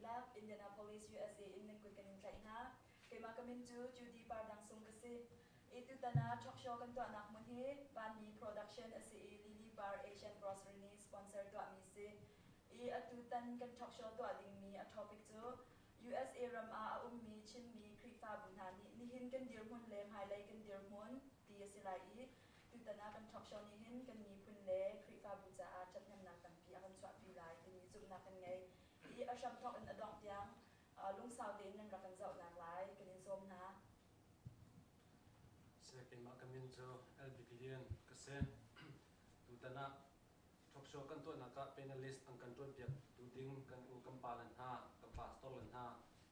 lab Indianapolis USA in ning kun kanin tlai na kay makamin ju Judy Pardang sung kasi itu tana talk show kan to anak mun he ban mi production asi Lily Bar Asian Grocery ni sponsor to ami se atu tan kan talk show to ading mi a topic ju USA ram a mi chin mi krifa bunha ni hin kan dir mun lem highlight kan dir mun ti asilai tu tana kan talk show ni hin kan mi pun le krifa bunja a chat nam nak tam pi akan swat pi lai kan mi zum nak kan ngai a sham talk an adong yang lung sao den nan rakan zau nak lai kan in som na second makamin jo LBPN kasi tu tana talk show kan to naka panelist ang kan ton piak tu ding kan u kampalan ha kampas tolan ha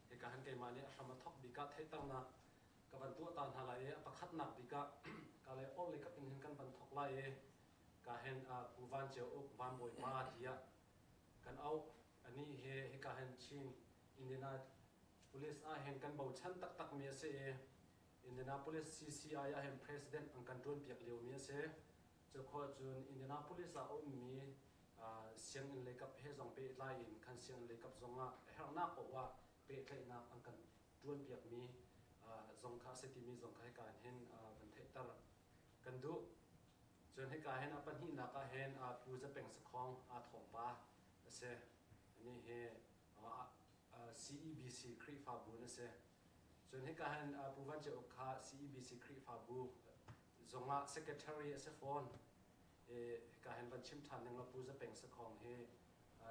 e ka han kai mani ashama thok bika theitang na ka ban tu tan hala e pakhat nak bika ka le ol le ka pin hin kan ban thok lai e ka hen puwan je ok ban boi ma dia kan au ani he ka hen chin indina police a hen kan bau chan tak tak me se Indianapolis CCI a hem president ang kan ton piak leu me se cho kho chun Indianapolis a mi siang in lekap he zong pe lai in kan siang lekap zonga her na ko wa pe tlai na ang kan ton piak mi zong kha se ti mi zong kha ka hen ban the tar kan du chun he ka hen apan hi na ka hen pu za peng sa khong a thong pa se ani he CEBC Kri Fa Bu na se chun he ka hen puwan che okha CEBC Kri Fa Bu zonga secretary se phone ka hen ban chim than nang pu za peng sa khong he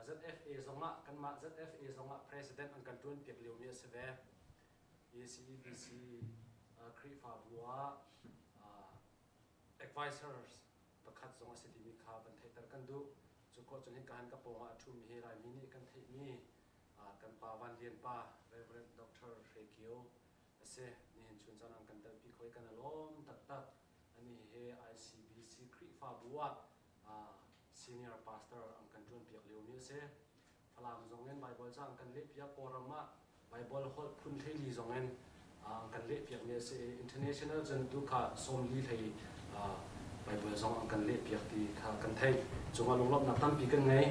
ZFA zonga kan ma ZFA zonga president ang kan tun piak leu mi se ve CEBC Kri Fa Bu advisors pakhat zonga se ti mi kha ban thai tar kan du chu ko chun he ka han ka po a thu mi he rai mi ni kan thai mi kan pa wan lian pa Reverend Dr. Rekio ase ni hin chun chan ang kan tar pi khoi kan alom tak tak ani he ICBC Kri Fa Bua senior pastor ang kan tun piak leu mi se phalam zongen Bible chang kan le pia korama Bible hol phun thei li zongen ang kan le piak mi se international jan tu kha som li thei Bible zong ang kan le piak ti kha kan thei chunga lunglop na tam pi kan ngai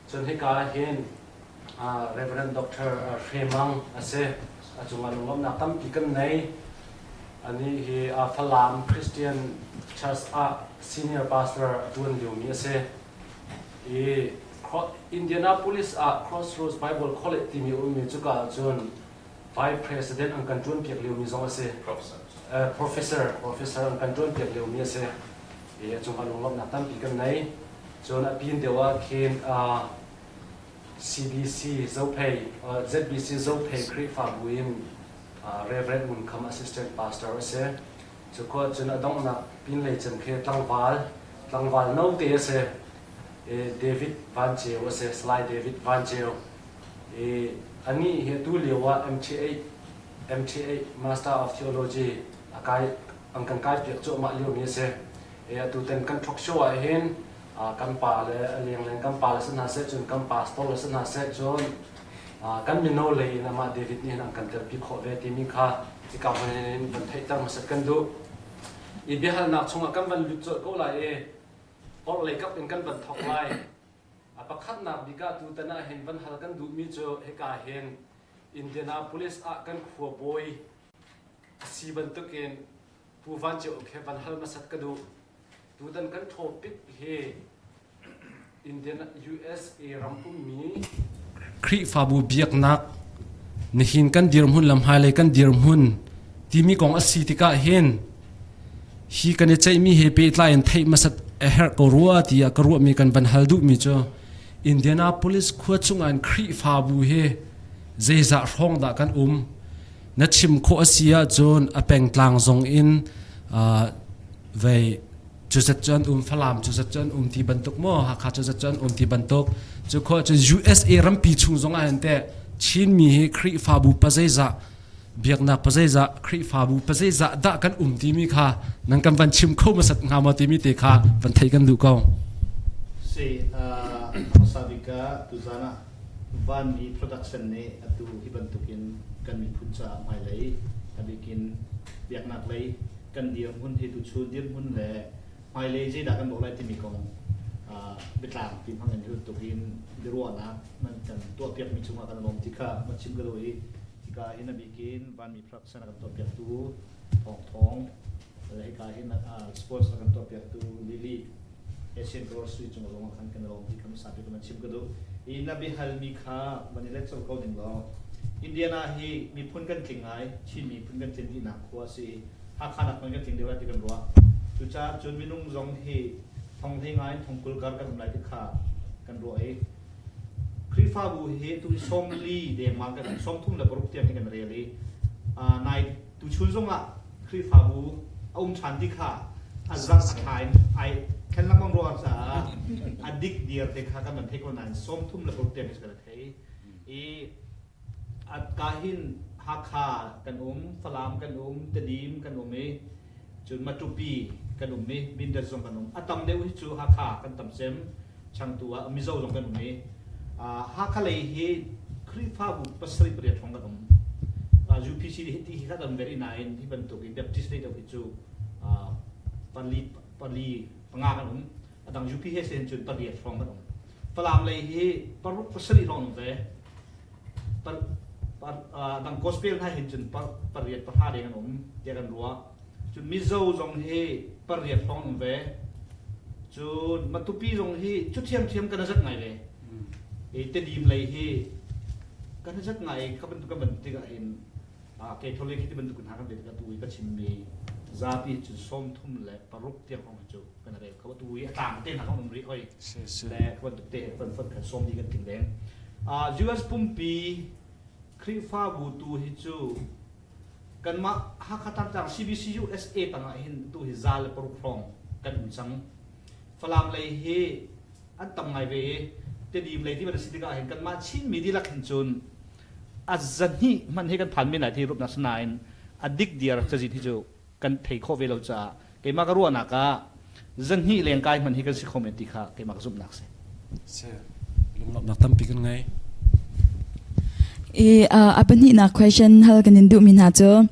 chon he ka hen Reverend Dr. Fremang ase chunga lunglop na tam pi kan nai ani he phalam Christian Church senior pastor tun leu mi ase Indianapolis Crossroads Bible College ti mi mi chuka chun vice president ang kan tun piak leu mi zong ase professor ang kan tun piak leu mi ase chunga lunglop na tam pi kan nai chon a pin dewa khen CBC Zopay ZBC Zopay Kri Fa Buin Reverend Mun Kham assistant pastor ase chu ko chun adong na pin le chen khe tlangwal no te ase David Van Cheo ase Sly David Van Cheo ani he tu lewa MTA Master of Theology akai angkan kai piak chu ma leu mi ase tu ten kan thok show a hen kan pa le leng kan pa san ha se chun kan pastor le san ha se chun kan mi no le na ma David ni ang kan ter pi kho ve ti mi kha ti ka ban ban thai tar ma sa kan du I bi hal nak chunga kan ban lu chu ko la ol le kap in kan ban thok lai pakhat na bi ka tu tana hen ban hal kan du mi chu he ka hen Indianapolis kan khuwa boy si ban tu ken pu van chu khe ban hal ma sat ka du tu dan kan topic he Indian USA rampum mi Kri Fa Bu biak nak ni hin kan dir hun lam hai le kan dir hun ti mi kong asi ti ka hen hi kan e chai mi he pe tla en thai masat a her ko ruwa ti a karu mi kan ban haldu mi cho Indianapolis khua chungan Kri Fa Bu he zeiza rong da kan na chim kho asia chon a peng tlang zong in ve chuzat chan phalam chuzat chan ti bantuk mo ha kha chuzat chan ti bantuk chu kho chu USA rampi chung zonga hante chin mi he Kri Fa Bu pazaiza biakna pazaiza Kri Fa Bu pazaiza da kan ti mi kha nang kan van chim kho masat nga ma ti mi te kha van thai kan du ko se sabika tuzana van mi production ne atu hibantukin kan mi phuncha mai lai abikin biakna lai kan dir hun he tu chu dir hun le mai le je da kan bo lai ti mi kong เบ็ดลางทีมพังเงินที่ตัวกินได้รู้นะมันกันตัวเปียกมีช่วงกันลมที่ข้ามันชิมกันเลยที่กาเห็นบิกินวันมีพระสนกันตัวเปียกตู้ท้องอะไรกาเห็นสปอร์ตกันตัวเปียกตู้ลิลี่เอเชียนกรอสซี่จงลงกันลมที่คำสั่งที่มันชิมกันดูอินบิฮัลมีข้าวันนี้เล็กสุดเขาหนึ่งล้ออินเดียนาฮีมีพุ่นกันถึงไงชิมีพุ่นกันถึงที่หนักกว่าสิหากขนาดพุ่นกันถึงเดี๋ยวที่กันรัวจุจ้าจนมีนุ่งจงฮีทองที่ไงทองกุลการกันทำลายที่ขากันรวยครีฟ้าบูเฮตุส้มลีเดมากันส้มทุ่มและปรุกเตียงกันเรียลีนายตุชุนจงละครีฟ้าบูอุ้มชันที่ขาอาจังสกายไอแค่ละมังรัวจ้าอดิกเดียร์เด็กขากันมันเทควันนั้นส้มทุ่มและปรุกเตียงกันเทอัดกาหินฮักขากันฟลามกันตะดีมกันจนมาจุปีกันบินเดอร์ส่งกันอัตตำเดวิจูฮักขากันตำเซมช่างตัวมิโซส่งกันฮักขาเลยเฮครีฟ้าบุปัสริปเรียดของกันยูพีซีที่ที่กันเวรีนายที่บรรทุกเดบติสได้วิจูปลีปังากันอัตตังยูพีเฮเซนจุนปเรียดของกันฟลามเลยเฮปรุปัสริรองเวดังโคสเปลให้เห็นจนปเรียดประหารเองกันเดียกันรัวจนมิโซจงเฮปเรียดของเวจนมาตุปีจงเฮจุดเทียมกันสักไงเลยเตดีมเลยเฮกันสักไงเขาเป็นตุกันที่ก็เห็นเกทอลิกที่เป็นตุกันหากันเด็กกันตุยก็ชิมมีซาปีจุดส้มทุ่มและปรุกเทียมของจุกันอะไรเขาตุยต่างเต้นหาของมันรีค่อยและคนตุเตะคนกันส้มดีกันถึงแดงUS ปุ่มปีครีฟ้าบูตูฮิจูกันมาฮักขัดต่าง CBC USA ต่างหินตูฮิซาเลปรุกฟองกันจังฟลามเลยเฮอันต่ำไงเวเตดีมเลยที่มันสิทธิ์ก็เห็นกันมาชินมีดีลักหินจุนอาจันนี่มันให้กันผ่านไม่ไหนที่รูปนัสนายอดิกเดียร์จะจิตที่จูกันเทคโคเวลจ้าเกมากรัวนักะจันนี่เลี้ยงกายมันให้กันสิคอมเมนติค่ะเกมากซุบนักเสียลุงหลับนักตั้มปีกันไงapa ni na question hal kan indu min ha cho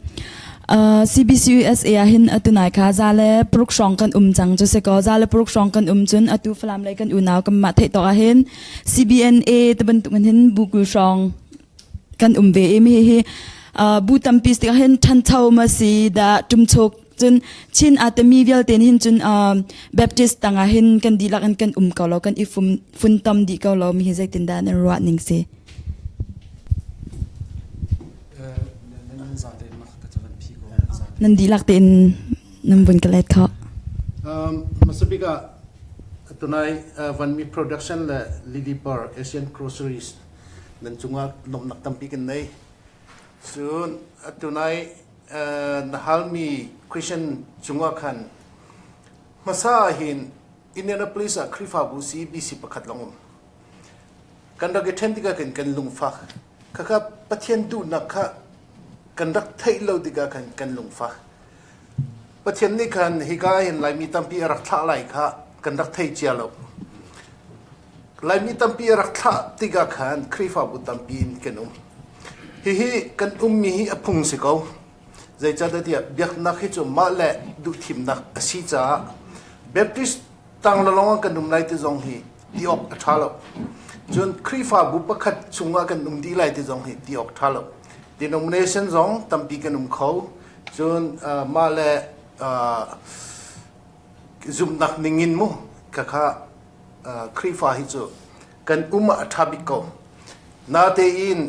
CBC USA hin atunai kha zale pruk shong kan chang cho se ko zale pruk shong kan chun atu flam lai kan unaw kam ma thei to a hin CBNA te ban tu kan hin buku shong kan ve mi hi bu tam pis te hin than thau ma si da tum chok chun chin atami vial ten hin chun Baptist tanga hin kan dilak kan ka lo kan ifum fun tam di ka lo mi hi zai tin da na ro ning se nanti laktin nambun kalet kau. Masabika tunai van mi production la Lily Bar Asian Groceries dan cunga nom nak tampikan nai. Soon tunai nahal mi question cunga kan masahin Indianapolis a krifa busi bisi pakat longum. Kanda getentika kan lungfak. Kaka patien du nakhaกันรักไทยเราดีกันลงฟ้าประเทศนี้กันฮิกาเห็นลายมีตั้มปีรักท่าไหลค่ะกันรักไทยเจียเราลายมีตั้มปีรักท่าติกาขันครีฟ้าบุตั้มปีนกันฮิกันมีฮิอพุงสิเขาใจจัดเดียบยักนักฮิจมาเละดูทีมนักสิจ้าเบปติสตั้งละลองกันไล่ที่จงฮิดีออกท่าเราจนครีฟ้าบุปขัดชุงกันดีไล่ที่จงฮิดีออกท่าเราdenomination zong tampi kanum khau chun ma le zum nak ningin mu kakha khrifa hi chu kan thabiko na te in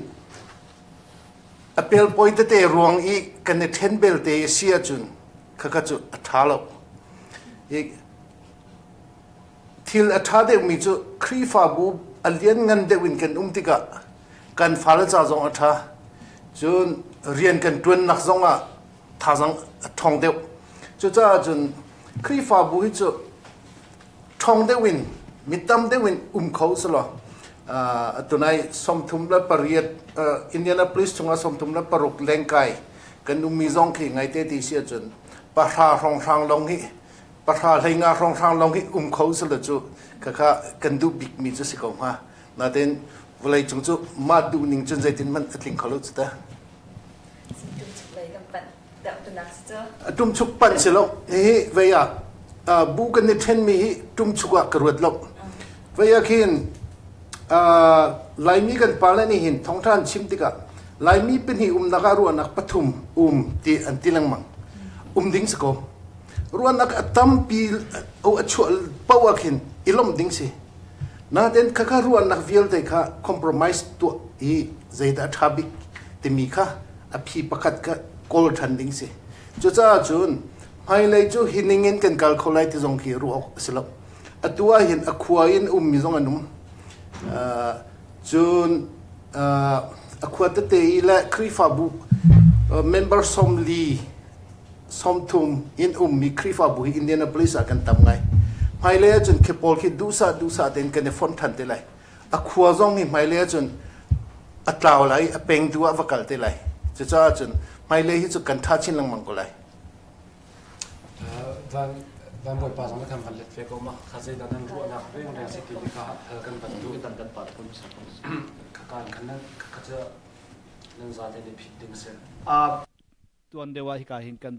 apel point te ruang I kan ne then bel te sia chun kakha chu athalo I thil athade mi chu khrifa bu alian ngan de win kan tika kan fala cha zong athaจนเรียนกันจนนักสงฆ์ท่าสังท่องเดียวจนจ้าจนครีฟ้าบุยจนท่องเดียวินมิตรเดียวินเขาสละตัวไหนสมทุมและปริยัติอินเดียนาโพลิสจงสมทุมและปรุกแรงกายกันมีจงขี้ไงเตติเสียจนปะทารองทางลงหิปะทาไหลงารองทางลงหิเขาสละจูก็ค่ะกันดูบิ๊กมีจุดสิกงฮะนั่นเองเวลาจงจูมาดูนิ่งจนใจตินมันติงเขาลุดจ้ะตุ้มชุกปั่นสิลกนี่เวียบูกันในเทนมีตุ้มชุกกระรวดลก vậy khi lại mi gần pa lên hin thong than chim tika lại mi bên hi naka ruan nak pathum ti an tilang mang ding sako ruan nak atam pi o achual pawakhin ilom ding si na den kaka ruan nak vial te kha compromise to I zaida thabik te mi kha a phi pakhat ka kol than ding si chu cha chun hai lai chu hiningin kan kal kholai ti jong khi ru silo atua hin akhua in mi jong anum chun akhua te la krifa bu member som li som thum in mi krifa bu Indianapolis akan tam ngai hai le chun khepol khi du sa den kan phone than te lai akhua jong hi hai le chun atlaw lai apeng du avakal te lai chu cha chun hai le hi chu kan tha chin lang mang ko lai van boy pa jong kam halet fe ko ma khazai dan ru na reng reng city ka kan ban du tan kan pat kon sa kan kan ka cha nan za te ni phit ding se tuan dewa hi ka hin kan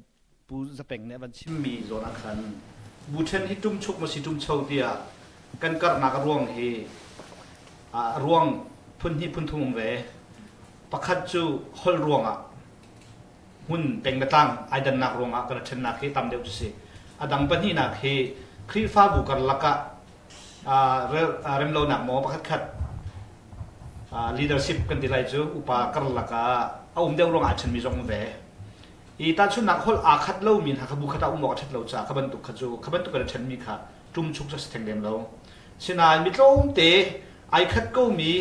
pu zapeng ne ban chim mi zona khan bu chen hi tum chuk ma si tum chau tia kan kar na ka ruang hi ruang phun hi phun thum ve pakhat chu hol ruanga hun peng betang ai dan nak ruanga kan chen na khi tam deu si adang pan hi na khi khri fa bu kar laka rem lo nak mo pakhat khat leadership kan dilai chu upa kar laka deu ruanga chen mi jong ve I ta chu nak hol khat lo min ha khabu khata mo khat lo cha khaban tu khachu khaban tu kan chen mi kha tum chuk sa theng dem lo sina mi tlom te ai khat ko mi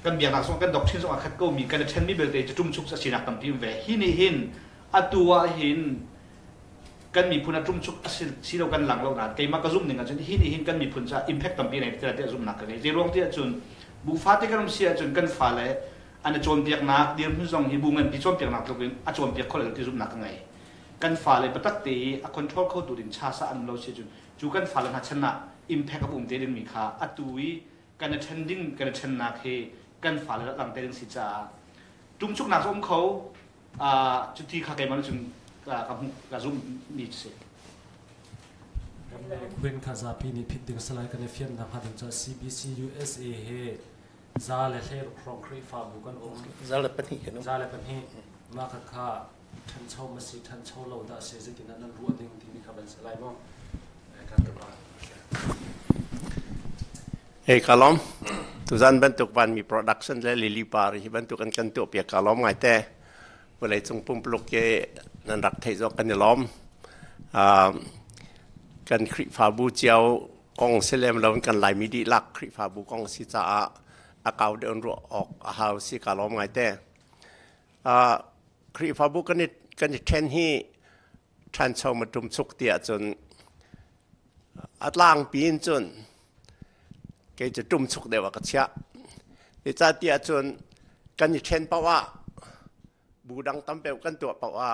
kan biang nak song kan dok thin song khat ko mi kan chen mi bel te tum chuk sa sinak tam pi ve hi ni hin atua hin kan mi phuna tum chuk asil silo kan lang lo na ke ma ka zum ninga chen hi ni hin kan mi phun cha impact tam pi nei te zum nak ka nei je rong te chun bu fa te kan sia chun kan fa leอันนั้นโจมเปียกนักเดี๋ยวพี่ส่งฮิบุเงินพี่โจมเปียกนักตัวเองอาโจมเปียกคนละที่ซุ่มนักไงกันฝ่าเลยประตักตีคอนโทรลเขาดูดินชาสะอันเราเชื่อจุนจูกันฝ่าเลยหัดชนะอิมแพคกับอุ้มเตดินมีค่าอัตุยกันเทนดิ้งกันเทนนักเฮกันฝ่าเลยหลังเตดินสิจ้าจุ่มชุกนักส้มเขาจุดที่ข้าเกมันจุ่มกับซุ่มมีเสียควินคาซาปีนี่พิดดึงสไลด์กันในฟิล์มนะครับถึงจะ CBC USA เฮซาเลเทอร์ครองครีฟาบุกันองซาเลปันฮีซาเลปันฮีมาค่าทันเช่ามาสิทันเช่าเราได้เสียสิ่งนั้นรัวดิ้งที่มีคำเป็นสไลด์มั้งการกระบาดคาลอมทุกท่านบรรทุกวันมีโปรดักชันและลิลิปาร์ที่บรรทุกกันตัวเปียกคาลอมไงแต่เวลาจงปุ่มปลุกเกนันรักไทยจงกันล้อมกันครีฟาบูเจียวกองเซเลมเรากันหลายมิดีลักครีฟาบูกองสิจ้าอากาศเดินรัวออกหาวสิคาลอมไงแต่ครีฟาบุกันนี่เทนที่ทันเช่ามาตุมสุกเตียจนอัดล่างปีนจนเกจะตุมสุกเดียวกับเชียนี่จะเตียจนกันนี่เทนเพราะว่าบูดังตั้มเปลกันตัวเพราะว่า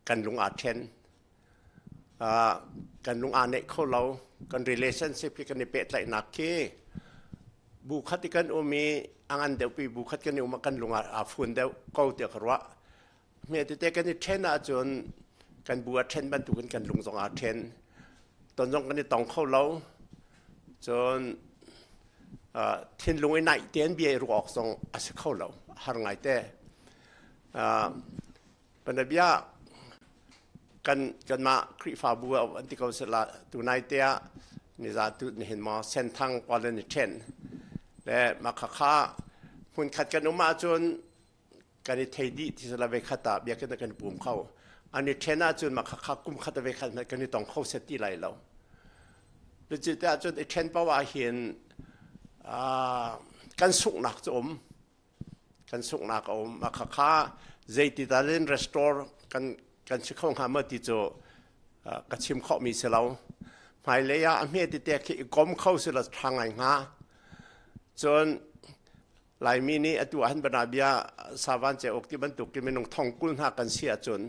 กันลุงอาเทนกันลุงอาเนี่ยเขาเรากัน relationship กันนี่เป็ดไหลหนักเคบุคติกันอุมีอันเดียวปีบุคติกันอุมากันลงฝุ่นเดียวเกาเตียกรัวเมื่อที่กันนี่เทนจนกันบัวเทนบรรทุกกันลงสองเทนตอนจงกันนี่ต้องเข้าเราจนเทนลงไอ้ไหนเตียนเบียร์ออกสองอาศัยเข้าเราหาไงแต่ปัญญาเบียกันมาคริฟาบัวอันที่เขาสละตัวนายเตียนี่จะตุนเห็นมาเส้นทางปอลนิเทนและมาข้าหุ่นขัดกันออกมาจนการเทดีที่สละเวขัดตาเบียกันกันปุ่มเข้าอันนี้เทน่าจนมาข้ากุมขัดเวขัดกันนี่ต้องเข้าเซตีไหลเราหรือจุดที่จนเทนเพราะว่าเห็นกันสุกหนักจมกันสุกหนักอมมาข้าใจติดเล่นรีสตอร์กันชิคงหาเมื่อที่จะกระชิมข้อมีเสลาหมายเลยอะเมื่อที่เด็กก้มเข้าสิละทางไหนงาจนหลายมินิตัวหันบรรดาเบียสาวันเจ้าอกที่บรรทุกกินเป็นนงทองกุลหากันเสียจน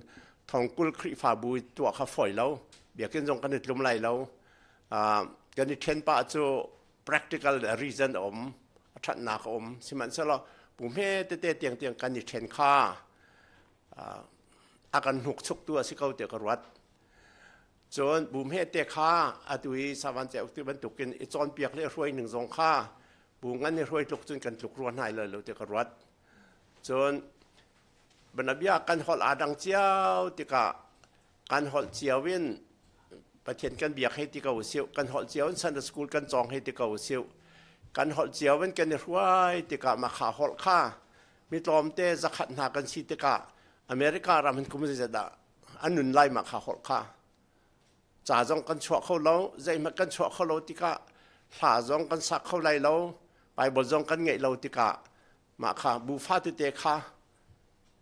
ทองกุลคริฟาบุยตัวข้าฝอยแล้วเบียกินจงกันนิดลมไหลแล้วกันนิดเทนป้าจู practical reason ชัดหนักสิมันเสละปุ่มเฮเตเตียงกันนิดเทนค่าอาการหุกชุกตัวสิเขาเตียกรัด จนบุมเฮเตค่าอตุยสาวันเจ้าที่บรรทุกกินจอนเปียกเลี้ยรวยหนึ่งสองค่าบุงั้นเนี่ยรวยลุกจนกันลุกรวนหายเลยเราจะกระวัดจนบรรดาการหอลอาดังเจ้าติกะการหอลเจียววินประเทศกันเบียกให้ติกาอุเซียวการหอลเจียวซันเดอร์สกูลกันจองให้ติกาอุเซียวการหอลเจียววินกันเนี่ยรวยติกะมาขาหอลค่ามีตอมเตจะขัดหนากันสิติกะอเมริการามันกุมจะได้อันนุนไล่มาขาหอลค่าจ่าจงกันชัวเขาเราใจมากันชัวเขาเราติกะถ้าจงกันสักเขาไล่เราไปบนจงกันไงเราติกะมาขาบูฟาติเตค่า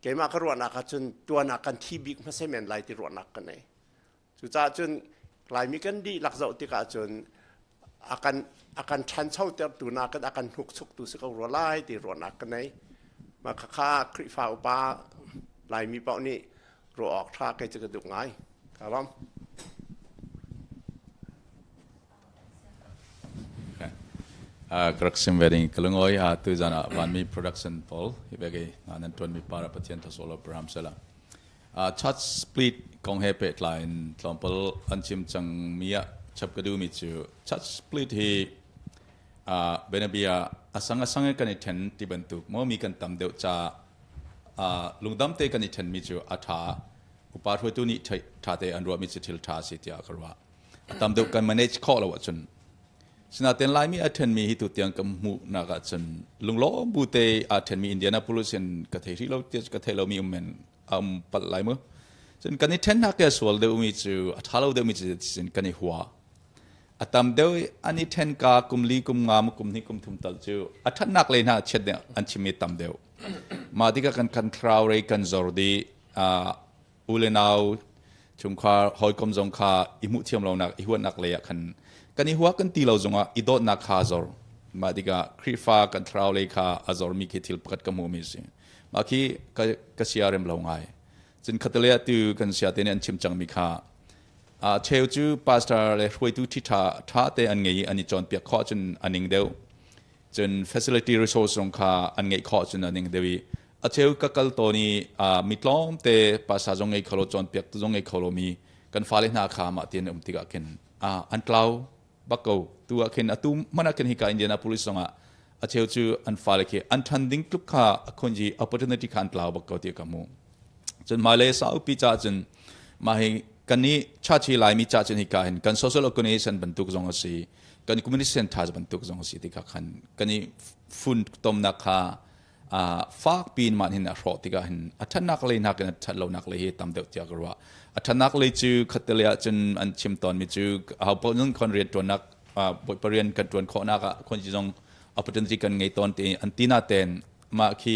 เกี่ยมากรวดนักจนตัวนักกันที่บิ๊กไม่ใช่เหมือนไล่ที่รวดนักกันเลยจุดจ้าจนไล่มีกันดีหลักเจ้าติกะจนอาการชันเช่าเตอตัวนักกันอาการหุกสุกตัวสึกเอารัวไล่ที่รวดนักกันเลยมาข้าคริฟ้าอุปาไล่มีเป้านี่รัวออกท่าใกล้จะกระดุกไงครับผม Kraksim wedding kalungoi tu jana van mi production pol ibege anan tuan mi para patien ta solo program sela chat split kong he pet line tlompol anchim chang mia chap kadu mi chu chat split hi benabia asanga sange kan ten ti bantuk mo mi kan tam deu cha lungdam te kan ten mi chu atha upar hu tu ni tha te anro mi chitil tha si tia karwa tam deu kan manage call wa chunสนาเต็นไลมีอัตเทนมีฮิตุเตียงกำมูนักจันลุงล้อบูเตอัตเทนมีอินเดียนาโพลิสเซนกระเทที่เรากระเทเรามีมันปัดไลมั้งจนกันนี้เทนนักเกสวอลเดอุมิจูอัฐาเราเดอุมิจูสินกันนี้หัวอัตตามเดวอันนี้เทนกากุมลีกุมงามกุมนี้กุมทุมตัลจูอัฐานักเลยนะเช็ดเนี่ยอันชิมิตามเดวมาที่กันคราวเรกันจอร์ดีอุเลนาวชุมคาหอยกมจงคาอิมุเทียมเรานักอิหัวนักเลยคันกันนี้หัวกันตีเราจงอ่ะอีโดนักฮาซอร์มาดิกาคริฟ้ากันทราวเลยค่ะฮาซอร์มีคิดทิลปัดกมูมิสิมาคีก็เสียเริ่มเราไงจนขัดเลี้ยตูกันเสียเตนอันชิมจังมีค่ะเชลจูพาสตาร์เลยช่วยตูที่ท่าเตอันไงอันนี้จอนเปียกข้อจนอันนิงเดียวจน facility resource ตรงค่ะอันไงข้อจนอันนิงเดียวเชลกักลตัวนี้มิตรล้อมเตภาษาจงไงขลุ่จอนเปียกจงไงขลุ่มีกันฟ้าเล่นนาคามาเตียนติกาเข็นอันเปล่าบักกูตัวเข็นตัวมันเข็นฮิกาอินเดียนาโพลิสงะเชลจูอันฟ้าเล็กอันทันดิ้งทุกข้าคนจี opportunity ขันเปล่าบักกูที่กามูจนมาเลสาวพิจารจนมาให้กันนี้ชาติลายมีจ่าจนฮิกาเห็นกัน social organization บรรทุกจงสีกัน community center บรรทุกจงสีที่ขันกันนี้ฝุ่นตมนักข้าฟากปีนมันเห็นรอที่กาเห็นอัฐนักเลยนักกันอัฐเรานักเลยตามเด็กที่กว่าอัฐนักเลยจูขัดเลียจนอันชิมตอนมีจูเอาพวกนั้นคนเรียนตัวนักบทเรียนกันตัวคนนักคนจีจงเอาประเด็นที่กันไงตอนที่อันตีน่าเต้นมาคี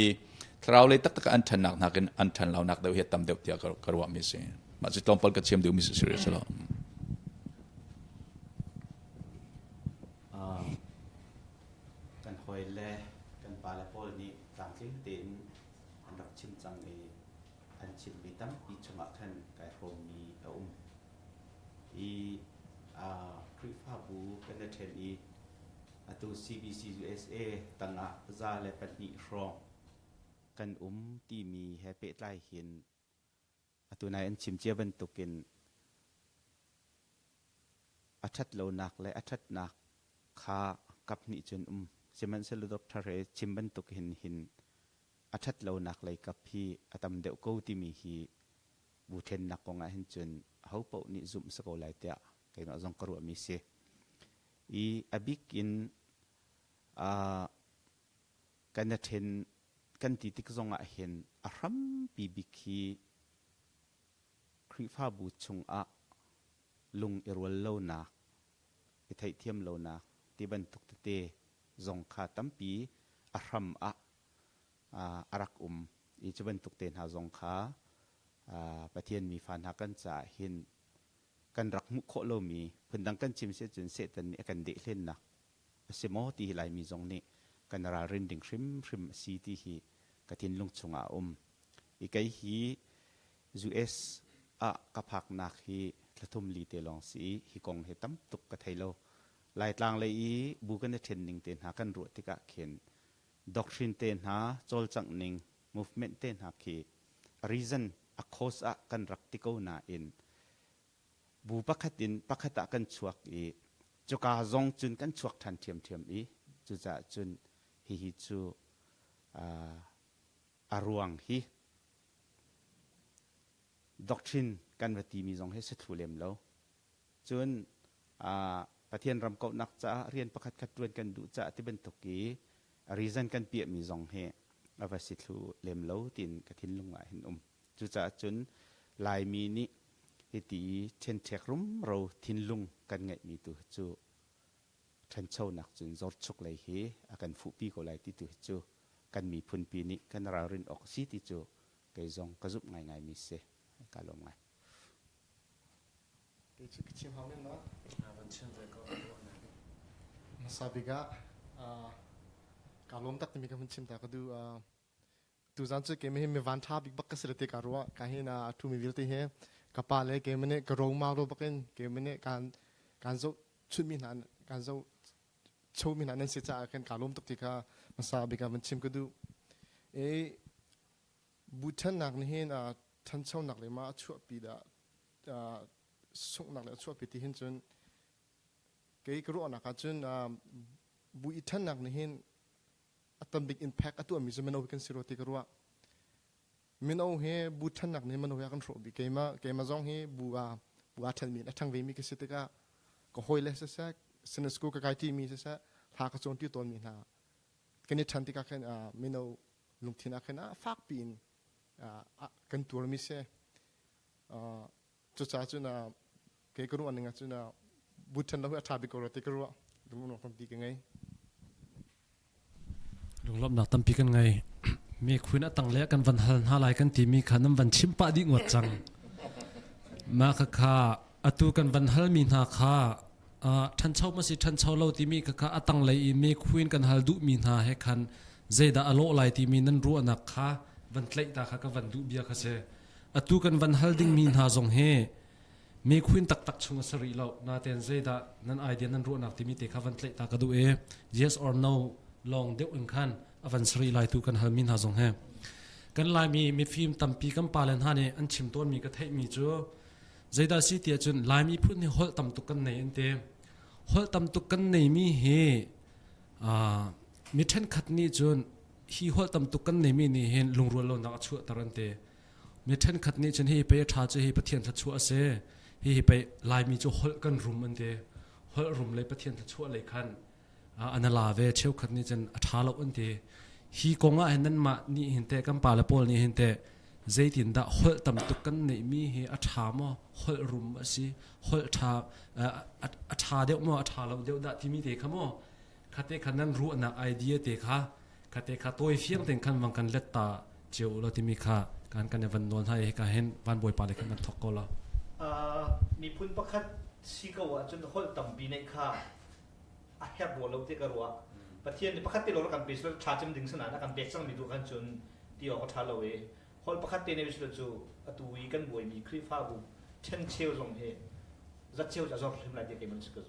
เราเลยตักอันทันนักนักกันอันทันเรานักเดี๋ยวตามเด็กที่กว่ามีสิมาจิตลมพลกัดชิมเดี๋ยวมีสิริสละกันหอยเล่กันปลาและพอนี้ต่างที่เต็นอันดับชิมจังอันชิมมีตั้มอีชงะขันไก่โฮมีคริฟ้าบูกันเทนตัว CBC USA ตั้งซาและปนิรองกันที่มีแฮปปี้ไลเห็นตัวนายอันชิมเจียบันตุกินอัชัดโลนักและอัชัดนักขากับนิจนเมันเซลดอกทะเลชิมบันตุกหินอัชัดเรานักเลยกับพี่อาตมเดวกูที่มีฮีบูเทนนักกงอาหินจนเขาเป่านิจุมสกอลายเตะกันอาจงกรัวมีเสียอบิกินกันเทนกันติติกจงอาหินอารัมปีบิกีคริฟ้าบูชงอาลุงอิรวลโลนักไทยเทียมโลนักที่บันทุกเตจงขาตั้มปีอารัมอารักอีจะเป็นตุกเตนหาจงขาประเทศมีฟันหากันจ่าหินกันรักมุขโคโลมีพื้นดังกันชิมเสียจนเสร็จตันนี้กันเดเล่นนะเสมอที่ไหลมีจงนี้กันราเรนดิ้งริมซีที่ฮีกระทินลุงชงอีกไอฮีUSกับผักนักฮีละทุ่มลีเตลองสีฮีกงเฮตั้มตุกกระไทโลลายต่างเลยบุกันเทนนิงเตนหากันรัวที่กะเขียนด็อกทรินเตนหาโจลจังนิงมูฟเมนต์เตนหาคีรีซันอโคสกันรักติโกนาอิน บูปักขัดินปักขัดกันชวกอีจุกาจงจุนกันชวกทันเทียมอีจุจะจุนฮิจูอารวงฮิด็อกทรินกันวัติมีจงให้เสถูเลมแล้วจนประเทศรำเกานักจะเรียนประคัดขัดวนกันดูจะที่เป็นตกีรีซันกันเปียมีจงให้อวสิถูเลมแล้วตินกระทินลุงอ่ะเห็นจุจะจนลายมีนี้ที่เช่นเทครุมเราทินลุงกันไงมีตัวจูฉันเช่านักจนจดชกเลยเฮอากันฟูปีก็เลยที่ตัวจูกันมีพุนปีนี้กันเราเรียนออกสิที่จูไกจงกระจุบง่ายมีเสการลงไงชิมเฮาเนี่ยเนาะ วันเช่นเดียวก็ ซาบิกะการลมตักที่มีกันชิมแต่ก็ดูดูจันทร์เกมให้มีวันท้าบิ๊กบักกระสิทธิ์การรัวการให้น่าทุ่มวิลที่เฮกับปาเลยเกมนี้กระโรงมาโรบักเองเกมนี้การโจชุดมีนันการโจโชว์มีนันนั่นเสียจากการลมตักที่ก็มาซาบิกะมันชิมก็ดูบุตรนักนี่เห็นท่านเช่านักเลยมาช่วยปีดส่งนักเลยช่วยปีที่เห็นจนเกี่ยกรู้นักจนบุตรท่านนักนี่เห็นอัตบิ๊กอิมแพคตัวมีจะมันเอากันสิโรติกรู้ว่ามันเอาเฮบุตรท่านนักนี่มันเอากันโรบิเกี่ยมาจงเฮบัวท่านมีทั้งเวมีกิสิตกะก็หอยเลสเสกสนสกูกับไก่ที่มีเสกหากจนที่ตัวมีนากันนี่ทันที่ก็แค่มันเอาลุงที่นักแค่ฝากปีนกันตัวมิเซ่จุดจ้าจุน่ะเกี่ยกรู้อันนึงจุน่ะบุตรท่านเราอัฐาบิกรติกรู้ว่าดูมันความดีกันไงลุงลบหนักตั้มปีกันไงมีคุยนัดตั้งเลี้ยกันวันฮันฮาไลกันที่มีขันน้ำวันชิมปะดิงวดจังมาค่ะอตูกันวันฮัลมีนาค่ะท่านเช่ามาสิท่านเช่าเราที่มีค่ะอตั้งเลยมีคุยกันฮัลดูมีนาให้คันเจดาอโลไลที่มีนั่นรู้นักค่ะวันเล็กตาค่ะก็วันดูเบียค่ะเสอตูกันวันฮัลดิ้งมีนาจงเฮมีคุยตักชงสรีเรานาเตนเจดานั่นไอเดียนั่นรู้นักที่มีแต่ค่ะวันเล็กตาก็ดูyes or no ลองเด็กอุ่นขันอวันสรีไลตูกันฮัลมินหาจงเฮกันไลมีฟิล์มตั้มปีกันปาเลนฮานี่อันชิมตัวมีกระเทมีจูใจดาสิเตียจนไลมีพูดในฮอลตั้มตุกันในอันเตฮอลตั้มตุกันในมีเฮมีเช่นขัดนี้จนฮีฮอลตั้มตุกันในมีนี่เห็นลุงรัวลนักชั่วตรันเตมีเช่นขัดนี้จนฮีไปท้าจะฮีปะเทียนทัชั่วเสฮีไปไลมีจูฮอลกันรุมอันเตฮอลรุมเลยปะเทียนทัชั่วเลยขันอันนั้นลาเวเชลขัดนี้จนท้าเราอันเตฮีกงอ่ะเห็นนั่นมานี่เห็นแต่กันปาเลปอลนี่เห็นแต่ใจตินดาฮอลตั้มตุกันในมีเฮอัฐามอฮอลรุมสิฮอลท้าอัฐาเดียวมออัฐาเราเดียวดะที่มีเตะขโมขัดเตะขันนั้นรู้นักไอเดียเตะค่ะขัดเตะขัดตัวเฟียงเต็งขันวังกันเล็ดตาเจียวเราที่มีค่ะการกันในวันนวลให้การเห็นวันบวยปาเลยกันมันทอกก็ละมีพุ่นประคัดสิกว่าจนฮอลตั้มปีในค่ะอาเฮียบัวเราเตะกรัวประเทศนี้ประคัดที่เราการปีสุดชาติมันดึงสนานการเบรกสั่งมีดูกันจนที่ออกท้าเราฮอลประคัดที่ในวิสุทธิ์จูตัววีกันบวยมีคลิปฟ้าบุเช่นเชี่ยวจงเฮจัดเชี่ยวจะจบทำลายเด็กมันสักจุด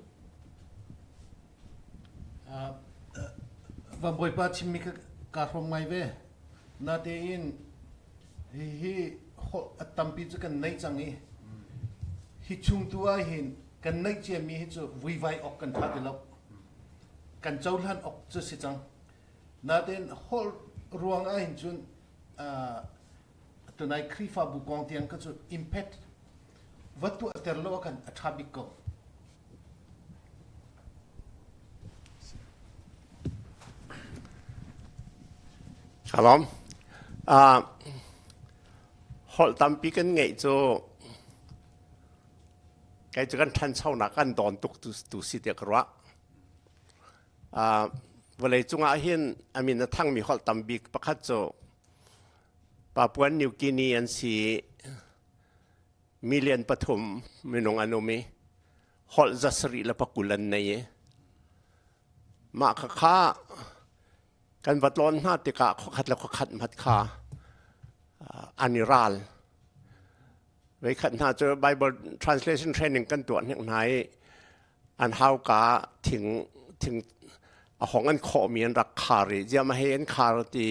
ว่าบอยปาชิมิกการทำไงเว้นาเดียนฮีตั้มปีจุกันในจังนี้ฮิชุงตัวเห็นกันในเจมีฮิจูวิไวออกกันทัดแล้วกันเจ้าหลานออกจะสิจังนาเดียนฮอลรวงไอ้จุนตัวนายครีฟ้าบุกองเตียงก็จะอิมแพควัตถุอัตราโลกันอัฐาบิกก็Shalom. Hol tampi kan ngai cho cái cho kan than sau na kan don tuk tu si te kra. Vale chunga hian amin na thang mi hol tambi pakhat cho Papua New Guinea an si million pathum minong anomi hol zasri la pakulan nei ma khaกันวัดล้นหน้าติกะขัดแล้วก็ขัดมัดขาอันนี้รัลไว้ขัดหน้าเจอ Bible Translation Training กันตัวเนี่ยไหนอันเฮากะถึงของอันขอมีอันรักคาริจะมาให้อันคาร์ตี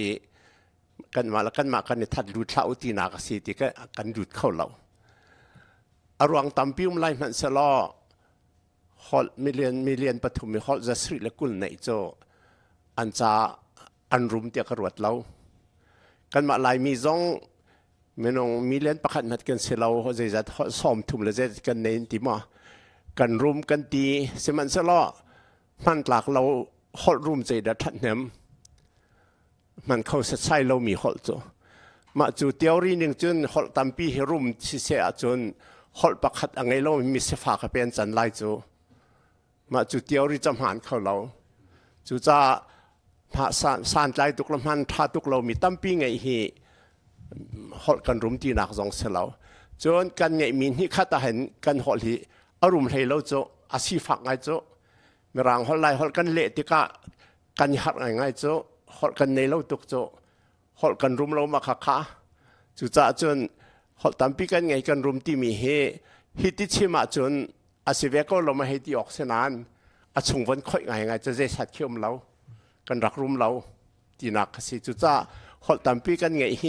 กันมาแล้วกันมากันเนี่ยทัดรูดเท้าตีนากสีติก็กันดูดเข้าเรา อรวงตัมปิมไลมันสลอฮอลมิเลียนปฐุมมีฮอลจะสริละกุลในโจอันจะอันรุมเตียกรวดเรากันมาลายมีจงเมนงมิเลียนประคันนัดกันเสลาเขาจะจัดซ้อมทุ่มเลยจะกันในที่มากันรุมกันตีเสมันสลอมันหลักเราฮอลรุมใจดัดทัดเนมมันเข้าใช้เรามีฮอลโจมาจูเตียวรีหนึ่งจนฮอลตัมปีเฮรุมที่เสียจนฮอลประคัดอังไงเรามีเสฟากเป็นจันไลโจมาจูเตียวรีจำหันเขาเราจูจะพระสานใจตุกลมันท่าตุกเรามีตัมปีไงฮีฮอลกันรุมตีนักจงเสลาจนกันไงมีนี่ข้าตาเห็นกันฮอลฮีอารมณ์ให้เราโจอาชีฟักไงโจเมื่อรังฮอลไลฮอลกันเละติกะกันหักไงโจฮอลกันในเราตุกโจฮอลกันรุมเรามาค้าจุจ้าจนฮอลตัมปีกันไงกันรุมตีมีเฮฮิติชิมาจนอาศิเวก็เรามาให้ที่ออกเสนานอาชงวันค่อยไงจะได้ชัดเขี้ยมเรากันรักรุมเราที่นักสิจุจ้าฮอลตัมปีกันไงเฮ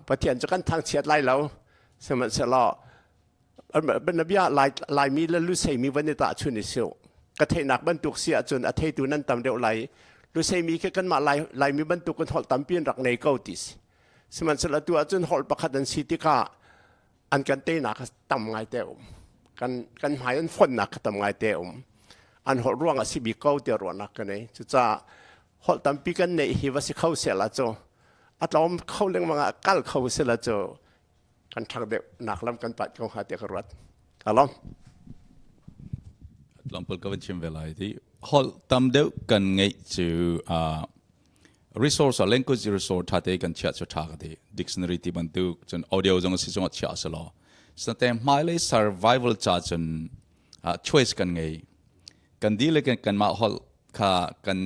ปะเทียนจะกันทางเฉียดไล่เราสมัยเสลอเป็นนบีลายมีและลุเซมีวันในตาชุนิเซียวกระเทนักบรรทุกเสียจนอาเทตูนั้นตามเดียวไหลลุเซมีแค่กันมาลายมีบรรทุกกันหอลตามเปลี่ยนรักในเก้าติสสมันสละตัวจนหอลประคัดันสิติกาอันกันเตนักตำไงเตอมกันหายอันฝนนักตำไงเตอมอันหอลร่วงสิบิเก้าเตอรวนักกันเลยจุจ้าหอลตามปีกันในฮิวสิเข้าเสียละโจอัตลอมเข้าเรื่องมังกัลเข้าเสียละโจกันทางเด็กหนักลำกันปัดของหาเตียกรัฐอารมณ์ลำพูนก็เป็นชิมเวลาที่ฮอลตั้มเดียวกันไงจูresource language resource ท่าเตกันเชื่อชุดท่ากันที่ dictionary ที่บรรทุกจน audio จงสิจงเชื่อสลอสแต่หมายเลย survival จ่าจนchoice กันไงกันดีเลยกันมาฮอลค่ะกัน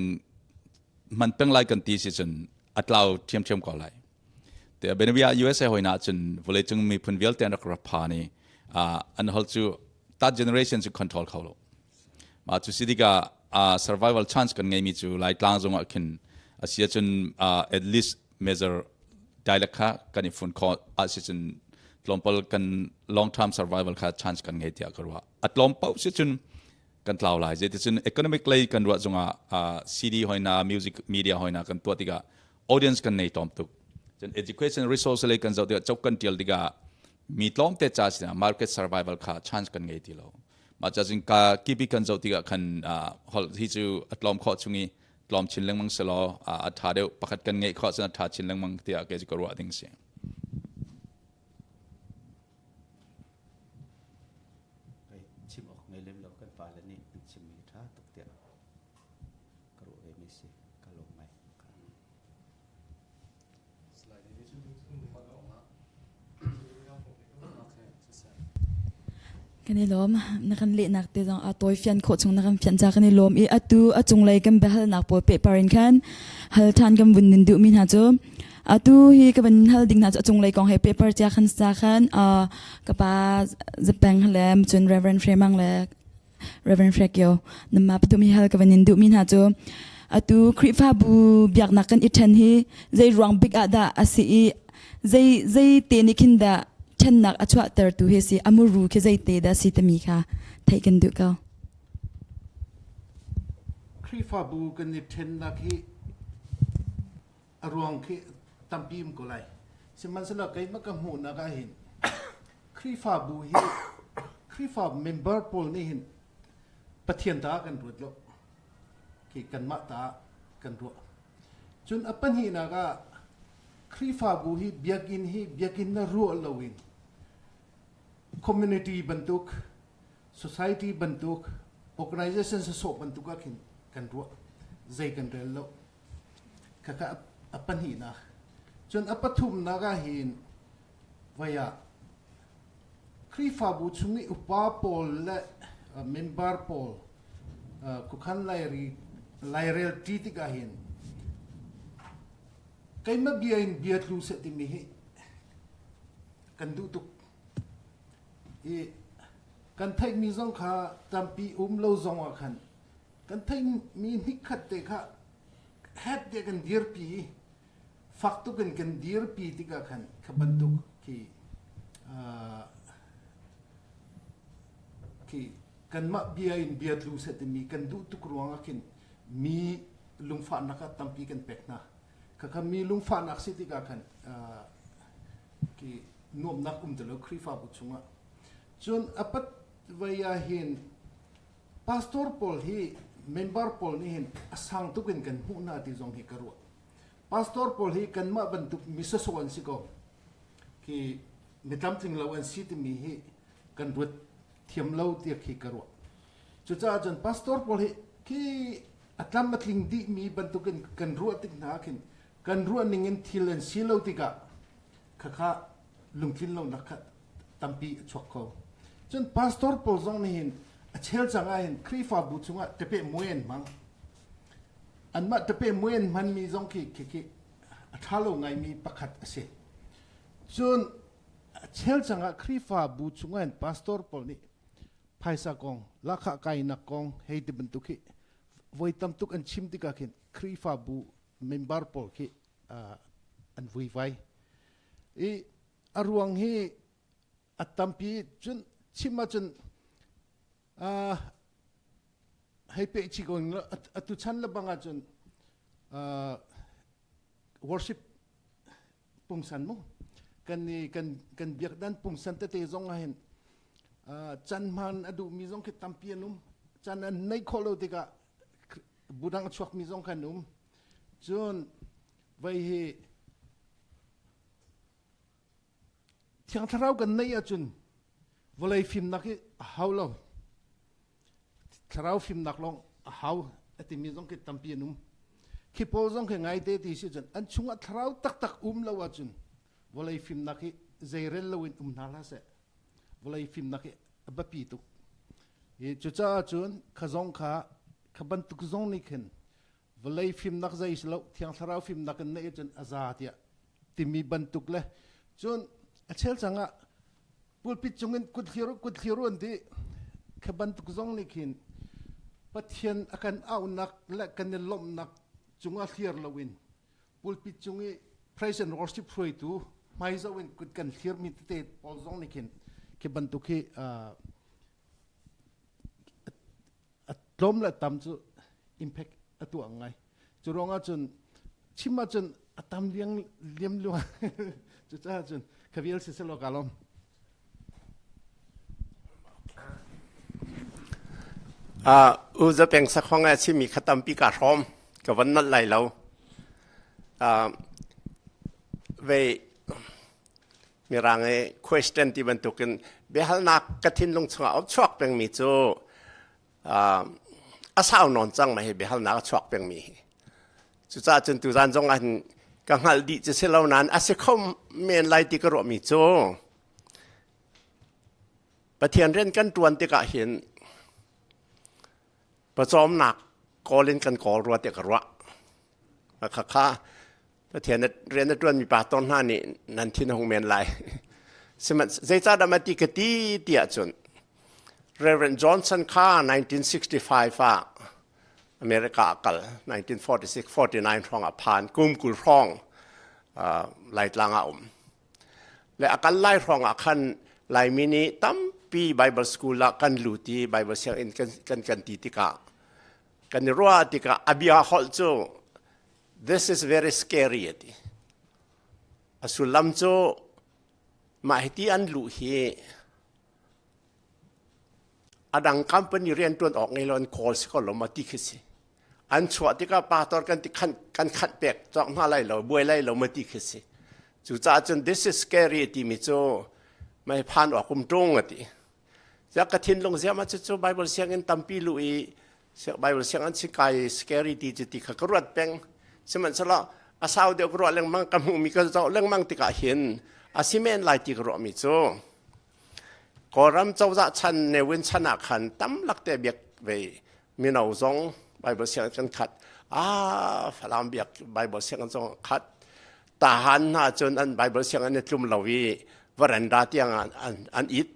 มันเป็นไรกันตีสิจนอัตราเทียมก่อนเลยแต่เป็นวิทยา USA หอยน่าจนเวลาจึงมีพื้นเวลเตียนรักรับพานี่อันฮอลจูตัด generation จะ control เขาลมาจูสิดีกาsurvival chance กันไงมีจูไล่กลางจงอ่ะคินเสียจนat least measure ได้ละค่ะกันอีกฝุ่นคอเสียจนลมปอลกัน long term survival ค่ะ chance กันไงที่อ่ะก็ว่าอัดลมเป้าเสียจนกันเล่าหลายเสียจน economic เลยกันว่าจงCD หอยน่า music media หอยน่ากันตัวที่กา audience กันในตอมตุกจน education resource เลยกันจะเดี๋ยวจบกันเดียวที่กามีล้อมเตจ่าสินะ market survival ค่ะ chance กันไงที่เรามาจากสิ่งกากีบีกันจะที่กาคันฮอลที่จูอัดลมข้อช่วงนี้ลอมชินเลงมังสลออัฐาเดียวประคัดกันไงข้อสนับท่าชินเลงมังที่อาเกจิกรัวดิ้งเสียชิมออกในเล่มเรากันไปแล้วนี่ชิมมีท่าตุกเตียกรัวไม่สิกะลงไหมกันนี่ล้อมนักขันเละนักเตะจังตัวเฟียนโคชงนักขันเฟียนจากกันนี่ล้อมอีอัตุจงเลยกันเบลนักปอยเปปารินขันฮัลทันกันวุ่นดินดูมินฮะจูอัตุฮีกันฮัลดิ้งฮะจงเลยกองให้เปปาร์จากขันจากขันกับป้าจะแปลงฮัลแลมจน Reverend Freeman และ Reverend Frekio นั่นมาประตูมีฮัลกันดินดูมินฮะจูอัตุคริฟาบูเบียกนักกันอิทันฮีใจรวงบิ๊กอาดาอาศีใจเตนิคินดาฉันนักอชวะเตอร์ตูเฮสิอามูรูคือใจเตดาสิตมีค่ะไทยกันดูกันครีฟาบูกันนิเทนนักฮีอารวงคือตัมปีมก็เลยสมันสละไกมักกะหูนักหินครีฟาบูฮีครีฟาเมมเบอร์พอลนี่หินปะเทียนตากันรวดลบคือกันมาตากันรวดจนอปันฮีนักครีฟาบูฮีเบียกินน่ารัวลวินcommunity บรรทุก society บรรทุก organization สบบรรทุกกันรัวใจกันเร็วแล้วข้าปัญหานะจนอปทุมนักหินว่าครีฟาบุชุงิอุปาปอลและเมมเบอร์ปอลคุขันไลเรลทีติกาหินใครมาเบียดลูเสติมีกันดูตุกกันไทยมีสองขาจำปีเลาสองขันกันไทยมีนิคัดเตะค่ะเฮ็ดเดกันดีร์ปีฟักตุกันดีร์ปีติกาขันขบันตุกที่ ki kan ma bia in bia lu set mi kan du tu kruanga kin mi lungfa naka tampi kan pekna ka mi lungfa nak siti ka kan ki nom nak telo khrifa bu chunga chun apat vaya hin pastor Paul hi member Paul ni hin asang tu kan hu na ti zong hi karwa pastor Paul hi kan ma ban tu misasuan si ko ki mitam ting lawan siti mi hi kan rut thiam lo ti khi karwa chu cha jan pastor Paul hi ki atlam matling di mi ban tu kan ruat tik na kin kan ruat ningin thilen silo tika kha lungkin lo nakha tampi chokko chun pastor Paul zong ni hin achel changa hin khrifa bu chunga tepe muen mang anma tepe muen man mi zong ki athalo ngai mi pakhat ase chun achel changa khrifa bu chunga hin pastor Paul ni phaisa kong lakha kai na kong hei te bentuki voi tam tuk an chim tika khin khrifa bu member Paul ki an vui vai e aruang hi atampi chun chima chun hei pe chi gong atu chan la banga chun worship pungsan mo kan biak dan pungsan te zong hin chan man adu mi zong ki tampi anum chan an nei kholo tika budang chuak mi zong kanum chun vai hi thiang tharau kan nei a chun volai phim nak hi hau lo tharau phim nak long hau ati mi zong ki tampi anum ki pol zong ki ngai te ti si chun an chunga tharau tak lo a chun volai phim nak hi zairel lo in nala se volai phim nak hi abapi tu e chucha chun khazong kha khaban tuk zong ni khen volai phim nak zai lo thiang tharau phim nak an nei chun azatia timi ban tuk le chun achel changa pulpit chungin kut khiru an di khaban tuk zong ni khin pathian akan au nak la kan lom nak chunga thir lowin pulpit chungi praise and worship phroi tu mai zawin kut kan thir mi te pol zong ni khin khaban tuk hi atlom la tam chu impact atu angai churonga chun chima chun atam liam lu chu cha chun khaviel se lo kalom uza peng sakhonga chi mi khatam pi ka rom ka wan nal lai lo ve mi rang e question ti ban tukin behal nak kathin long chwa op chok peng mi chu asau non chang ma he behal nak chok peng mi chu cha chen tu zan jong an ka ngal di che selo nan ase khom men lai ti ka ro mi chu pathian ren kan tuan te ka hinประจอมหนักกอเล่นกันกอรัวเตกรัวข้าประเทศเรียนในตัวมีป่าต้นห้านี่นันที่นหงเมียนไหลสมัยใจจ้าดามาติกตีเตียจน Reverend Johnson ค่า1965ฟ้าอเมริกากัล1946-49ท้องอภานกุมกุลท้องไหลลางอาและอาการไหลท้องอาคันไหลมินิตั้มปีไบเบิลสคูลละกันลูตีไบเบิลเสียงอินกันตีติกากันรัวติกาอบิอาฮอลโจ this is very scary ติอสุลัมโจมาให้ที่อันลูฮีอดังคัมปานีเรียนตัวออกในลอนคอลสก็ลงมาติคิสิอันชัวติกาปาตอนกันติกันขัดเปกจอกมาไล่เราบวยไล่เรามาติคิสิจู่จ้าจน this is scary ติมิโจไม่ผ่านออกคุมตรงติจากกระทินลงเสียมาจู่ไบเบิลเสียงอันตั้มปีลุยเสียไบเบิลเสียงอันสิกาย scary ติจุติขกรวดแปงสมันสละอาสาวเดียวกรวดเรื่องมังกำหูมีกระเจ้าเรื่องมังติกาเห็นอาศิเมนลายติกรวดมิโจกอรำเจ้าจะชันในวินชนะขันตั้มลักเตเบียกเวมีหนาวซองไบเบิลเสียงกันขัดฝรั่งเบียกไบเบิลเสียงกันซองขัดทหารน่าจนอันไบเบิลเสียงอันนี้จุ่มเหล่าวีวรันดาที่อันอิด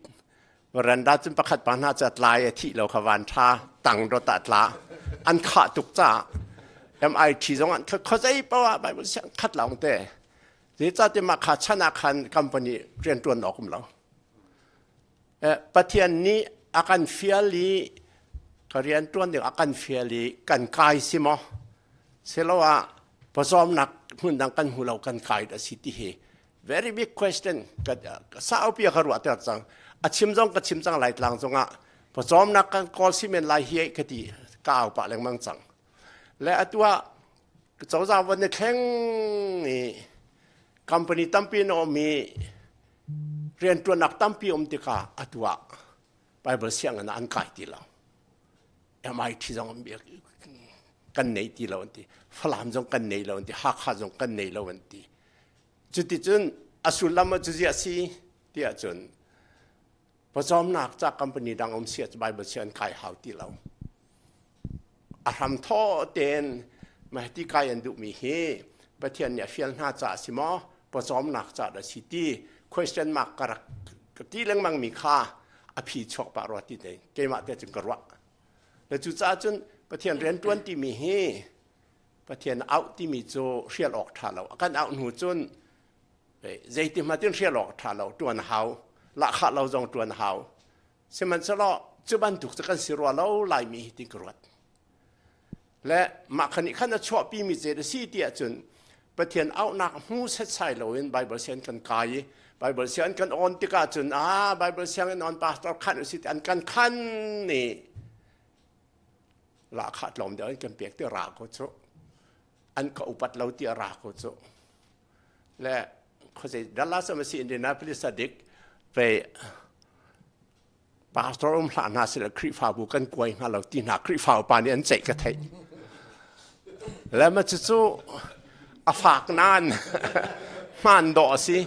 วรันดาจนประคัดปานาจะลายที่เราขวานชาตังรถตัดละอันขาดตุกจ้า MIT ตรงนั้นเขาใจเพราะว่าไบเบิลเสียงขัดเหล่าแต่เดี๋ยวจะมาขาดชนะคันคอมพานีเรียนตัวออกของเราประเทศนี้ อาการเฟียลีก็เรียนตัวเดียวอาการเฟียลีกันกายสิมอเสร็จแล้วว่าผสมนักหุ่นดังกันหูเรากันกายแต่สิที่เฮ very big question ก็สาวเปียกรัวเตอร์จังอาชิมจังก็ชิมจังไหลหลังจังอ่ะผสมนักกันกอลซีเมนต์ไหลเฮียก็ดีก้าวปะแรงมังจังและตัวเจ้าสาววันนี้แข่งนี่คอมพานีตั้มปีนอมีเรียนตัวนักตั้มปีอมติกาตัวไปบริเสียงอันกายที่เราMIT จงมีกันไหนที่เราวันที่ฝรั่งจงกันไหนเราวันที่ฮักฮาจงกันไหนเราวันที่จุดที่จนอสุลมาจุดที่ที่จนพอจอมนักจากคอมพานีดังอมเสียไปบริเสียงกายหาวที่เราอารมณ์ท้อเต็นมาที่กายอันดุมีเฮประเทศเนี่ยเฟียนหน้าจ่าสิมอพอจอมนักจ่าเดสิตี้ question mark กระที่เรื่องมังมีค่าอภิชกปารวติเดเกมาเตจึงกระวะแล้วจุดจ้าจนประเทศเรียนต้นที่มีเฮประเทศเอาที่มีโจเชียร์ออกท่าเรากันเอาหนูจนใจที่มาที่เชียร์ออกท่าเราตัวนหาวละขาเราจงตัวนหาวเสมันจะรอจุบันถูกจะกันสิรัวเราลายมีที่กรวดและมาขณะขันชอบปีมีเจดสีเดียจนประเทศเอาหนักหูเซ็ตใส่เราเองไบเบิลเซียนกันกายไบเบิลเซียนกันออนติกาจนไบเบิลเซียนกันออนปาสตอร์ขันอุสิตอันกันขันนี่ลาขาดลมเดี๋ยวอันกันเปียกที่ราโคโซอันก็อุปัตเราที่ราโคโซและเขาจะดัลลัสมาซีอินเดียนาโพลิสดิกไปปาสตอร์หลานนาสิลคริฟาบุกันกวยมาเราที่นักคริฟาปานี่อันเจ๊กระเทยแล้วมันจะสู้อาฝากนานมันดอสิ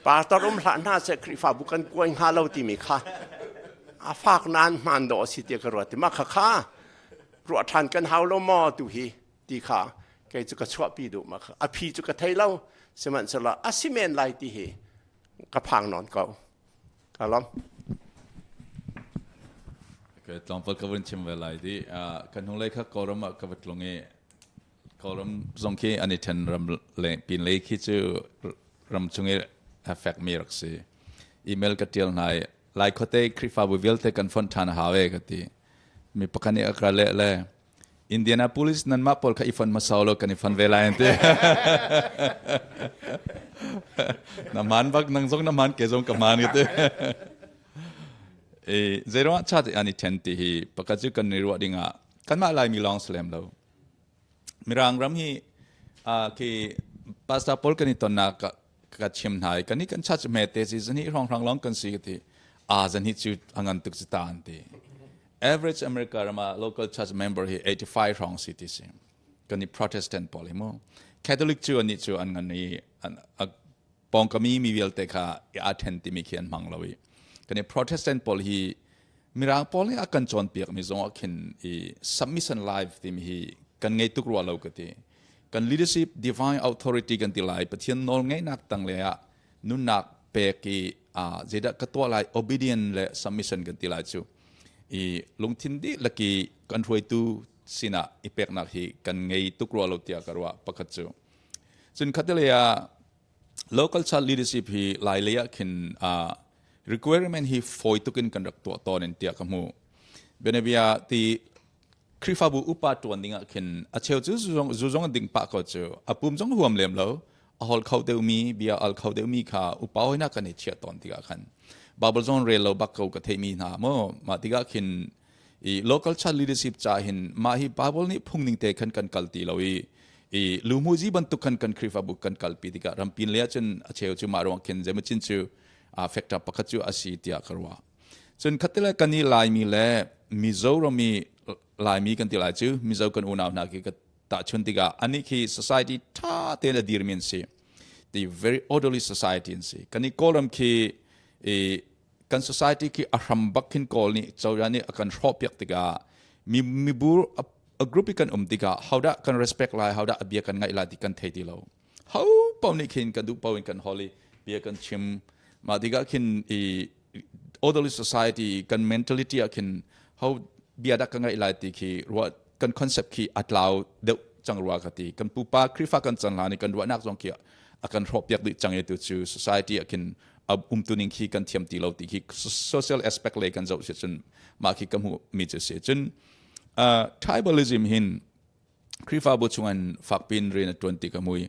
ปาสตอร์หลานนาสิลคริฟาบุกันกวยมาเราที่มีค่าอาฝากนานมันดอสิเตียกรวดที่มาข้ารวดทันกันเฮาโลมอตุฮีตีขาแกจะกระชวปีดูมาค่ะอภิจุกระเทยเล่าสมันสละอาซิเมนไลตีเฮกระพังนอนเก่าครับล้อมก็ตอนพอกับวันชิมเวลาดีกันหงเลยค่ะกอรมกับวัดลงเงี้ยกอรมทรงขี้อันนี้ฉันรำเล่ปีนเล่ขี้จูรำชงเงี้ยเอฟเฟกต์มีรักษีอีเมลกระเทียมนายไลค์เขาเตะคริฟาบุวิลเตกันฟอนทานหาเวกันทีมีปกันนี้อักระเละอินเดียนาโพลิสนั่นมาพอลกับอีฟันมาซาโลกันอีฟันเวลาเองทีน้ำมันบักนั่งส่งน้ำมันเกส่งกับมันกันทีเจรวันชาติอันนี้เทนตีฮีปกติกันในรัวดิ่งอ่ะกันมาลายมีลองสแลมแล้วมีรางรำฮีคือพาสต้าพอลกันนี่ตอนนักกัดชิมไทยกันนี่กันชาติเมตเตสิจันนี่รองลองกันสิกันทีจันนี่จุดอันตุกจิตาอันที average America รามา local church member ฮี85รองสิติสิกันนี่ Protestant พอลิโม Catholic จูอันนี้จูอันกันนี่ปองก็มีเวลเตค่ะอาเทนติมีเขียนมังลวีกันนี่ Protestant พอลีมีรางพอลีอากันจอนเปียกมีจงอาคินsubmission life ที่มีกันไงตุกรัวเรากันทีกัน leadership divine authority กันที่ไลปะเทียนนอลไงนักตั้งเลยอะนุนักเปกีเจดกตัวไล obedient และ submission กันที่ไลจูลงทินดีลักกี้กันรวยตูสินะอีเปกนักฮีกันไงตุกรัวเราเตียกันว่าปะกัดจูส่วนคัตเลยอะ local church leadership ฮีไลเลียคินrequirement ฮีฟอยตุกินกันรักตัวตอนนี้เตียกันมูเบเนบียที่คริฟาบูอุปาตัวนี้คินอาเชลจูจงดิ่งปากก็จูอาปุ่มจงห่วมเลี้ยมแล้วอาฮอลเขาเดียวมีเบียอัลเขาเดียวมีค่ะอุปาให้นักกันเชียตอนที่กันบาบลจงเรียลเราบักเขาก็เทมีนาโมมาที่กันคินlocal church leadership จ่าหินมาฮีบาบลนี่พุ่งนิ่งเตะกันกัลตีเราลูมูจีบันตุกันคริฟาบูกันกัลปีที่กันรำปีนเลี้ยจนอาเชลจูมารวงคินเจมิจินจูfactor ปกติอาศัยที่อาครัวส่วนขัดเล่กันนี่ลายมีเล่มิโซรมีลายมีกันที่ลายจูมิโซกันอุณาวนักก็ตัดชนติกาอันนี้คือ society ท่าเตลดีร์มินซี the very orderly society สิกันนี่กอลัมคือกัน society คืออารัมบักขินกอลนี่เจ้าอย่างนี้อาการชอบยักติกามีบูร์ a group กันติกา how that กัน respect ลาย how that เบียกันไงลายที่กันเทติเรา how ปาวนี่ขินกันดูปาวนี่กัน holy เบียกันชิมมาที่ก็คินorderly society กัน mentality คินเขาเบียดักกันไงหลายทีคือว่ากัน concept คืออัตลาวเดือดจังรัวกันทีกันปูปาคริฟ้ากันจังหลานี่กันรัวนักจงเกี่ยกันรบยักษ์จังเอตุจู society คิน ตุนิงคีกันเทียมตีเราตีคี social aspect เลยกันจะเสียจนมาคีกำหูมีจะเสียจนtribalism หินคริฟาบุชวันฝักปินเรียนตัวตีกำมุย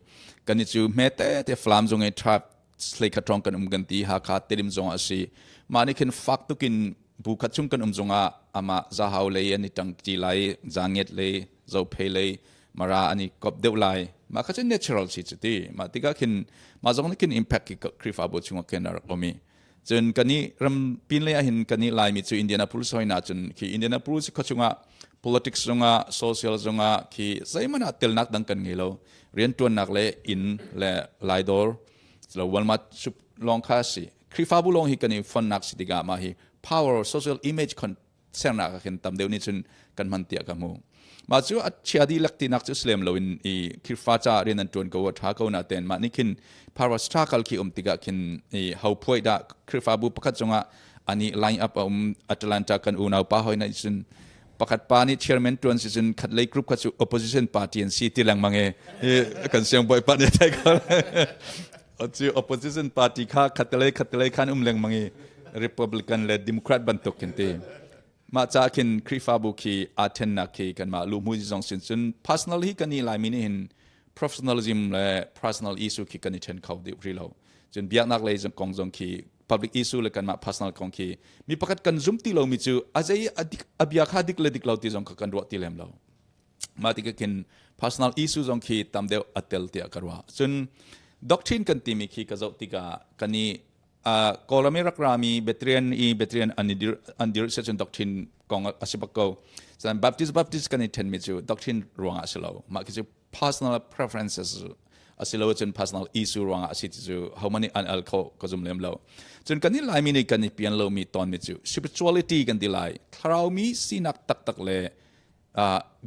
กันนี่จูเมเต้แต่ฟลามจงไอ้ tribe สเลกตรองกันกันตีหาขาดเติมจงอาศัยมานี่คินฝักตุกินบุคัดจุงกันจงอามาจะหาเลยอันนี้ตั้งจีไลจางเงตเลยจะเพลเลยมาราอันนี้กบเดวไลมาก็จะ natural สิจุดที่มาติกาคินมาจงนี่คิน impact กับคริฟาบุชวันกันอะไรก็มีจนกันนี้รำปินเลยเห็นกันนี้ไลมีจูอินเดียนาพูลิสหอยนาจนที่อินเดียนาพูลิสก็จุงpolitics จงsocial จงที่ใช่มันเตลนักดังกันงี้เราเรียนตัวนักเลยอินและไลดอร์เราวันมาชุบลองค่าสิคริฟาบุลงฮิกันนี้ฟันนักสิติกามาฮิ power social image คนเสียงนักกันตามเดี๋ยวนี้จนกันมันเตียกันมูมาจู่เชียดีลักตินักจุสเลมเราอินคริฟาจ้าเรียนนั่นตัวก็ว่าท้าเขาหน้าเต็นมานี่คิน power struggle ที่ติกาคินhow point ได้คริฟาบุประคัดจงอันนี้ line up อัตแลนตากันอุณาป้าหอยในจนประคัดปานี่ chairman ตัวนี้จนขัดเลยกรุ๊ปขัดสู่ opposition party อันซีที่หลังมังกันเสียงบ่อยปานได้ก็จู่ opposition party ข้าขัดเลยขันหลังมังRepublican และ Democrat บรรทุกกันตีมาจากคินคริฟาบุคีอาเทนนักคีกันมาลูมุยจงสินจน personal ฮีกันนี่ลายมินิหิน professionalism และ personal issue คีกันนี่เช่นเขาดิวรีเราจนเบียกนักเลยจงกองจงคี public issue เลยกันมา personal กองคีมีประกาศกันซุ่มตีเรามีจู่อาจจะอบิยาคาดิกเลดิกเราตีจงกันรัวตีเลมเรามาที่กิน personal issue จงคีตามเดียวอัตเตลตีกันว่าจน doctrine กันตีมีคีกันจะตีกันนี่กอลามิรักรามีเบตเรียนอันดิร์เซชันด็อกทรินกองอาศิบกส่วนบัพติสกันนี่เทนมิจูด็อกทรินรวงอาศิลาวมาคือ personal preferences อาศิลาวจน personal issue รวงอาศิติจู how many อันอัลเขาก็จุ่มเลี้ยมเราจนกันนี่ลายมีในกันนี่เปลี่ยนเรามีตอนมิจู spirituality กันดีลายเรามีสีนักตักเลย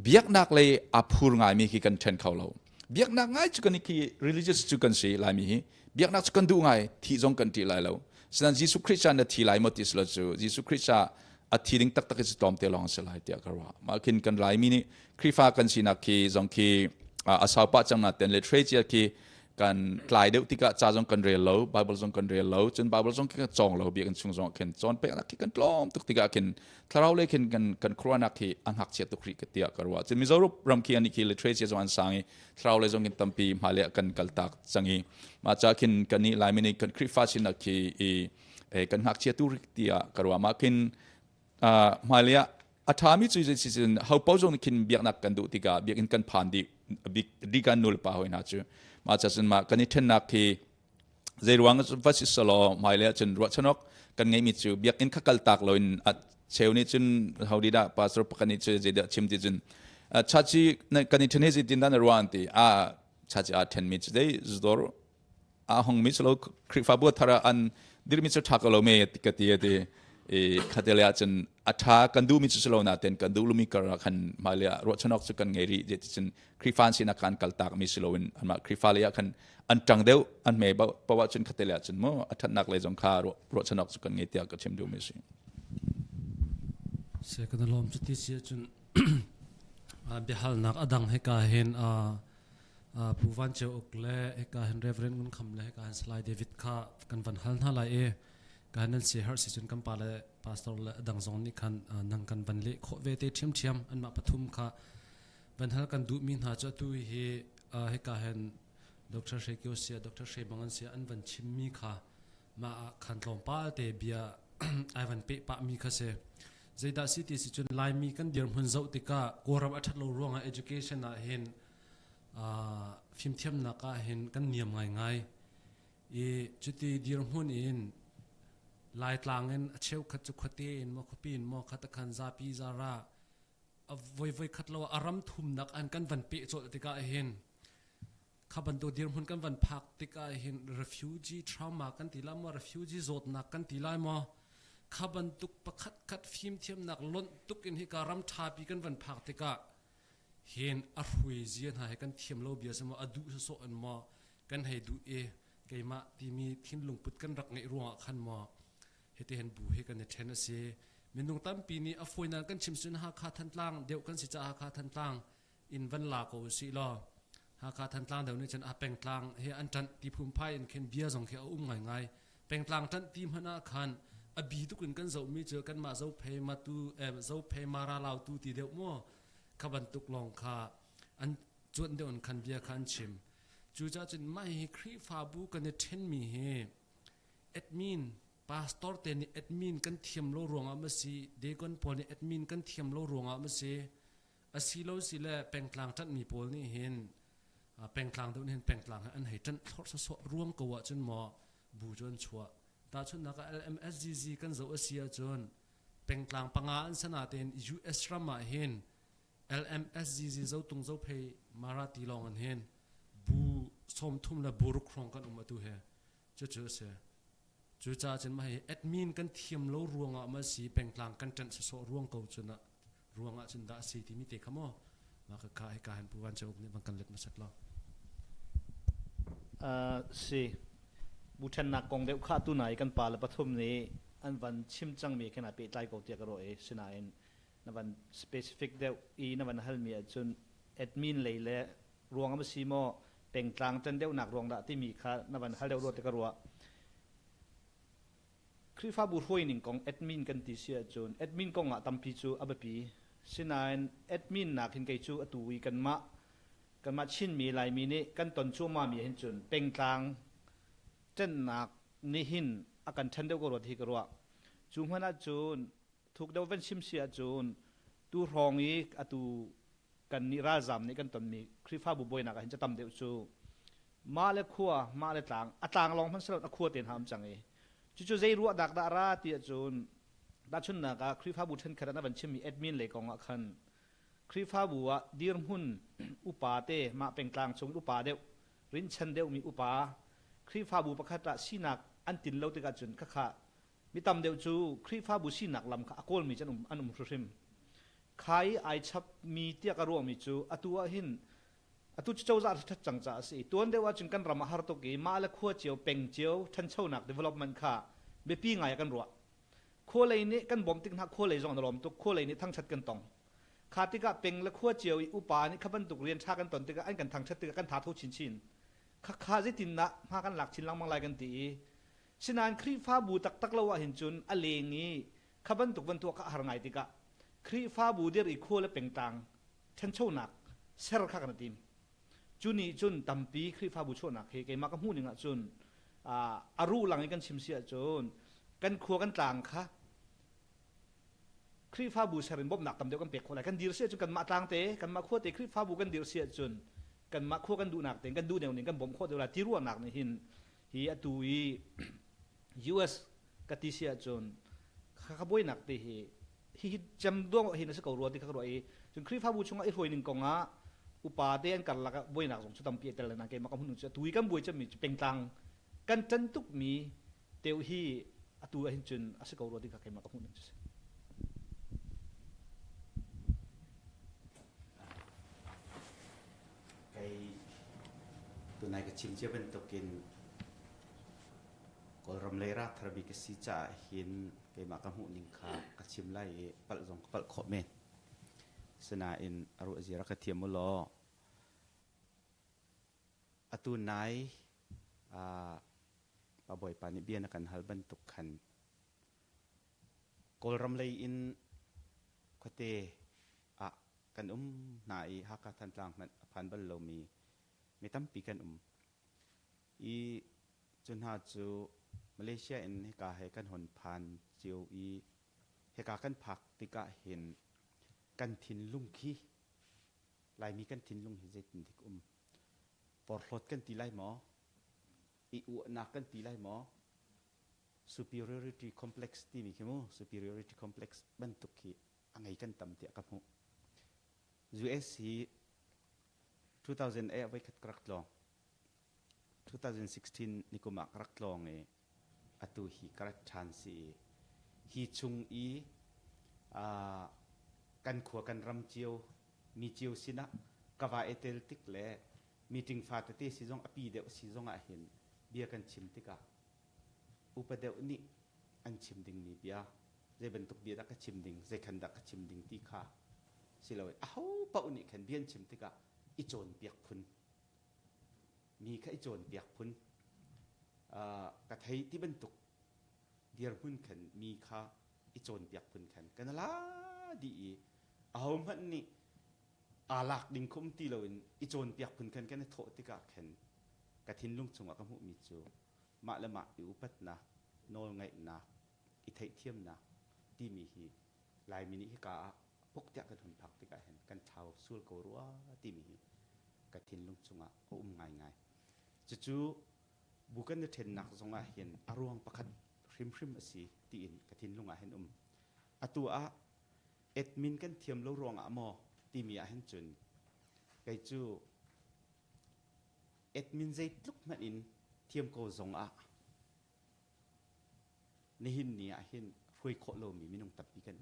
เบียกนักเลยอับหูง่ายมีคือกันเทนเขาเราเบียกนักง่ายจุกันนี่คือ religious จุกันสิลายมีเบียกนักจุกันดูง่ายที่จงกันที่ลายเราฉะนั้นยิสุคริสต์เนี่ยที่ลายมติสละจูยิสุคริสต์อาทิตย์นึงตักจะตอมเตลองสลายเตียกว่ามาคินกันลายมีนี่คริฟ้ากันสินักที่จงที่อาสาวป้าจังนัดเต็นเลทเรเจียที่กันลายเดียวที่ก็จะจงกันเรียนเราไบเบิลจงกันเรียนเราจนไบเบิลจงกันจองเราเบียกันชงจงกันจอนเป๊ะนักที่กันล้อมตุกที่ก็กันถ้าเราเล่นกันครัวนักที่อันหักเสียตุกริกเตียกว่าจนมีจารุรำคีอันนี้ที่เลทเรเจียจงอันสังถ้าเราเล่นจงกันตั้มปีมาเล่กันกัลตักสังมาจากกันนี่ลายมีนี่กันคริฟ้าสินักที่กันหักเสียตุกริกเตียกว่ามาคินมาเล่อาทามิจุยจิจินเขาป้องจงคินเบียกนักกันดูที่ก็เบียกกันผ่านดีกันนุลป่าหอยนัดจูมาจากนั้นมากันนี่เทนนักที่เจรวังวัชิสโลมาเลียจนรัชนกกันไงมิจูเบียกอินขักลตักลอยอัดเชวนี่จนเขาดีดาปัสรปกันนี่เจเดชิมติจนชาจิกันนี่เทนเฮจิดินดันรัวอันตีชาจิอาเทนมิจได้จุดดอร์ห้องมิจโลคริฟาบัวทาราอันดิรมิจทักโลเมติกติเอติขัดเลียจนอัฐากันดูมิจุสโลนาเต็นกันดูลุมิกระขันมาเลียรัชนกสุกันไงรีเจติจนคริฟานสินักการกัลตากมิสโลวินอันมาคริฟาเลียขันอันจังเดียวอันเมย์บอกว่าจนขัดเลียจนมั่วอัฐนักเลยจงคารัชนกสุกันไงเตียกับเชมดูมิสิเสกันลมจุดที่เสียจนเบฮัลนักอดังให้กาเห็นผู้วันเจ้าอกเล่ให้กาเห็นเรเวรนต์มุนคำเล่ให้กาเห็นสไลด์เดวิดข้ากันวันฮัลน่าไลการนั้นเสียหายสิจนกำปาเลพาสตอร์เลดังซองนี่คันนังกันบันเล่โคเวเตเทียมอันมาปฐุมค่ะบันทัลกันดูมินหาจะตุยให้การเห็นดร.เชคิโอเซียดร.เชบังอันเสียอันวันชิมมีค่ะมาคันลงป้าเตเบียไอวันเปะปะมีค่ะเสใจดาสิติสิจนลายมีกันเดียร์หุ่นเจ้าติกากวรับอัฐโลร่วงeducation น่ะเห็นฟิล์มเทียมนักเห็นกันเนียมง่ายจุดที่เดียร์หุ่นอินลายกลางเงินเชี่ยวขัดจุขเตียนมอขปีนมอขัดขันซาปีซาระวัยขัดเราอารมณ์ทุ่มนักอันกันวันเปะโจติกาเห็นขับันตัวเดียร์หุ่นกันวันพักติกาเห็น refugee trauma กันตีละมอ refugee โจทนักกันตีละมอขับันตุกประคัดขัดฟิล์มเทียมนักล้นตุกอินฮิการำทาปีกันวันพักติกาเห็นอรุยเจียนหายกันเทียมโลเบียสมอดูโซอันมอกันให้ดูไกมาที่มีทิ้งลงปุดกันรักในรัวขันมอเหตุเห็นบูเหกันในเทนเซีมินุงตั้มปีนี้อฟอยนันกันชิมสุนหาคาทันตังเดี๋ยวกันสิจะหาคาทันตังอินวันลาโกสิลอหาคาทันตังเดี๋ยวนี้ฉันอาเป็งตังเฮอันจันที่ภูมิภาคอินเคนเบียส่งเขียวง่าย เป็นกลางทันทีมหน้าคันอบีทุกคนกันเจ้ามีเจอกันมาเจ้าเพมาตูเจ้าเพมาราลาวตูตีเดียวมั่วขบันตุกลองคาอันจวนเดียวคันเบียคันชิมจูจ้าจนไม่ครีฟาบูกันเนี่ยเทนมีเฮเอ็ดมินพาสตอร์เตนี่เอ็ดมินกันเทียมโลรวงอ่ะมาสิเด็กคนพอนี่เอ็ดมินกันเทียมโลรวงอ่ะมาสิอาศิโลสิเล่เป็นกลางทันมีพอนี่เห็นเป็นกลางตัวนี้เห็นเป็นกลางอันให้จันทอดสะร่วงกว่าจนหมอบูจนชัวตาชนนัก LMSGG กันเจ้าอาเซียจนเป็นกลางปังอันสนาเตน US รามาเห็น LMSGG เจ้าตุงเจ้าเพย์มาราตีลองอันเห็นบูสมทุ่มและบูรุครองกันมาตัวเฮจะเจอเสียจูจ่าจนมาให้แอดมินกันเทียมโลรวงอ่ะมาสีเป็นกลางกันจันสะร่วงเก่าจนอ่ะรวงอ่ะจนได้สีที่มีเตะขโมยมาคือข้าให้การผู้วันเจ้าเนี่ยบังกันเล็ดมาสักล้อสิบุชนักกองเด็กข้าตัวไหนกันป่าและปฐมนี้อันวันชิมจังมีขนาดปีไตกอเตียกระโดดสินาเองนวัน specific เดียวนวันฮัลมีจนแอดมินเลยและรวงอ่ะมาสีโมเป็นกลางจันเดียวหนักรวงละที่มีค่านวันฮัลเดียวรถเตียกระโดดคริฟ้าบุหวยหนึ่งของแอดมินกันที่เสียจนแอดมินกองอ่ะตั้มพิจูอับปีสินายแอดมินนักหินไกจูอตุยกันมาชินมีลายมีนี่กันตอนชั่วมามีเห็นจนเป็นกลางเจนนักนี่หินอาการชันเดียวกับรถที่กระวจูมันอาจูนถูกเดาเวนชิมเสียจูนตูรองอีกอตุกันนิราจามนี่กันตอนมีคริฟ้าบุบวยนักเห็นจะตั้มเดียวจูมาเลขัวมาเลต่างต่างลองพันสลับขัวเตียนหามจังเอจู่ๆใจรัวดักดาราที่จูนดัชนนักคริฟ้าบุชันขนาดนั้นชิมมีแอดมินเลยกองอักขันคริฟ้าบัวดีร์มุนอุปาเตมาเป็นกลางชงอุปาเดียวรินชันเดียวมีอุปาคริฟ้าบัวประคัตสีนักอันตินเลวติกาจุนข้ามีตำเดียวจูคริฟ้าบัวสีนักลำข้าอโกลมีจันอันริมใครไอชับมีเตียกรัวมีจูอตัวหินอตุเจ้าจะทัดจังจ้าสิตัวเดียวจึงกันรำมาฮาร์ตกีมาและขัวเจียวเป็งเจียวทันเช่านัก development ข้าเบปีไงกันรัวขัวเลยนี่กันบ่มติงหักขัวเลยจงนรมตุกขัวเลยนี่ทั้งชัดกันตองขาติกะเป็งและขัวเจียวอุปานี่ขับบันตุกเรียนชากันตอนติกะอันกันทางชัดติกะกันถาทุชินข้าจิตินนะมากันหลักชินลังมังลายกันตีฉะนั้นครีฟ้าบูตักละวะเห็นจุนอเลงี้ขับบันตุกบันตัวข้าหาไงติกะครีฟ้าบูเดียร์อีขัวและเป็งตังทันเช่านักเซอร์ข้ากันติมจุนี่จุนตัมปีคริฟ้าบุชนักเฮเกมากับหูนึงอ่ะจุนอารูหลังกันชิมเสียจุนกันขัวกันต่างค่ะคริฟ้าบุเสริมบ่มหนักตำเดียวกันเปียกคนไหนกันดีเสียจุนกันมาต่างเตะกันมาขัวเตะคริฟ้าบุกันดีเสียจุนกันมาขัวกันดูหนักเตะกันดูเดียวหนึ่งกันบ่มขัวเดียวละที่รั่วหนักในหินฮีอตุย US กติเสียจุนข้าบ่อยหนักเตะฮีจำดวงหินสกอรัวที่ข้ารัวจุนคริฟ้าบุชงไอ้รวยหนึ่งกองอ่ะอุปาเดียนกันละก็บ่อยนักสงสุดตั้มเปียแต่ละนักเกมมากับหุ่นจะตุยกันบ่อยจะมีเป็นตังกันจันทุกมีเตียวฮีตัวหินจุนอาศัยเขาโรดีกับเกมมากับหุ่นจะไกตัวนายก็ชิมเจ้าเป็นตกินก็รำเลยรัฐบิกสิจ่าหินเกมมากับหุ่นนิงคาก็ชิมไล่ปัลจงปัลขอเมนสนาอินอรุจิรักเทียมมุลออตุนายปะบ่อยปานิเบียนกันฮัลบันตุกขันกอลรำเลยอินคเตกันนายฮักทันตรังนั้นพันบัลโลมีตั้มปีกันอีจนหาจูมาเลเซียอินเฮกาเฮกันหนพันจิวอีเฮกากันผักติกะเห็นกันทินลุงขี้ลายมีกันทินลุงหิเจตินทิกปอร์ลดกันตีไลหมออีอวนักกันตีไลหมอ superiority complex ที่มีขี้มู superiority complex บรรทุกขี้อะไรกันต่ำเตียกับหู US 2008ไว้ขัดกรักลอง2016นี่ก็มากรักลองอตุฮีกรักชันซีฮีชุงกันขัวกันรำเจียวมีเจียวสินะกว่าเอเทลติกเล่มีจิงฟาตเตสิจงอปีเดวสิจงอาเห็นเบียกันชิมติกะอุปเดวนี่อันชิมดิ่งมีเบียเจเป็นตุกเบียดักชิมดิ่งเจขันดักชิมดิ่งตีข้าสิเราอ้าวปะอุนิขันเบียนชิมติกะอิโจนเปียกพุนมีแค่อิโจนเปียกพุน กระไทยที่บรรทุกเดียร์พุ่นขันมีค่าอิโจนเปียกพุ่นขันกันละดีเอามันนี่อาลักดิ่งคุมตีเราอิโจนเปียกพุ่นขันกันโถติกาขันกระทินลุงจงกับหูมิจูมาละมาอยู่ปัตนะโนลไงนะอิไทยเทียมนะที่มีฮีลายมินิฮิกาพกเจ้ากันทุนผักติกาเห็นกันเท้าสู้กรัวที่มีกระทินลุงจงง่ายจู่บุกันจะเห็นนักจงเห็นอารมณ์ประคัดริมสิตีนกระทินลุงเห็นตัวเอ็ดมินกันเทียมแล้วรวงมอที่มีเห็นจนไกจู่เอ็ดมินใจลุกมันอินเทียมโกจงในหินนี้เห็นรวยโคโลมีมินงตับปีกัน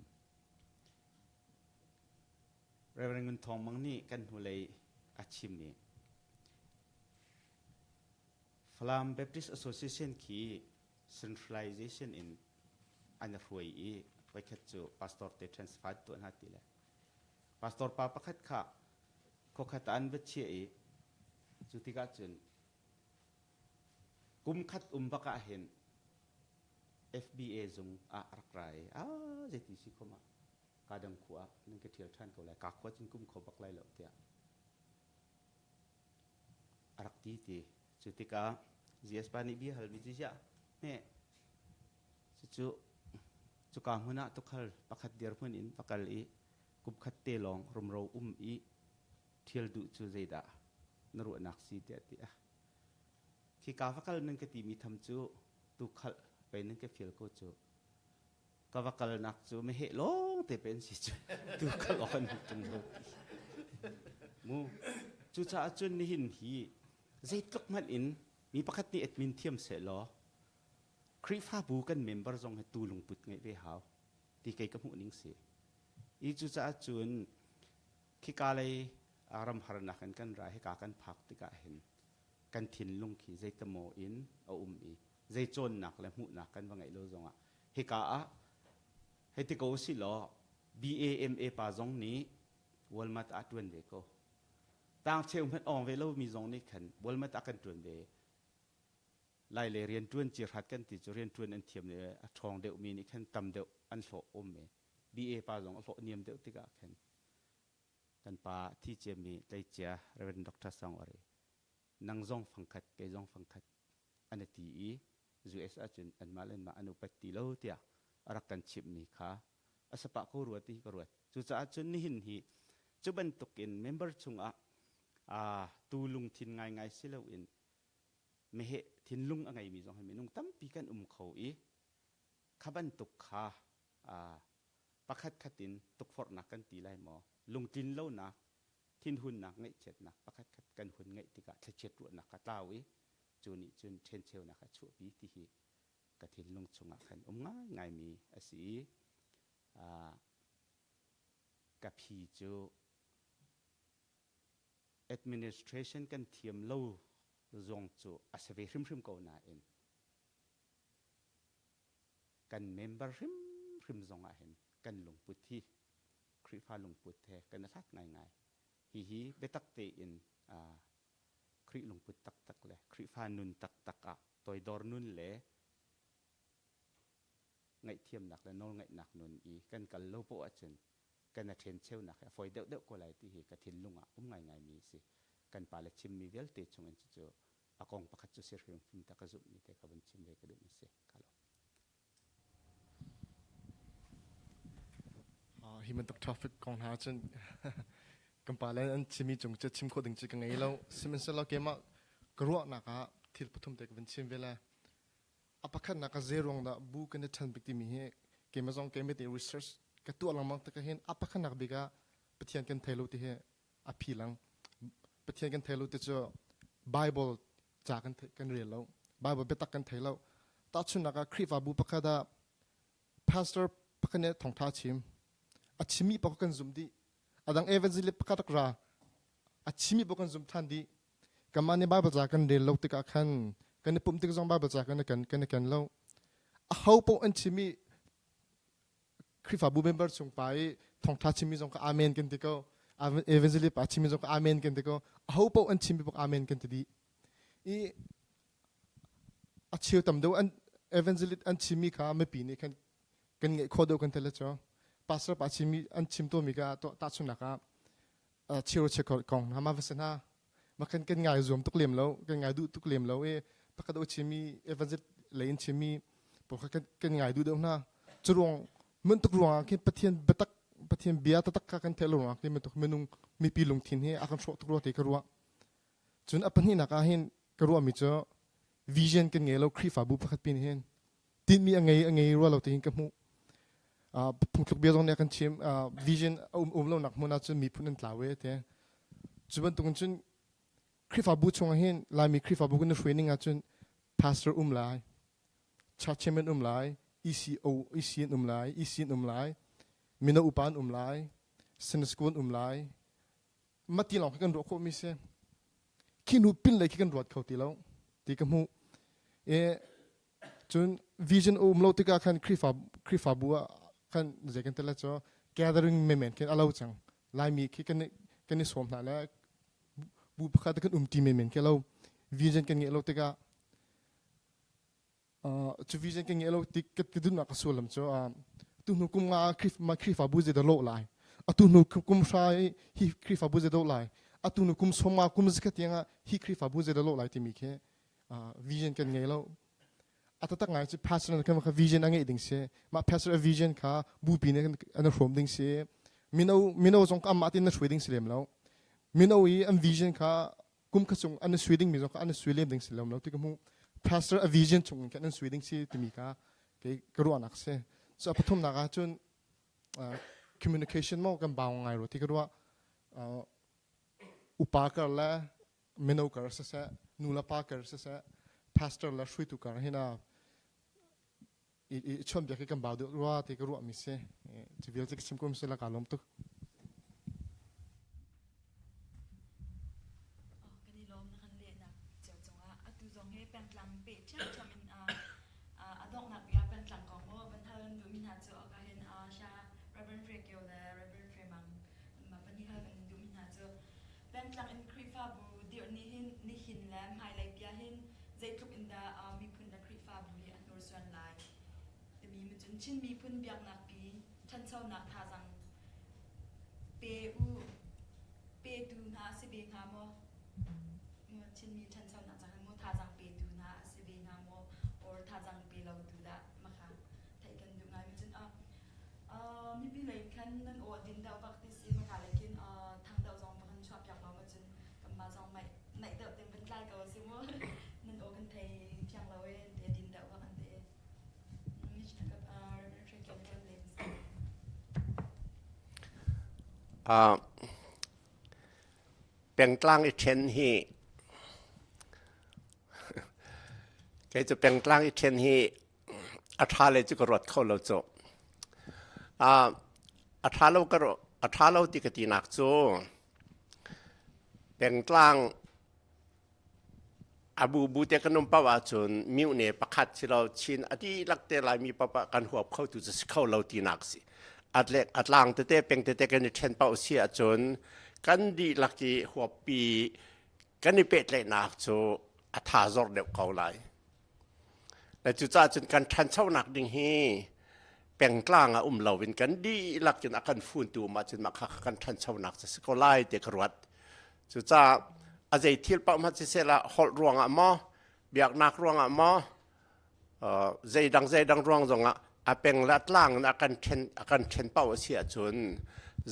เรื่องเงินทองมังนี่กันหัวเลยอาชีพนี้Flam Baptist Association ki centralization in อันรวยอีไว้คัดจูพาสตอร์เตtransfer ตัวนั้นทีละพาสตอร์ปาประคัดข้าข้อขัดอันเวชเชียจุดที่กัดจนกุมขัดปะกะเห็น FBA จงรักไรเจติสิเข้ามากาดังขวานั่นก็เที่ยวท่านเขาเลยกาขวาจนกุมเขาบักไล่เหล่าเดียรักตีจุดที่กาGS ปานิบีฮัลมิจิจ้าเนี่ยจุกามุนะตุกฮัลปักขัดเดียร์พุ่นอินปักขัลอีกุบขัดเตลองรมเราอีเที่ยวดูจูเจดานรุนักซีเดียติที่กาฟักขัลนั่งกติมีทำจูตุขัลไปนั่งก็ฟิลโกจูกาฟักขัลนักจูไม่เหลงแต่เป็นสิจูตุขัลอ่อนจังเลยมูจูจ้าจุนนี่หินฮีใจตุกมันอินมีปกติเอ็ดมินเทียมเสร็จล้อคริฟ้าบูกันเมมเบอร์จงให้ตูลงปุดไงไปหาวที่ไกลกับหูนิ่งเสียอีจุจ้าจุนขี้กาเลยอารมณ์หานักกันรายให้กากันพักที่กาเห็นกันถิ่นลงขี้ใจตะโมอินเอาอีใจโจนหนักและหูหนักกันว่าไงโลจงให้กาให้ที่เขาสิล้อ BAMA ป่าจงนี้วอลมาตาตวนเด็กก็ต่างเชื่อมพันอ่องเวลามีจงนี้ขันวอลมาตากันตวนเด็กไล่เลยเรียนจวนจีรัดกันติจเรียนจวนอันเทียมเนี่ยทองเดียวมีนี่ขันตำเดียวอันโสเมBA ป่าจงอันโสเนียมเดียวติกาขันกันป่าที่เจมีได้เจ้าเรียนด็อกเตอร์สังวรีนังจงฟังขัดเกจงฟังขัดอันที่US อาจารย์อันมาเล่นมาอนุปฏิโลเตียรักกันชิมมีค่ะอาสปะกูรวดที่กูรวดจุจ้าอาจารย์นี่หินฮีจุบันตุกินเมมเบอร์ชงตูลุงทินง่ายสิเลวินไม่เหทินลุงอะไรมีจงให้มีนุ่งตั้มปีกันเขาขับันตุกขาประคัดขัดินตุกฟอร์นักกันตีไล่หมอลุงทินเล่านักทินหุ่นนักไงเจ็ดนักประคัดขัดกันหุ่นไงติกะเจ็ดรวดนักกะตาวิจูนี่จุนเชนเชลนักชั่วปีที่ฮีกะทินลุงชงขันง่ายมีอาศัยกับพีจู administration กันเทียมเล่าจงจูอาศัยริมก็น่าเองกัน member ริมจงอาเห็นกันลงพุทธิคริฟ้าลงพุทธกันนักง่ายฮีเบตักเตอินคริลงพุทตักเลยคริฟ้านุนตักตัวดอร์นุนเลยไงเทียมหนักและโนไงหนักนุนกันกันโลโปอาจารย์กันเทนเชลนักฝอยเด็กก็เลยที่เหกันทินลุงง่ายมีสิกันปาเลชิมมีเวลเตชงเงินจู่อากงประคัตจุเสียงฟิล์มตะกจุมีแต่กับบัญชีเลยก็ดูมิเสกกันฮิมันตกทราฟิกของหาจนกัมปาเลนอันชิมีจงจะชิมโคดึงจิกังไงแล้วซิมันเสร็จแล้วเกมกรัวนักที่ปฐมเด็กบัญชีเวลาอภัยนักเซรองดาบุกันในทันบิกที่มีเกมจงเกมเป็นรีเสิร์ชกตัวหลังมังตะกเห็นอภัยนักบิกาปฏิญาณกันเทลุที่เหอภิลังปฏิญาณกันเทลุที่จะไบเบิลจากกันเรียนแล้วไบเบิลเป็นตักกันเทแล้วตัดชุนนักคริฟาบุปกาดาพาสเตอร์ปกเนี่ยท่องท่าชิมอาชิมีปกกันซุมดีอาดังเอเวนซิลิปกาตกราอาชิมีปกกันซุมทันดีกัมมันในไบเบิลจากกันเรียนแล้วติกาขันกันในปุ่มติกซองไบเบิลจากกันแล้วเขาปกอันชิมีคริฟาบุเมมเบอร์ส่งไปท่องท่าชิมีส่งก็อาเมนกันติกาเอเวนซิลิปอาชิมีส่งก็อาเมนกันติกาเขาปกอันชิมีปกอาเมนกันติดีอี อาเชียวตำเดียวอันเอเวนเจลิตอันชิมีค่ะไม่ปีนี้กันเงยข้อเดียวกันเท่าจ้ะภาษาปัจฉิมีอันชิมตัวมีกาตัวตัดสุนัขเชียวเช็คกองทำมาเวสนามากันง่ายรวมทุกเหลี่ยมแล้วกันง่ายดูทุกเหลี่ยมแล้วปกติชิมีเอเวนเจลิตเลยชิมีพวกกันง่ายดูเดียวนะจรวงมันตุกรวงที่ประเทศเบตักประเทศเบียตักกันเทลรวงที่มันตุกมันนุ่งมีปีลงทิ้งให้อาการโชตุกรวงที่กรัวจนอปันนี้นักเห็นกรัวมีเจอวิชั่นกันเงี้ยเราครีฟาบุพักปีนี้เห็นที่มีอะไรรัวเราที่เห็นกับมูผมถูกเบียดตรงนี้กันชิมวิชั่นเราหนักมันอาจจะมีพูนันลาวเต้จุดตรงนั้นครีฟาบุชงเห็นลายมีครีฟาบุกันช่วยนิ่งอาจจะพาสเตอร์ลายชาเชมันลายECO ลาย ECN ลายมินาอุปานลายเซนสกุลลายมาตีหลอกกันรัวโคมิเซขี้นูปิ้นเลยกันรัวเขาตีแล้วตีกันหูจนวิชั่นเราติกาคันครีฟาบัวคันเจกันเตลจ้ะ gathering moment กันอาลาวจังลายมีกันนี่สวมหน้าแล้วบุพคาตกันตี moment กันเราวิชั่นกันเงี้ยเราติกาจูวิชั่นกันเงี้ยเราติกดุนักส่วนลำจ้ะตุนุกุมมาครีฟาบัวจะโลไลตุนุกุมใช้ฮีครีฟาบัวจะโลไลตุนุกุมสมมากุมสกัดยังฮีครีฟาบัวจะโลไลที่มีแค่วิชั่นกันเงี้ยเราอาตักงานจะ pastor นั่นคือวิชั่นอะไรดิ่งเสียมา pastor vision ค่ะบูปีเนี่ยอันนั้นรวมดิ่งเสียมินเอาจงกำมาตินนั่นช่วยดิ่งเสียแล้วมินเอาอัน vision ค่ะกุมขจงอันนั้นช่วยดิ่งมินเอาอันนั้นช่วยเลี้ยงดิ่งเสียแล้วที่ก็มู pastor vision จงกันนั้นช่วยดิ่งเสียที่มีค่ะก็รู้นักเสียส่วนปฐมนักจน communication มั่งกันบ่าวไงรู้ที่ก็รู้ว่าอุปการละมินเอาการเสียนูละปาการเสีย pastor ละช่วยตุการให้น่าชมอยากให้กันบ่าวดูว่าที่ก็รู้มิเซ่จะวิลจะชิมกุมเสละการล้มตุกกันนี่ล้มนะคันเล่นนะเจ้าจงอาตุจงให้เป็นกลางเปะเช่นชามินดอกนักยาเป็นกลางของโมเป็นเทินดูมินาเจอก็เห็นชา Reverend Frekio และ Reverend Freeman มาเป็นที่เห็นดูมินาเจอเป็นกลางอินครีฟาบูเดี๋ยวนี้หินแล้วไฮไลท์ยาหินใจทุกอินดามีพื้นดักครีฟาบูเรียนโนร์ส่วนไลน์แต่มีมันจนชิ้นมีพื้นเบียงนักปีฉันเช่านักทาจังเปดูนะสิเบงฮามอมันชิ้นมีฉันเช่านักจังโมทาจังเปดูนะสิเบงฮามอหรือทาจังเปเราดูได้มาค่ะไทยกันดูง่ายมันจนมีปีเลยคันนั่นโอดินดาวปักติซีมาค่ะเลยกินทางดาวจองพันชอบอยากมามันจนกับมาจองไม่ไหนเติบเต็มเป็นไกลกับซิโมนั่นโอกันไทยเพียงเราเองเดียดินดาวปักอันเดียมิชนะครับReverend Frekioกันเลยเป็นกลางอีเทนฮีแกจะเป็นกลางอีเทนฮีอัฐาเลยจะกรดเข้าเราจบอัฐาเราติกตินักโจเป็นกลางอาบูเตกันนมปาวาจนมิวเนประคัดที่เราชินอดีลักเตลายมีปะกันหัวเข้าตุจะเข้าเราตีนักสิอัดลางเตเป็นเตกันเช่นเป้าเสียจนกันดีลักจีหัวปีกันนี่เป็ดเลยนักโจอัฐาจอดเด็กเขาเลยแต่จุดจ้าจนกันทันเช่านักดิ่งฮีเป็นกลางเราเป็นกันดีลักจนอาการฝุ่นตัวมาจนมากันทันเช่านักจะก็ไล่เด็กรวดจุดจ้าอาจจะที่ปะมาจะเสละหดรวงมอเบียกนักรวงมอใจดังรวงจงเป็นลัดล่างอาการเช่นเป้าเสียจน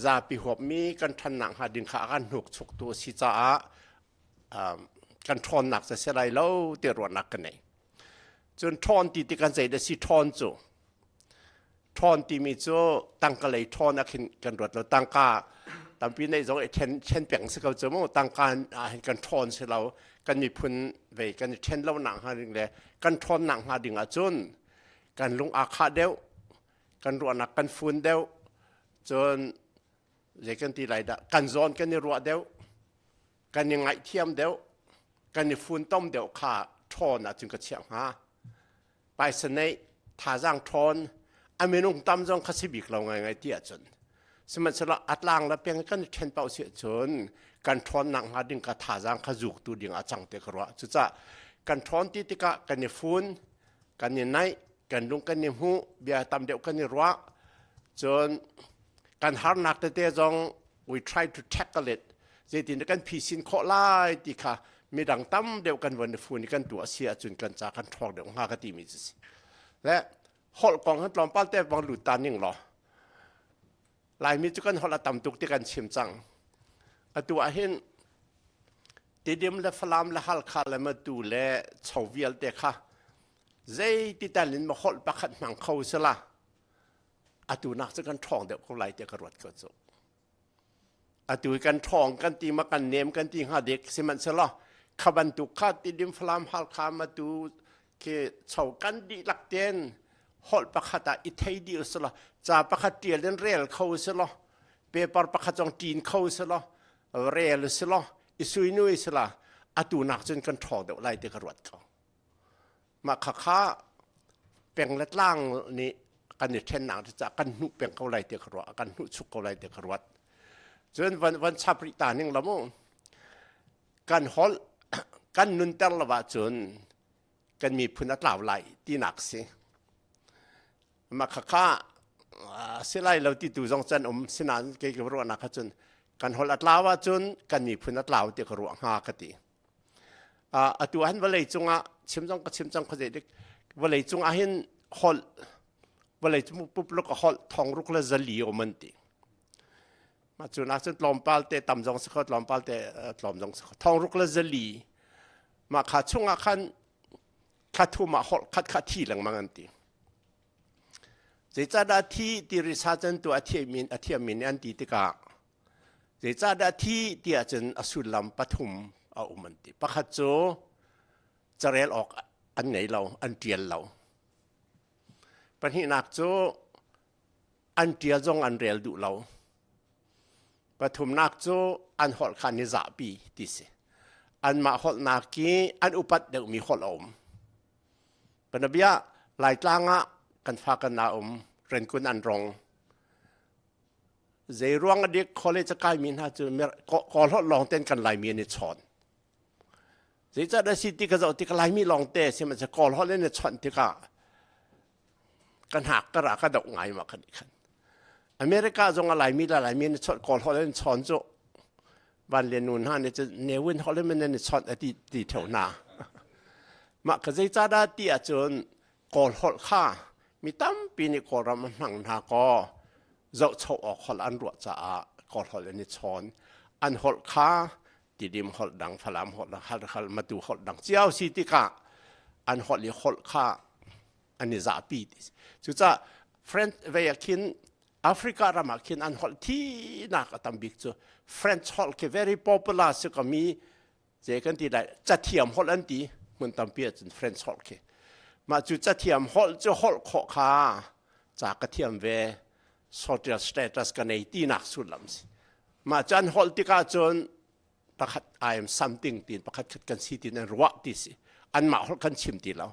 จะปีหัวมีกันทันหนังหาดึงขากันหกฉกตัวสิจ้ากันทอนหนักจะเสละแล้วเดือดร้อนหนักกันไหนจนทอนตีกันใจได้สิทอนจูทอนตีมีจูตั้งกันเลยทอนนักกันรวดแล้วตั้งกาตามปีในสองเช่นเปลี่ยนสกัดจมูกตั้งการกันทอนเสร็จแล้วกันมีพื้นไว้กันเช่นเล่าหนังหาดึงเลยกันทอนหนังหาดึงจนกันลงอาคาเดียวกันรัวหนักกันฝุ่นเดียวจนเรียกกันตีไรด่ะกันซ้อนกันในรัวเดียวกันยังไงเทียมเดียวกันในฝุ่นต้มเดียวขาทอนจึงกระเชียงหาไปเสน่ห์ท่าร่างทอนอเมนุงตั้มจงคสิบิกเราไงเตี้ยจนสมัยสละอัดล่างแล้วเพียงกันเช่นเป่าเสียจนการทอนหนังหาดึงกระท่าร่างขจุกตัวดึงอาจังเตกรัวจุดจ้า กันทอนที่ติกะกันเนี่ยฟูนกันเนี่ยไนกันลุงกันเนี่ยหูเบียตามเดียวกันเนี่ยรัวจนกันหาหนักแต่เดี๋ยวจง we try to tackle it เจตินกันพิสินข้อไล่ติค่ะมีดังตั้มเดียวกันวันฟูนกันตัวเสียจนกันจากกันทอกเดียวหากติมิจิและหอลกองหันลอมป้าเต้บังหลุดตานิ่งหรอลายมีจุกันหอลตำตุกที่กันชิมจังตัวเห็นติดิมและฟลามและฮัลคาและมาดูและชาวเวียลเด็กค่ะใจที่แต่ลินมาหอลประคัดมังเขาสละตัวนักจะกันทองเดียวเขาไล่เด็กกระโดดก็จบตัวกันทองกันตีมากันเนมกันตีหาเด็กสิมันสละขบันตุข้าติดิมฟลามฮัลคามาดูเคชาวกันดีหลักเด่นหอลประคัดอิทธิดีสละจ่าประคัดเตียนเรียลเขาสละเปปาร์ประคัดจงจีนเขาสละเรียลสละอิสุยนุยสละตัวนักจนกันทองเดียวไล่เด็กกระโดดเขามาข้าเป็นเล็ดล่างนี่กันเนี่ยเช่นหนังจะกันหุเป็นเขาไล่เด็กกระโดดกันหุชุกเขาไล่เด็กกระโดดจนวันชาปริตานิ่งละมั้งกันฮอลกันนุนเตลว่าจนกันมีพุนัดเหล่าไหลที่หนักสิมาข้าเสียไล่เราที่ดูจงจันสินานเกี่ยวกับรัวนักจนกันฮอลอัดลาว่าจนกันมีพุนัดเหล่าเด็กกระโดดหากติตัวหันวันเลยจงชิมจังก็ชิมจังเขาจะเด็กวันเลยจงเห็นฮอลวันเลยจงปุ๊บแล้วก็ฮอลทองรุกละจะเหลียวมันติมาจนนักจนลมปาลเตต่ำจงสกัดลมปาลเตลมจงสกัดทองรุกละจะเหลีมาขาดช่วงขันขัดทุ่มฮอลขัดที่หลังมันติเจ้าด้าที่ริชาจันตัวเทียมินอันติติกาเจ้าด้าที่อาจารย์อสุลำปฐุมเอามันติปะขัดโจจะเรียนออกอันไหนเราอันเดียนเราปัญหาหนักโจอันเดียจงอันเรียนดูเราปฐุมนักโจอันหอดขันนิจาปีติสิอันมาหอดนักกี้อันอุปัตเดี๋ยวมีหอดอมปนเบียหลายกลางอ่ะกันฟ้ากันนาเรียนกุนอันรองเจรวงอดีตคอเลจะกลายมีน่าจะก่อนทดลองเต้นกันหลายมีในชอนเจ้าได้สิที่ก็จะที่ก็หลายมีลองเต้นใช่ไหมจะก่อนทดเล่นในชอนที่ก็กันหักกระระกระดกไงมากันอีกคันอเมริกาจงอะไรมีหลายมีในชอนก่อนทดเล่นชอนโจบ้านเรียนนู่นฮะเนี่ยจะเนวินทดเล่นมันในชอนที่แถวนามาก็เจ้าได้ที่อาจารย์ก่อนทดข้ามีตั้มปีนี้ก่อนเรามันหนังนาก็เราชอบออกคนอันรัวจ้าก่อนหอลนิชอนอันหอลข้าติดิมหอลดังฟลามหอลฮัลมาดูหอลดังเจ้าสิติกาอันหอลหอลข้าอันนี้จะปีดิจุดจ้าเฟรนด์เวียคินแอฟริการามาคินอันหอลที่นักตั้มบิ๊กจูเฟรนด์หอลคือ very popular ซึ่งก็มีเจกันที่ได้จัดเทียมหอลอันที่มันตั้มเปียจนเฟรนด์หอลคือมาจุดจัดเทียมหอลจะหอลข้อข้าจากกระเทียมเวsocial status กันในที่นักสุดลำสิมาจันฮอลติกาจนประคัด I am something ตีนประคัดกันสิตีนรัวติสิอันมาฮอลกันชิมตีแล้ว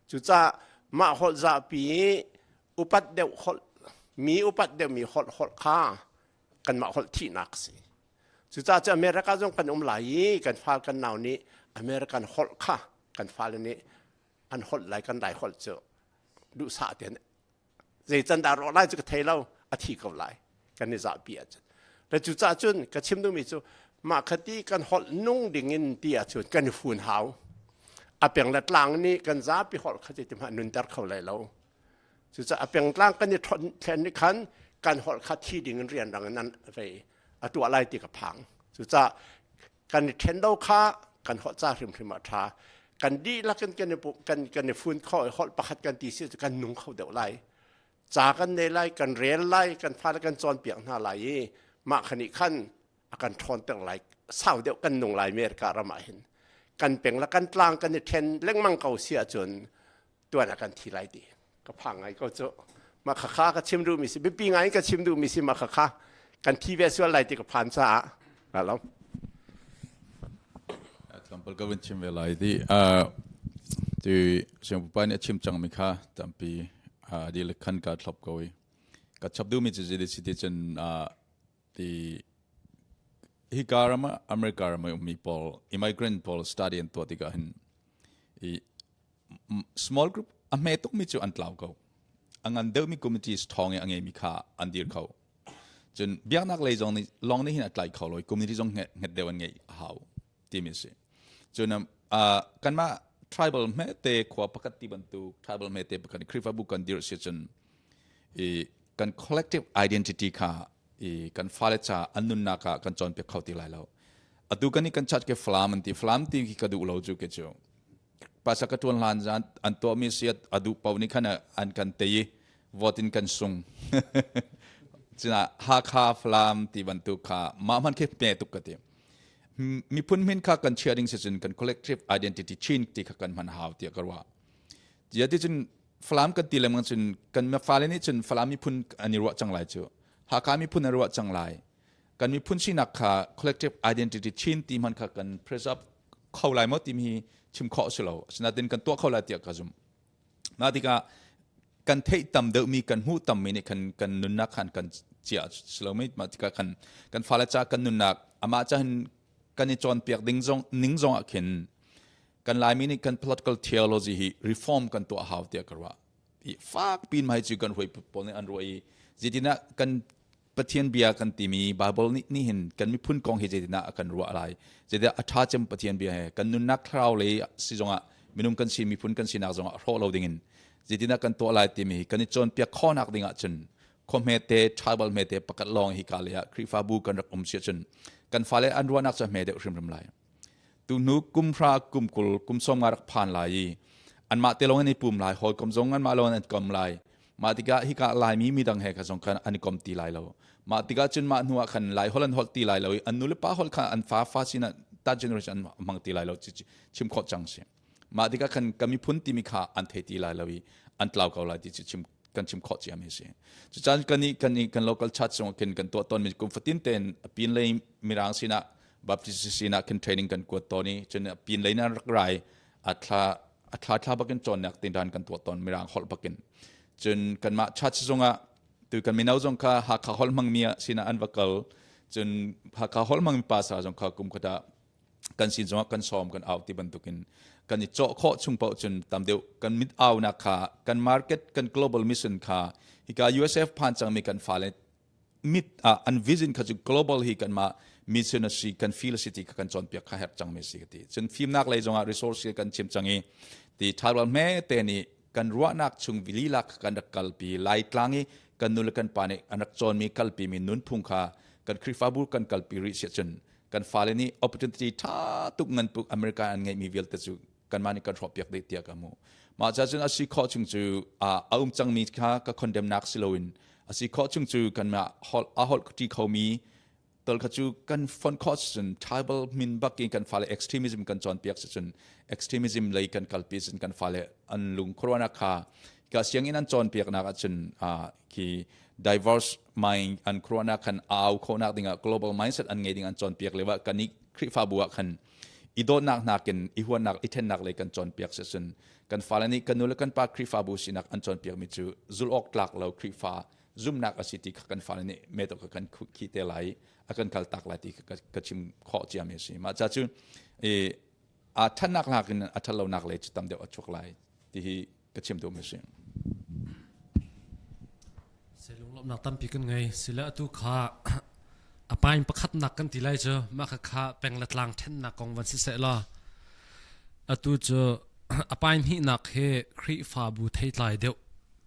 จุดจ้ามาฮอลจะปีอุปัตเดียวฮอลมีอุปัตเดียวมีฮอลข้ากันมาฮอลที่นักสิจุดจ้าจะอเมริกาจงกันไหลกันฟ้ากันหนาวนี้อเมริกันฮอลข้ากันฟ้าเลยนี้อันฮอลไหลกันได้ฮอลเจอดูสาเดียนเจจันดารอไล่จุกเทเราอาทิตย์ก็ไล่กันในจ่าเบียดแต่จุดจ่าจุนก็ชิมดูมิจูมาคดีกันหอดนุ่งดิ่งเงินเตียจุดกันฝุ่นหาวอาเปียงหลัดหลังนี่กันจ่าปีหอดเขาจะมานุนดัดเขาเลยเราจุดจ่าอาเปียงหลังกันในทนแทนนี่ขันกันหอดคดีดิ่งเงินเรียนดังนั้นไปตัวอะไรตีกับพังจุดจ่ากันในเทนเดาค้ากันหอดจ่าริมริมาทากันดีแล้วกันในฝุ่นเขาหอดประคัดกันตีเสียกันนุ่งเขาเดี๋ยวไล่จากกันในไล่กันเรียนไล่กันพากันจอนเปียกหน้าไหลมาขณิขั้นอาการทอนตั้งไหลเศร้าเดียวกันหนุ่งไหลเมริการามาเห็นกันเปียงและกันกลางกันในเทนเล่งมังเก่าเสียจนตัวนักกันทีไรดีก็พังไงก็จะมาข้าก็ชิมดูมิสิไม่ปีไงก็ชิมดูมิสิมาข้ากันที่เวส่วนไหลตีกับพันซาแล้วลำพังก็เป็นชิมเวลาดีที่เชียงปุปเนี่ยชิมจังมิค่ะตั้งปีดีเล็กขันการทบก้อยก็ชอบดูมิจิจิตสิที่จนที่ฮิการามาอเมริการามามีพอลอิมิเกรนต์พอลสตูดิอันตัวที่ก็เห็น small group อเมตุกมีจูอันตลาวเขาอันเดิมมี communities ทองอย่างเงี้ยมีค่าอันเดียร์เขาจนเบียกนักเลยจงนี่ลองนี่เห็นอัตไลเขาเลย community จงเห็ดเดียวกันไงหาวที่มีสิจนกันมา tribal เมเตะขวาปกติบรรทุก tribal เมเตะปกติคริฟาบุกันเดียร์เสียจนกัน collective identity ค่ะกันฟาเลชาอันนุนนักกันจนเปียกเขาตีไหลแล้วดูกันนี่กันชัดเกี่ยวฟลามันที่กระดูเราจูเกี่ยวภาษากระทรวงหลานจันอันตัวมีเสียอดูเป่านี่ขณะอันกันเตยโหวตินกันซุงจะหาคาฟลามที่บรรทุกค่ะมามันแค่เปตุกกันเดียมีพุ่นมินค่ะกันเชียร์ดิ้งเซนกัน collective identity ชินที่กันมันหาวที่กันว่าจะที่จนฟลามกันตีเลยมันจนกันมาฟาเลนี่จนฟลามมีพุ่นอันนี้รัวจังไรจูหากามีพุ่นอันรัวจังไรกันมีพุ่นชินักค่ะ collective identity ชินที่มันค่ะกัน preserve เข้าไหลหมดที่มีชิมข้อสุดแล้วฉะนั้นกันตัวเข้าไหลที่กันจุมนาทีกันเทต่ำเดิมมีกันหูต่ำมีนี่กันนุนนักกันเจียสโลมิมาที่กันฟาเลจากกันนุนนักอามาจะเห็นกันในจอนเปียกนิ่งจงอักเห็นกันลายมีนี่กัน political theology reform กันตัวหาวที่กันว่าฝากปีนมาให้จูกันรวยปนอันรวยจิตินะกันประเทศเบียกันที่มีบาบิลนี่เห็นกันมีพุ่นกองเฮจิตินะกันรัวอะไรจิตินะอัฐาจำประเทศเบียกันนุนนักคราวเลยสิจงะมินุมกันสิมีพุ่นกันสินักจงะรอเราดิ่งจิตินะกันตัวอะไรที่มีกันจนเปียกข้อนักดิ่งจนคอมเมเตทริบัลเมเตประกาศลองฮิกาเลียคริฟาบูกันรักเสียจนกันฟ้าเลยอันรัวนักจะเมเดริมไหลตุนุกุมพระกุมกุลกุมสมงารักผ่านไหลอันมาเตลงในปุ่มไหลหอยกุมสงอันมาลงในกลมไหลมาติกาฮิกาลายมีดังแห่กันสงกันอันกลมตีไหลเรามาติกาจนมาหัวขันไหลฮอลันฮอลตีไหลเราอันนู้นป้าฮอลขันอันฟ้าสินะตัดเจเนอเรชันมังตีไหลเราชิมขอจังเสียมาติกาขันก็มีพุ่นที่มีค่าอันเทตีไหลเราอันตลาวเขาไหลที่ชิมกันชิมขอเจียมเสียจุดจันกันนี่กัน local church สงกันตัวตนมีกุมฟัตินเตนปีนเลยมีรางสินะบัพติสสินะกันเทรนนิ่งกันกวดตัวนี้จนปีนเลยนั่นรักไรอัตราบักกันจนนักตินดันกันตัวตนมีรางฮอลบักกันจนกันมาชัดสงะตัวกันมีน้าจงค่ะหากเขาฮอลมังมีสินะอันวักลจนหากเขาฮอลมังมีภาษาจงค่ะกุมกระดากันสิจงกันซ้อมกันเอาที่บรรทุกินกันนี่โจข้อชุมเปาจนตามเดียวกันมิดเอานักค่ะกันมาร์เก็ตกัน global mission ค่ะฮิกา USF ผ่านจังมีกันฟ้าเลยมิดอันวิจินค่ะจุ global ฮิกันมาmission si kan feel city kan chon pia kha hep chang me si ti chen film nak lei zonga resource kan chim changi ti tharwal me te ni kan ruwa nak chung vili lak kan dak kalpi lai tlangi kan nul kan pane anak chon mi kalpi mi nun phung kha kan khrifabu kan kalpi ri se chen kan fale ni opportunity tha tuk ngan puk america an ngai mi vel te chu kan mani kan throp yak de tia ka mu ma cha chen asi kho chung chu aum chang mi kha ka condemn nak siloin asi kho chung chu kan ma hol ti khomiตลกจูกันฟอนคอสจน tribal มินบักกินกันฟาเล extremism กันจอนเปียกจน extremism เลยกันกัลปิสกันฟาเลอันลุงโครนาคาก็เสียงอินันจอนเปียกนักจนคี diverse mind อันโครนาคันเอาโคนักดิ่ง global mindset อันไงดิ่งอันจอนเปียกเลยว่ากันนี้คริฟาบัวคันอีโดนักนักกันอีหัวนักอีเทนนักเลยกันจอนเปียกจนกันฟาเลนี้กันนู้นกันปาคริฟาบูสินักอันจอนเปียกมิจูจุลออกหลักเราคริฟาซุ่มนักอาศิติกันฟาเลนี้เมตกันคิดเตลัยakan kal tak lati kachim kho chiam esi ma cha chu athan nak lakin athalo nak le chitam de achuk lai ti hi kachim do mesi selung lop nak tam pi kan ngai sila tu kha apain pakhat nak kan ti lai cho ma kha peng latlang then nak kong wan si se la atu cho apain hi nak he khri fa bu thei lai deu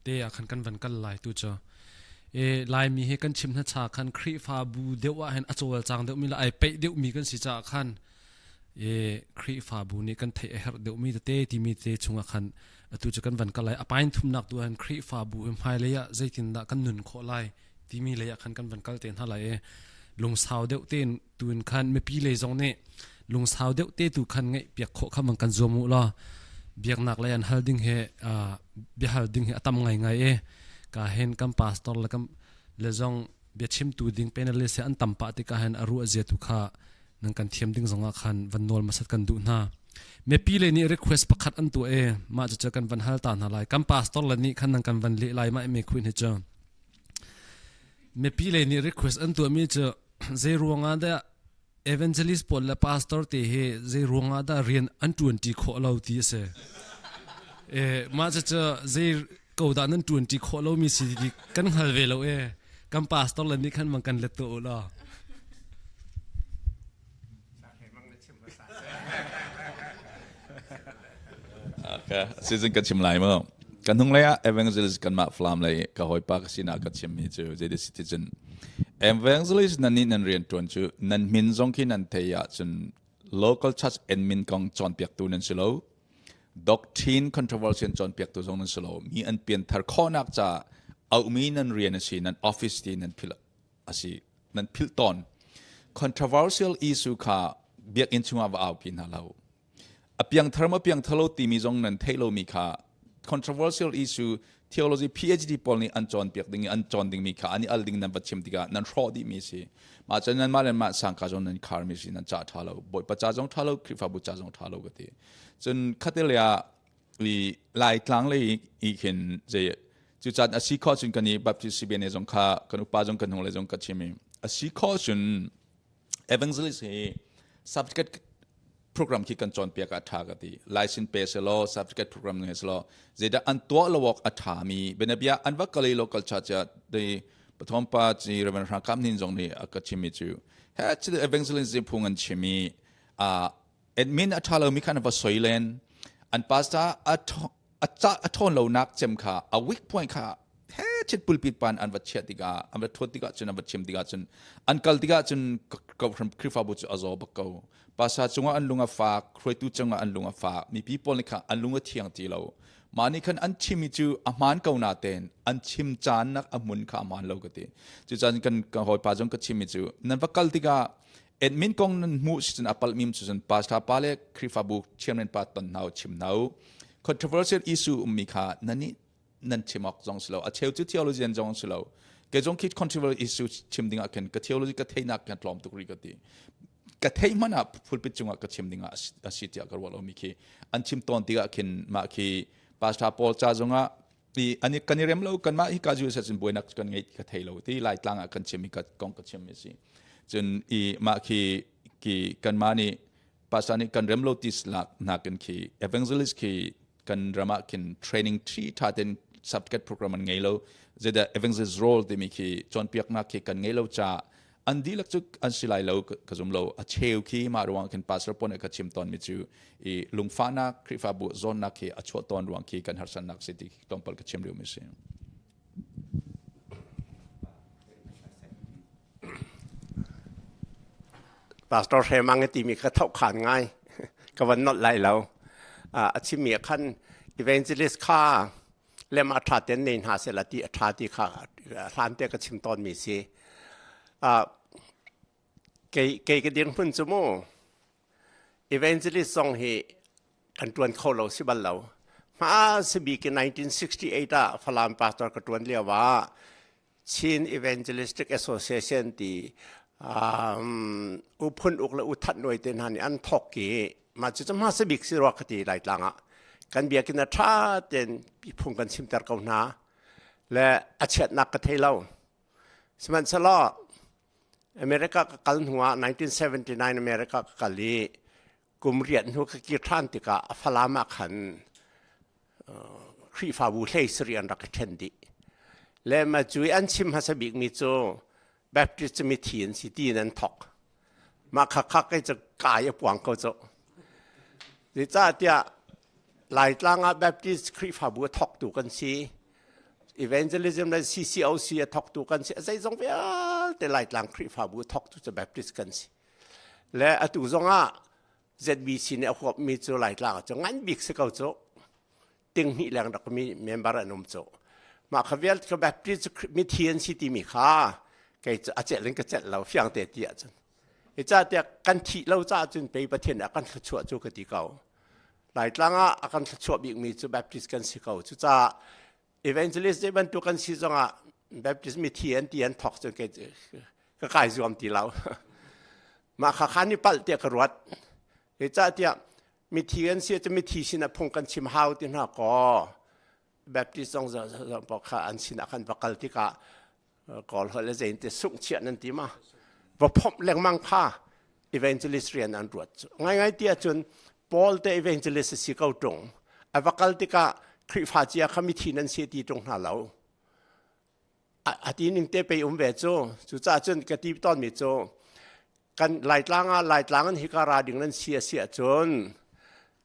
te akhan kan van kal lai tu cho lai mi he kan chim na cha khan khri fa bu dewa hen achol chang deu mi la ai pe deu mi kan si cha khan khri fa bu ni kan thei her deu mi te ti mi te chunga khan atu cha kan van ka lai apain thum nak tu han khri fa bu em hai le ya zaitin da kan nun kho lai ti mi le ya khan kan van kal ten ha lai lung sao deu ten tuin khan me pi le jong ne lung sao deu te tu khan ngai piak kho khamang kan zomu la biak nak lai an halding he bi halding he atam ngai ngai ka hen kam pastor la kam lezong biachim tu ding panel se an tampa te ka hen aru azia tu kha nang kan thiam ding zonga khan van nol masat kan du na me pi le ni request pakhat an tu ma cha kan van hal ta na lai kam pastor la ni khan nang kan van le lai ma me khuin he cha me pi le ni request an tu mi cha ze ruanga da evangelist pol la pastor te he ze ronga da rian an 20 kho lo ti se ma cha ze ko da nan 20 kho lo mi si di kan hal ve lo kan pastor la ni khan man kan le to la okay season ka chim lai mo kan hung lai evangelist kan ma flam lai ka hoi pa ka sina ka chim mi chu je the citizen evangelist nan ni nan rian ton chu nan min zong ki nan theya chun local church admin kong chon piak tu nan silo doctrine controversial chon piak tu zong nan silo mi an pian thar khonak cha au mi nan rian asi nan office ti nan phil asi nan phil ton controversial issue kha biak in chunga wa au pin halau apiang tharma piang thalo ti mi zong nan thailo mi kha controversial issue theology phd polni anchon piak ding anchon ding mi kha ani alding nan bachim diga nan ro di mi si ma chanan malan ma sangka jong nan khar mi si nan cha thalo boi pa cha jong thalo krifa bu cha jong thalo gati chun khatelia li lai tlang le I khin je chu chat asi kho chun kani baptist sibene jong kha kanu pa jong kan hong le jong ka chimi asi kho chun evangelist he subject program ki kan chon pia ka tha ga ti license pe se lo subject program ne se lo zeda an to lo wok atha mi benabia an wa kali local church de pathom pa ji reverend kam nin jong ni akachimi chu ha chi evangelism phung an chimi admin athalo mi kan of soilen an pastor athon lo nak chem kha a weak point kha he chit pulpit pan an wa chet diga an wa thot diga chun an wa chim diga chun an kal diga chun ko from krifa bu chu azo ba ko pasa chunga an lunga fa khroi tu chunga an lunga fa mi people ni kha an lunga thiang ti lo mani khan an chimi chu aman ko na ten an chim chan nak amun kha man lo gati chu chan kan ka hoi pa jong ka chimi chu nan va kal tiga admin kong nan mu sin apal mim chu san pasta pale krifa bu chairman pa ton now chim now controversial issue mi kha nani nan chimok jong slo a cheu chu theology an jong slo ke jong kit controversial issue chim dinga ken ka theology ka theina kan tlom tu ri gati ka thei mana pulpit chunga ka chim dinga asitia karwalo mi ki an chim ton tiga kin ma ki pastor paul cha zonga ti ani kanirem lo kan ma hi ka ju sa chin boinak kan ngai ka thei lo ti lai tlanga kan chim ka kong ka chim mi si chun I ma ki kan ma ni pastor ni kan rem lo tis la na kan ki evangelist ki kan drama kin training 3 thaten subject program an ngai lo zeda evangelist role ti mi ki chon piak na ki kan ngai lo cha andi lak chu an silai lo ka zum lo a cheu ki ma ruang kin pastor pon ka chim ton mi chu I lungfana krifa bu zon na ki a chot ton ruang ki kan harsan nak city tompal ka chim lu mi se pastor hemang ti mi ka thau khan ngai ka wan not lai lo a chi mi khan evangelist kha lema tha ten nen ha se la ti tha ti kha hlan te ka chim ton mi si cái điện phun số mô evangelist song he kan tuan kholo si bal lo ma se bi ke 1968 a phalam pastor ka tuan le wa Chin Evangelistic Association ti upun ukla uthat noi ten han an thok ki ma chu ma se bik si ro khati lai tlanga kan bia kin a tha ten pi phung kan sim tar ko na le a chet nak ka thei lo sman sala America ka kal huwa 1979 America ka kali kumriat hu ka ki than ti ka phalama khan khri fa bu hlei sri an rak thendi le ma chui an chim ha sa bik mi chu Baptist mi thien si ti nan thok ma kha kha kai cha kai puang ko chu ri cha tia lai tlanga Baptist khri fa bu thok tu kan si evangelism la CCOC thok tu kan si zai zong bia te lai tlang khri fa bu thok tu cha Baptist kan si le atu zonga ZBC ne khop mi chu lai tlang chu ngan bik se ko chu ting hi lang dak mi member anum chu ma khavel ka Baptist mi thien si ti mi kha kai chu a che len ka chet lo fyang te tia chu e cha te kan thi lo cha chun pe pa then a kan chua chu ka ti kau lai tlanga a kan chua bik mi chu Baptist kan si kau chu cha evangelist de ban tu kan si zonga Baptist mi thien tian thok chu ke ka kai zuam ti lo ma kha khan ni pal te ka ruat e cha tia mi thien siจะmi thi sin a phung kan chim hau ti na ko Baptist zong za pa kha an sin a kan bakal ti ka kol hole zein te sung chia nan ti ma wa phom leng mang pha evangelist เรียนอันรวดง่ายๆที่จนปอลเต evangelist สิเขาตรงอวกัลติกาคริฟาจียาขมิทีนั้นเสียทีตรงหาเราอาทิตย์หนึ่งเตไปเวโจจุจ้าจนกติตอนมิโจกันหลายล้างอันฮิการาดิ่งนั้นเสียจน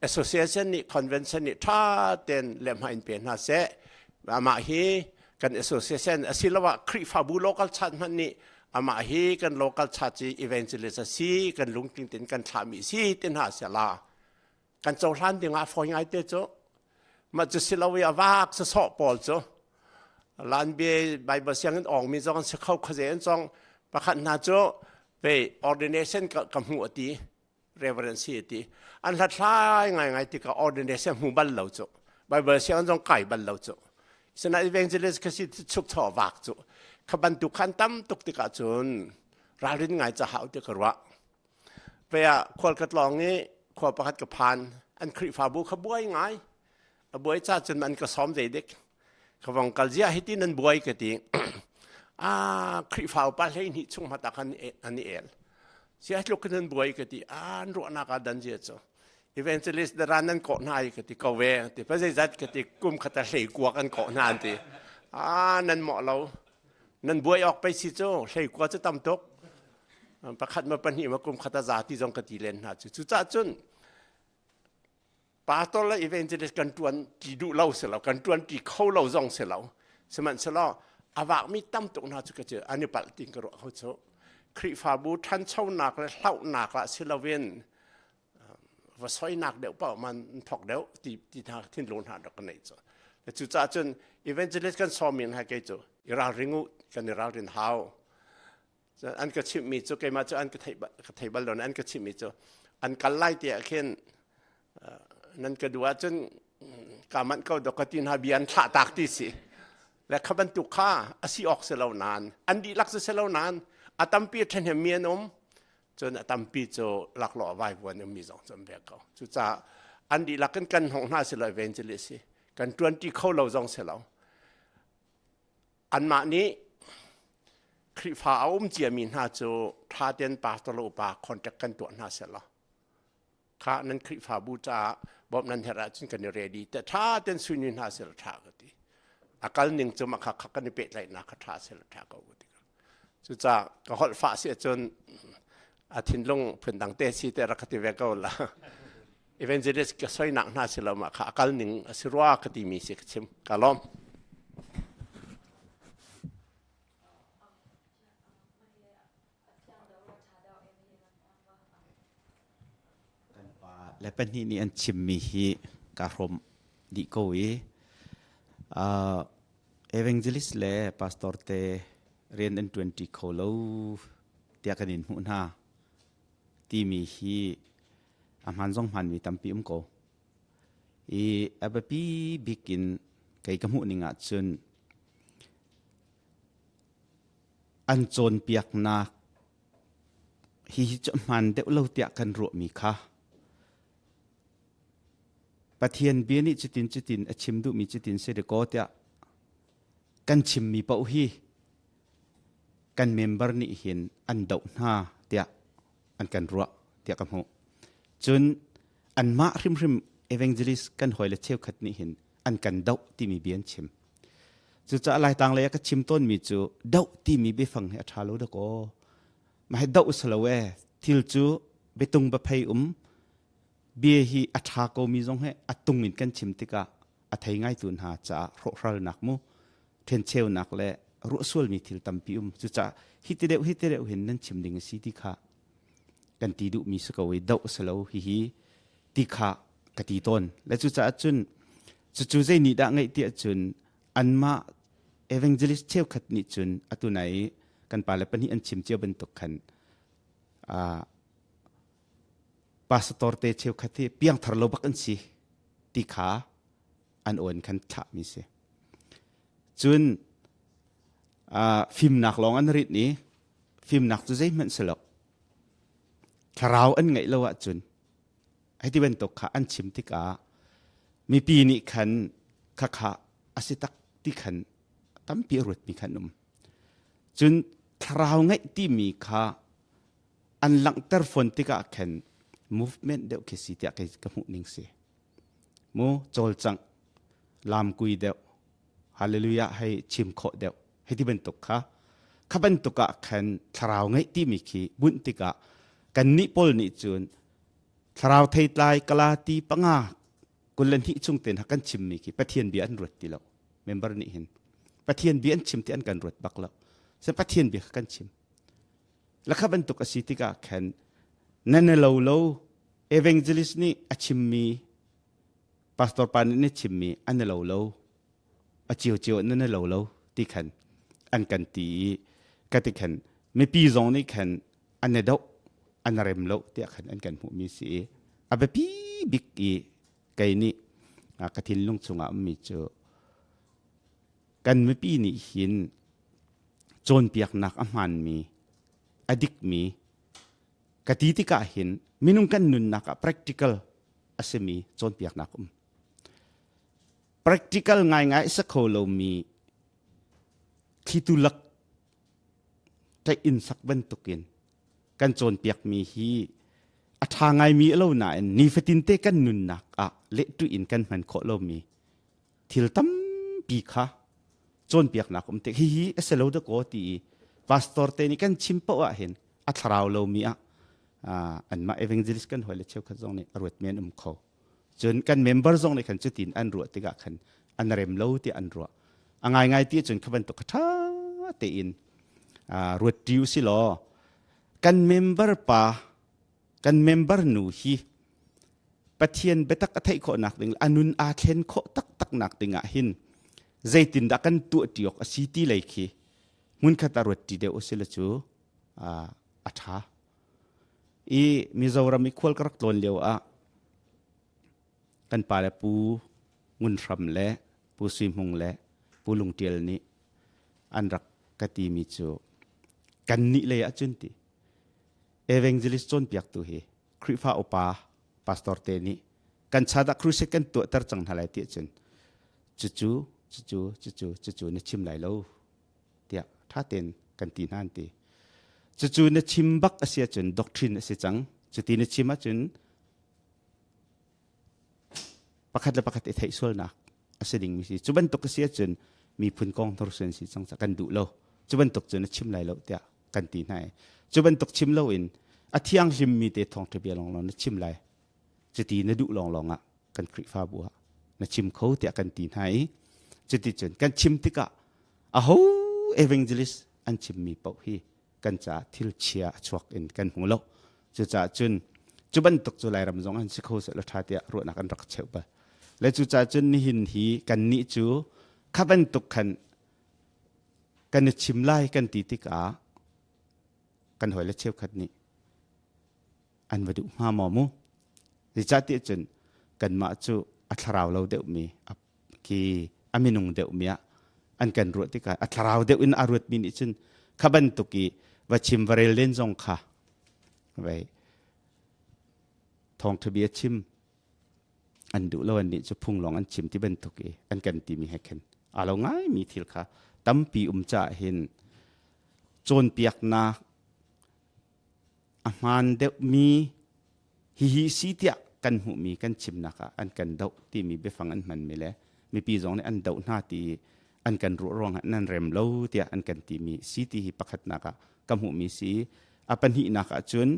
association นี่ convention นี่ถ้าเต็นเล่มให้เป็นหาเสมาฮีกัน association สิลว่าคริฟาบู local church มันนี่อามาฮีกัน local church evangelist สิกันลุงติงตินกันทามีสิตินหาเสลากันโจรันดิ่งอาฟอยไงเตโจมาจะสิลวิอาวากสอบปอลโจลานเบย์ใบบเสียงกันออกมีจงเข้าขยันจงประคันนาโจไป ordination กับหัวตี reverence ตีอันละท้ายไงที่กับ ordination หูบัลเลวโจใบบเสียงจงไก่บัลเลวโจฉะนั้น evangelist ก็สิชุกชอบวักโจขบันตุขันตั้มตุกติกาจนราลินไงจะหาอุตกระวะเวียคนกระลองนี้คนประคัดกับพานอันคริฟาบูขบวยไงบวยจ้าจนมันก็ซ้อมเด็กเขาบอกกัลเจียให้ที่นั่นบวยก็ตีคริฟาปาเลยนี่ช่วงมาตะกันอันนี้เสียลูกนั้นบวยก็ตีรู้นักดันเจียจ้ะอีเวนต์ลิสต์ดารานั้นเกาะนายก็ตีเขาเวตีพระเจ้าจัดก็ตีกุมขัดเลยกลัวกันเกาะนานตีนั่นเหมาะเรานั่นบวยออกไปสิโจ้เลยกลัวจะตำตกประคัดมาปัญหามากุมขัดจ่าที่จงกตีเลนหาจุดจ้าจนปาตอลและอีเวนต์ลิสต์กันตวนที่ดูเล่าเสร็จแล้วกันตวนที่เขาเล่าจงเสร็จแล้วสมันเสร็จแล้วอาวากมีตั้มตกน่าจะเจออันนี้ปัลติงกระโดดเขาโชคริฟาบูท่านเช่าหนักและเล่าหนักละเซลเวนว่าซอยหนักเดี๋ยวเปล่ามันถกเดี๋ยวที่ทางที่โลนหาดอกกันไหนจ้ะแต่จุดจ้าจนอีเวนต์ลิสต์กันซ้อมมีนให้แกจ้ะอีราริงูกันอีรารินฮาวอันก็ชิมมีจ้ะแกมาจ้ะอันก็ไทยบอลลอนอันก็ชิมมีจ้ะอันกันไล่เตะเข็นนั่นก็ดูว่าจนกามันก็ดอกตินหาเบียนท่าตากที่สิและขบันตุข้าอาศัยออกเสลานานอันดีลักษณะเสลานานอาตัมปีทันเหมียนจนอาตัมปีโจลักหล่อไว้วันมีสองจำเบียเขาจุดจ้าอันดีลักกันของหน้าเสลเวนเจลิสิกันตวนที่เขาเราจงเสลาอันมานี้คริฟาอุ้มเจียมีหน้าโจท่าเดินป่าตะลุป่าคอนจักกันตัวหน้าเสลาข้านั้นคริฟาบูจาบอกนั้นเหระจนกันเรดีแต่ถ้าเดินสุนินหาเสลท่าก็ดีอาการหนึ่งจะมาขักกันในเป็ดไรนักท่าเสลท่าก็ดีจุดจ้าก็หดฟ้าเสียจนอาทิตย์ลงเพื่อนดังเตสีแต่รักติเวก็ละอีเวนต์จะได้ก็สวยหนักหน้าเสลมาขักอาการหนึ่งสิรัวคดีมีสิกชิมกาล้อมและเป็นที่นี่อันชิมมีฮีการมดิโกวีเอเวนเจลิสและพาสตอร์เตเรียนอัน20โคโลเตียกันอินหุ่นหาที่มีฮีอามันส่งพันมีตั้มปีโกอับปีบิกินไก่กระหุ่นนิงัดจนอันโจนเปียกนักฮีจะมันเดวเราเตียกันรัวมีค่ะปะเทียนเบียนี่จิตินชิมดูมีจิตินเสด็จก็เตะกันชิมมีเป้าฮีกันเมมเบอร์นี่เห็นอันดาวหน้าเตะอันกันรัวเตะกับหูจนอันมาริมเอเวนเจลิสกันหอยและเชี่ยวขัดนี่เห็นอันกันดาวที่มีเบียนชิมจุดจะอะไรต่างเลยก็ชิมต้นมีจูดาวที่มีเบฟังให้ชาลูดก็มาให้ดาวสลาเวทิลจูเบตุงบะเพย์เบียฮีอัฐาโกมีจงให้อัตุงมินกันชิมติกะอัฐายง่ายตุนหาจ่าโรครัลนักมูเทนเชลนักและรู้ส่วนมีทิลตัมพิจุจ่าฮิตเดวเห็นนั่นชิมดิ่งสิติกะกันตีดุมีสกวยดาวสลาวฮีติกะกติตนและจุจ่าจุนจู่ใจนิดาง่ายเตียจุนอันมาเอเวนเจลิสเชลขัดนิจุนอัตุไหนกันปาเลปนี่อันชิมเจียวเป็นตกขันพาสตอร์เตเชียวขัดที่เพียงทาร์โลบักอันสิติขาอันโอนขันขามิเสจุนฟิล์มหนักลองอันริดนี้ฟิล์มหนักจุดใจมันสลบคราวอันไงละวะจุนไอ้ที่เป็นตกขาอันชิมติกามีปีนี้ขันขาอาศิตักที่ขันตั้มปีรุดมีขันจุนคราวไงที่มีขา อันหลังเตอร์ฟอนติกะแคน movement เดียวคิดสิเดียกะมุนิงเสมูโจลจังลามกุยเดียวฮาเลลูยาให้ชิมโคเดียวให้ที่เป็นตุกค่ะข้าเป็นตุกะแคนทราวไงที่มีขีบุญติกะกันนิปอลนิจูนทราวไทยลายกลาตีปังอากุลเลนที่จุงเต็นหักกันชิมมีขีปะเทียนเบียนรวดตีแล้วเมมเบอร์นี่เห็นปะเทียนเบียนชิมที่อันกันรวดบักแล้วเส้นปะเทียนเบียกันชิมแล้วข้าเป็นตุกะสิติกะแคนนั่นเล่าเล่าเอเวนเจลิสนี่อชิมมีพาสตอร์ปานี่ชิมมีอันเล่าเล่าอจิวจิวนั่นเล่าเล่าที่แคนอันกันตีกันที่แคนไม่ปีจงนี่แคนอันเดาอันเรมเล่าที่แคนอันกันหูมีสีอาเบปีบิกอีไกนี่กระทินลุงสุงอามีเจอกันไม่ปีนี่หินโจนเปียกนักอามันมีอดิกมีกติที่กะเห็นมินุงกันนุนนัก practical อาศัยมีโจนเปียกนักpractical ง่ายๆสักโคโลมีคิตุลักใจอินสักเป็นตุกินกันโจนเปียกมีฮีอัฐาง่ายมีเล่าหนานี่ฟตินเตกันนุนนักเละตุอินกันมันโคโลมีทิลตัมปีค่ะโจนเปียกนักเตฮีเอสโลดโกตีพาสตอร์เตนี่กันชิมเปว่าเห็นอัฐราวโลมีอันมาเอเวนเจลิสกันหัวเล็เชี่ยวขัดจงนี่รวดเมียนเขาจนกันเมมเบอร์จงในขันจุดตินอันรัวติกะขันอันเรมโลที่อันรัวง่ายที่จนขบันตกท่าเตอินรวดดิวสิลอกันเมมเบอร์ป่ากันเมมเบอร์หนูฮีปะเทียนเบตักอัฐิโคนักดิงอนุนอาเคนโคตักนักดิงหินใจตินดักกันตัวติยกสิตีเลยคีมุนขัดรวดดีเดียวสิละจูอัฐาอีมิโซรามิควอลกรักตนเลียวกันป่าและปูงุนรำและปูซิมงและปูลุงเตียลนี้อันรักกติมิโจกันนี่เลยจุนติเอเวนเจลิสจนเปียกตัวเฮคริฟาโอปาพาสตอร์เตนี่กันชาดักครูเซกันตัวตรจังทลายเตียจนจู่เนี่ยชิมไหลแล้วเตียท่าเต็นกันตีนั่นตีจู่เนี่ยชิมบักเสียจนด็อกทรินเสียจังจุดที่เนี่ยชิมจนประคัดและประคัดไอ้ไทยส่วนนักเสด็จมีสิจุบันตกเสียจนมีพื้นกองทรเซนสิจังกันดูแล้วจุบันตกจนชิมไหลแล้วเตียกันตีนั่นจุบันตกชิมแล้วอินอาทิยังชิมมีเตทองทะเบียนลองนั่นชิมไหลจุดที่เนี่ยดูลองกันคริฟ้าบัวนั่นชิมเขาเตียกันตีนั่นจุดที่จนกันชิมติกะโหเอเวนเจลิสอันชิมมีเป่าฮีกันจะทิลเชียชวกอินกันหงโลจุดจะจนจุบันตกจุไลรำจงอันสิเขาเสร็จแล้วท่าเตียรัวนักอันรักเชื่อไปและจุดจะจนนิหินฮีกันนิจูข้าบันตกกันชิมไล่กันตีติกากันหอยและเชี่ยวขัดนี้อันวัดุมาหมอมูดิจัดเตียจนกันมาจูอัตราวเราเดียวมีกีอามินุงเดียวมีอันกันรัวติกาอัตราวเดียวอินอารวดมีนิจนข้าบันตุกีว่าชิมวาเรลเลนจงค่ะไว้ทองทะเบียชิมอันดูแล้วอันนี้จะพุ่งลงอันชิมที่บันตุกีอันกันตีมีให้เห็นเราง่ายมีทิลค่ะตั้มปีจ่าเห็นโจนเปียกนาอามันเดวมีฮิสิเตียกันหูมีกันชิมนะคะอันกันเดาที่มีไปฟังอันมันไม่แล้วมีปีสองในอันเดาหน้าตีอันกันรู้ร้องนั่นเร็มเล่าเตียอันกันตีมีสีที่ประคัดนักกำหูมีสีปัญหานักจน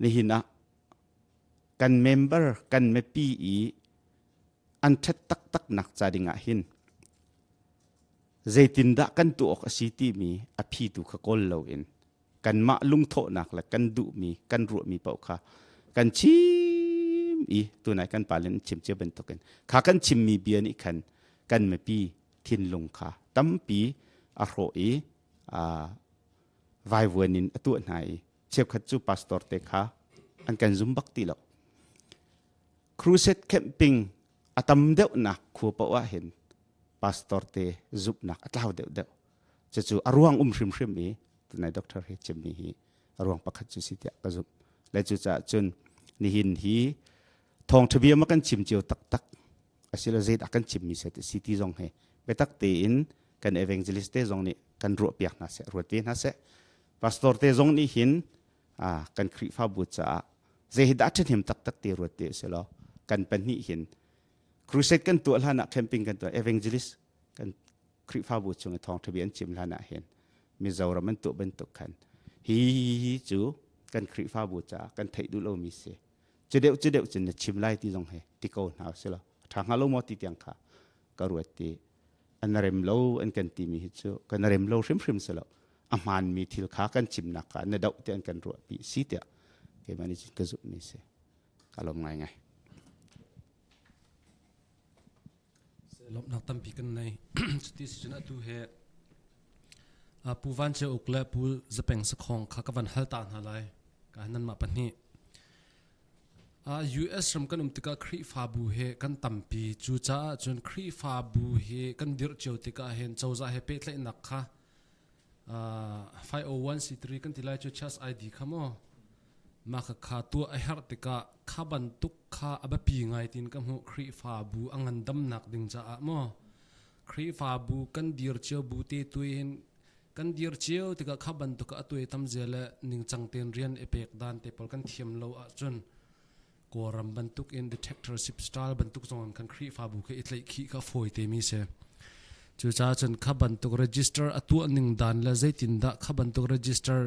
นี่หินะกันเมมเบอร์กันไม่ปีอันชัดตักนักจะดิ่งหินใจตินดะกันตัวกสีที่มีพี่ตุขกอลเราเองกันมาลุงโถนักและกันดุมีกันรัวมีเปล่าค่ะกันชิมตัวไหนกันป่าเล่นชิมเจ้าเป็นตัวกันข้ากันชิมมีเบียร์นี่กันไม่ปีทินลงค่ะตั้มปีอร่อยไวเวนินตัวไหนเชฟขัดจูพาสตอร์เตค่ะอันกันซุ่มบักตีแล้วครูเซตแคมปิ้งตั้มเดียวนักขัวเปล่าเห็นพาสตอร์เตซุปนักอัตลาวเดียวจู่อารวงชิมตัวไหนด็อกเตอร์เฮจิมมีฮีอารวงประคัดจูสิเตียกซุปและจู่จนนี่หินฮีทองทะเบียนมันกันชิมเจียวตักอาศัยเราเจดกันชิมมีเศษสิที่จงเฮไปตักเตอินกันเอเวนเจลิสเตจงนี่กันรัวเปียกน่าเสรัวเตียน่าเส พาสตอร์เตจงนี่หินกันคริฟ้าบุษาเจหิดัชเห็นตักตักตีรวดเตะเสลอกันเป็นนี่หินครูเซตกันตัวลานะแคมปิ้งกันตัวเอเวนเจลิสกันคริฟ้าบุษงทองทะเบียนจิมลานะเห็นมีเจ้าเรามันตัวเป็นตุกันฮีจูกันคริฟ้าบุษากันไทยดูโลมิเสจะเดียวจะเนี่ยชิมไล่ที่ตรงเหที่เขาหนาวเสลอทางฮัลโลมอติเตียงค่ะก็รวดเตะอันเริ่มโลอันกันตีมีฮิจูกันเริ่มโลริมเสลออามันมีทิลขากันชิมนักกันในดาวเตียนกันรวดปีสีเตียเกี่ยมันนี่ก็จุดนี้เสอารมณ์ไงลบนักตั้มปีกันใน สติสจนะตูเฮปูวันเจอุกและปูจะเป็นสักของข้ากับวันฮัลตานหาไลการนั้นมาปนี่US รำกันติกาครีฟาบูเฮกันตั้มปีจูจ้าจนครีฟาบูเฮกันดิร์เจียวติกาเห็นเจ้าจะเฮเปิดเลยนักค่ะ501c3 กันที่ไล่จูชัส ID ขโมมาขาตัวไอฮาร์ติกาข้าบันทุกข้าอับปีไงตินกับหูครีฟาบูอังันดำนักดึงจ้าโมครีฟาบูกันดิร์เจียวบูตีตุยเห็นกันดิร์เจียวติกาข้าบันทุกตุยทำเจเลนิงจังเตียนเรียนเอเปกดานเตปอลกันเทียมโลจนกวรัมบันทุกอินดีเทคเตอร์สิบสไตล์บันทุกจงกันครีฟาบูก็อิตเลยขี้ข้าฟอยเตมีเสจูจ้าจนขับันตุก register ตัวหนึ่งดันและใจตินดาขับันตุก register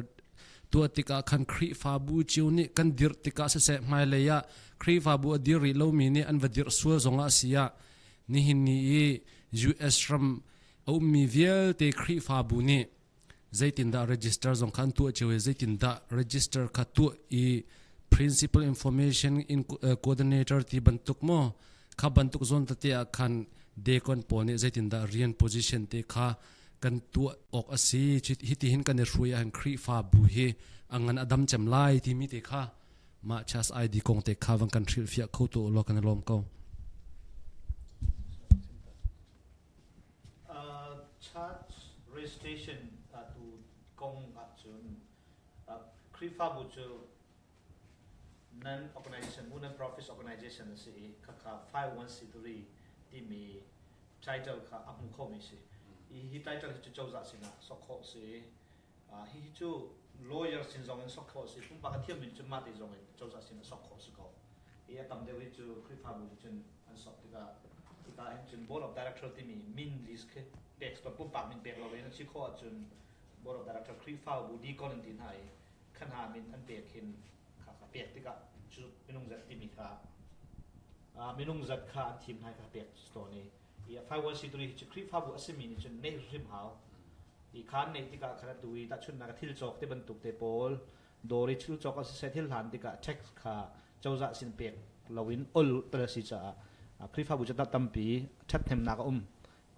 ตัวติกาคันครีฟาบูจิวนี่กันดิร์ติกาเสะไม่เลยะครีฟาบูดิริโลมีนี่อันวัดดิร์สัวจงอาเซียนี่หินนี่ US รัมเอามีเวลเตครีฟาบูนี่ใจตินดา register จงคันตัวจิวใจตินดา register ขัดตัวอี principal information in coordinatorที่บันทุกโมขับันทุกโซนตัดอาคันเด็กคนปนเนี่ยใจตินดาเรียน position เตะขากันตัวออกอาศัยฮิตหินกันในช่วยอันครีฟาบูเฮอังงันอดัมจำไล่ที่มีเตะขามาชัสไอดีกงเตะขาวังกันทริลฟิกเข้าตัวล็อกกันล้อมเขาcharge registration tu kong at jun krifa bu chu non organization non profit organization si kaka 501c3 ti mi title ka apun ko mi si hi title hi chu chawza sina sokho si hi chu lawyer sin zong en sokho si pum pa ka thiam min chu ma ti zong en chawza sina sokho si ko ia tam de wi chu krifa bu chun an sok ti ka en chun board of director ti mi min list ke text to pum pa min pek lo wen chi kho chun board of director krifa bu di kon tin hai khan ha min an pek hin ka pek ti ka chu minung zat ti mi kha minung zat kha an thim hai ka pek store ni ia 501c3 chu krifa bu asemi ni chun nei rim hau i khan nei ti ka khara tui ta chun na ka thil chok te ban tuk te pol dori thil chok as se thil han ti ka text kha chawza sin pek lawin ol presi cha krifa bu cha tampi that them na ka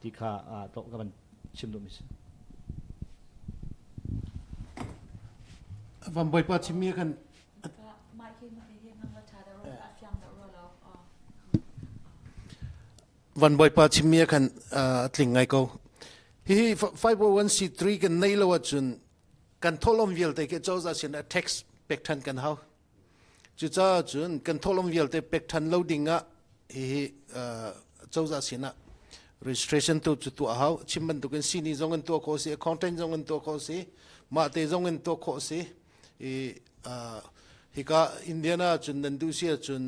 ti kha to ka ban chim do misวันบ่อยปาชิมีกันวันบ่อยปาชิมีกันตลิงไงก็ฮี 501c3 กันในละว่าจุนกันทลมวิลแต่ก็เจ้าจะเสียน text เป็กทันกันเฮาจุดจ้าจุนกันทลมวิลแต่เป็กทัน loading อ่ะฮีเจ้าจะเสียน registration ตัวเฮาชิมมันตัวกันซีนี่จงกันตัวโคสิ content จงกันตัวโคสิมาเตจงกันตัวโคสิฮิกาอินเดียนาจุนนันดูเสียจุน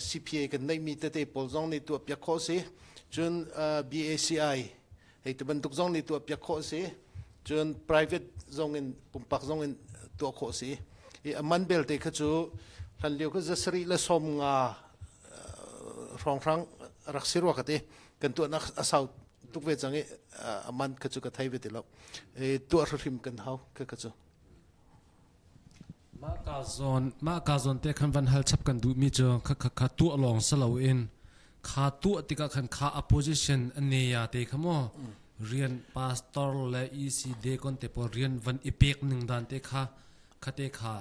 CPA กันในมีแต่ปอลจงในตัวเปียกโคสิจุนBACI ให้ตัวบรรทุกจงในตัวเปียกโคสิจุน private จงin ปุ่มปักจงin ตัวโคสิมันเบลเตคือจูทันเดียวก็จะสรีและสมงารองครั้งรักษาวักติกันตัวนักอาสาวทุกเวจังมันคือจูกับไทยเวทีแล้วตัวริมกันเฮาคือจูมากาซอนเตะขันวันฮัลชับกันดูมีเจอขาตัวลองสลาวเอ็นขาตัวติกาขันขา opposition อันเนียเตะขโมเรียน pastor และ EC เดคอนเตปเรียนวันอีเปกหนึ่งดันเตะขาเตะขา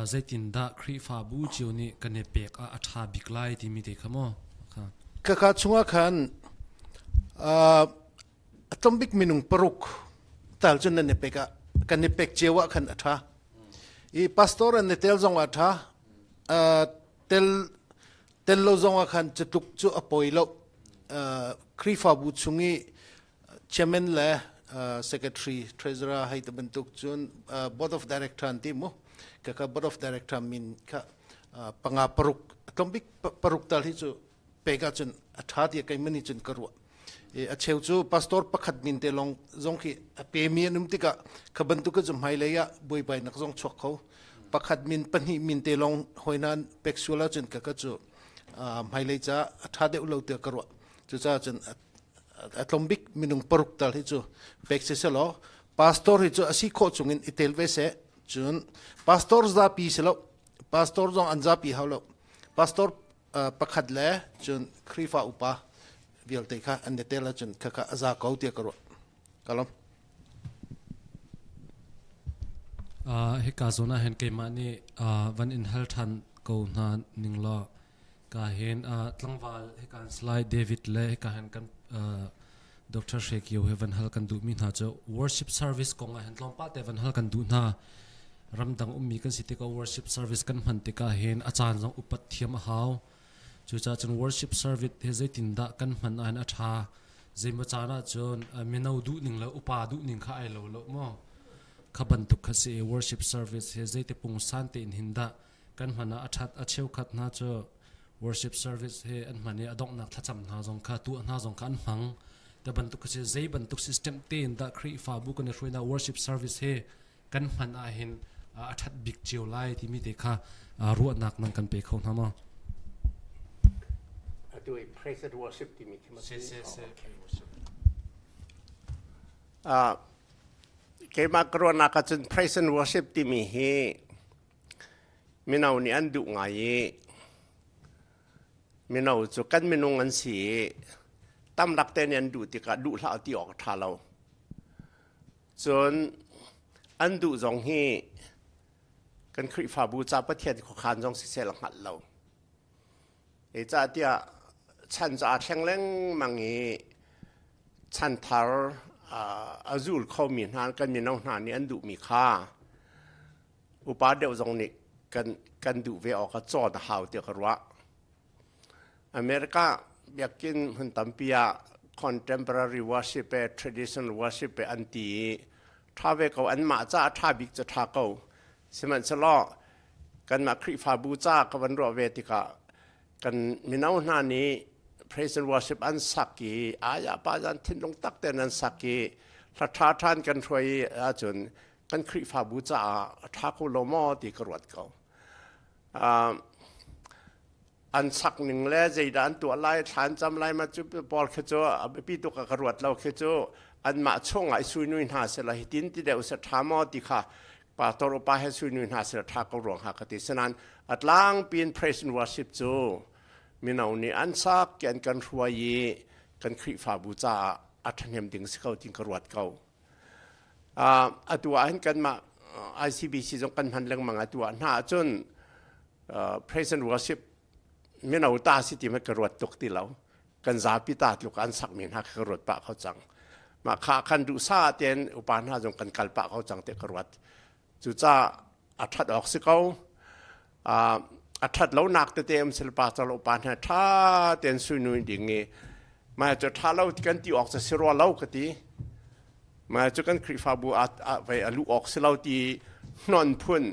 ใจตินดาครีฟาบูจิวนี่กันเอเปกอัฐาบิกไลที่มีเตะขโมขาช่วงขันตอมบิกมินุงปรุกแต่จนนั่นเอเปกกันเอเปกเจวะขันอัฐาอีพาสตอร์เนี่ยเทลจงอัฐาเทลโลจงอัขันจะตุกจุอปอยโลครีฟาบูชุงีเชมันเล่ secretary treasurer ให้ตะบันตุกจุน board of director ที่มุก็ board of director มินค่ะปังอาปรุกตอมบิกปรุกตาที่จูเปกาจุนอัฐาที่ใครมันนี่จุนกรัวเชื่อจูพาสตอร์ปักขัดมินเตลองจงที่เปมีนุ่มที่กะขบันตุกจุมไฮเลยะบุยไปนักจงชกเขาปักขัดมินปัญหิมินเตลองหอยนันเป็กชัวลาจุนก็จูไฮเลยจ้าอัฐาเดอุลาวเตกรัวจูจ้าจุนอัตลมบิกมินุงปรุกตาที่จูเป็กเสร็จแล้วพาสตอร์ที่จูอาศัยโคจุงินอิตาลีเวสจุนพาสตอร์จะปีเสร็จแล้วพาสตอร์จงอันจะปีเขาแล้วพาสตอร์ปักขัดเล่จุนครีฟ้าอุปาวิลเตค่ะอันเดเตลจุนค่ะอาซาเกาเตียกรัวกลมเฮกาโซนาเห็นเกมานี่วันอินเฮลทันกูนานิงล้อกาเห็นตั้งวันเฮกันสไลด์เดวิดเล่เฮกาเห็นกันดรเชคิโอเฮวันเฮลกันดูมินาจะ worship service กงเห็นลองป้าแต่วันเฮลกันดูนารำดังมีกันสิติกา worship service กันพันติกาเห็นอาจารย์จงอุปัฏเทียมหาวจู่จ้าจน worship service เฮใจตินดากันพันอันอาชาใจมาจานะจนมีนาดูนิงแล้วอุปาดูนิงข้าไอโลโลมอขบันตุกขสิ worship service เฮใจติปุงสันติอินหินดากันพันอาชัดอาเชวขัดน่าจะ worship service เฮอันมันเนี่ยอดอกนักทัศน์น่าจงข้าตัวน่าจงกันฟังแต่บันตุกขสิใจบันตุก system ตินดาครีฟ้าบุกันในช่วยน่า worship service เฮกันพันอาเห็นอาชัดบิ๊กเจียวไล่ที่มีเด็กข้ารู้นักนั่งกันไปเขาทำมาด้วย praise and worship ที่มีที่มาเกี่ยวกับกรณีการจุน praise and worship ที่มีให้มีนานี่อันดุง่ายมีนาจุกันมีนงอันสีตั้มรักแต่เนี่ยอันดุที่กะดุละที่ออกท่าเราจนอันดุจงให้กันคริฟ้าบูชาประเทศของขันจงสิเสลังหัดเราจ้าเดียฉันจะแข็งแรงมังงี้ฉันทาร์อาจูลเขามีนานกันมีน้องนานนี่อันดูมีค่าอุปาเดียวตรงนี้กันดูเวออกก็จอดหาวเดียวกันว่าอเมริกาอยากกินหุ่นตั้มปีย contemporary worship traditional worship อันตีถ้าเวเขาอันมาจ้าถ้าบิ๊กจะท่าเขาสมันจะล้อกันมาคริฟ้าบูชากับวันรอเวติกากันมีน้องนานี้ praise and worship อันสักกีอายาปาจันทินลงตักแต่นันสักกีพระท่าท่านกันช่วยจนกันคริฟ้าบูชาท่าคุโลมอติกรวดเขาอันสักหนึ่งแล้วใจดันตัวไล่ฐานจำไล่มาจุดบอลเข้าจ้าปีตุกกรวดเราเข้าจ้าอันมาช่วงไอซุยนุยนาเสละหิตินที่เดียวเสถามอติค่ะป่าตรปาให้ซุยนุยนาเสถากรวงหากติสนันอัดล้างปีน praise and worship จูมีนานี่อันสักกันรวยกันคริฟ้าบูชาอัฐเนียมดิ่งสิเขาดิ่งกรวดเขาตัวอันกันมา ICBC จงกันพันเรื่องมังตัวหน้าจนpraise and worship มีนาตาสิติมันกรวดตกตีเรากันซาปิตาลูกอันสักมีนักกรวดปะเขาจังมาขาคันดูซาเตียนอุปาหน้าจงกันกัลปะเขาจังเตกรวดจู่จ้าอัฐออกสิเขาอัฐเราหนักแต่เต็มศิลปะตลอดปานท่าเต็นสุนุยดิ่งเงี้ยมาจะท่าเรากันที่ออกจะสิรัวเรากติมาจะกันคริฟ้าบูไปลูกออกสิเราที่นอนพุ่น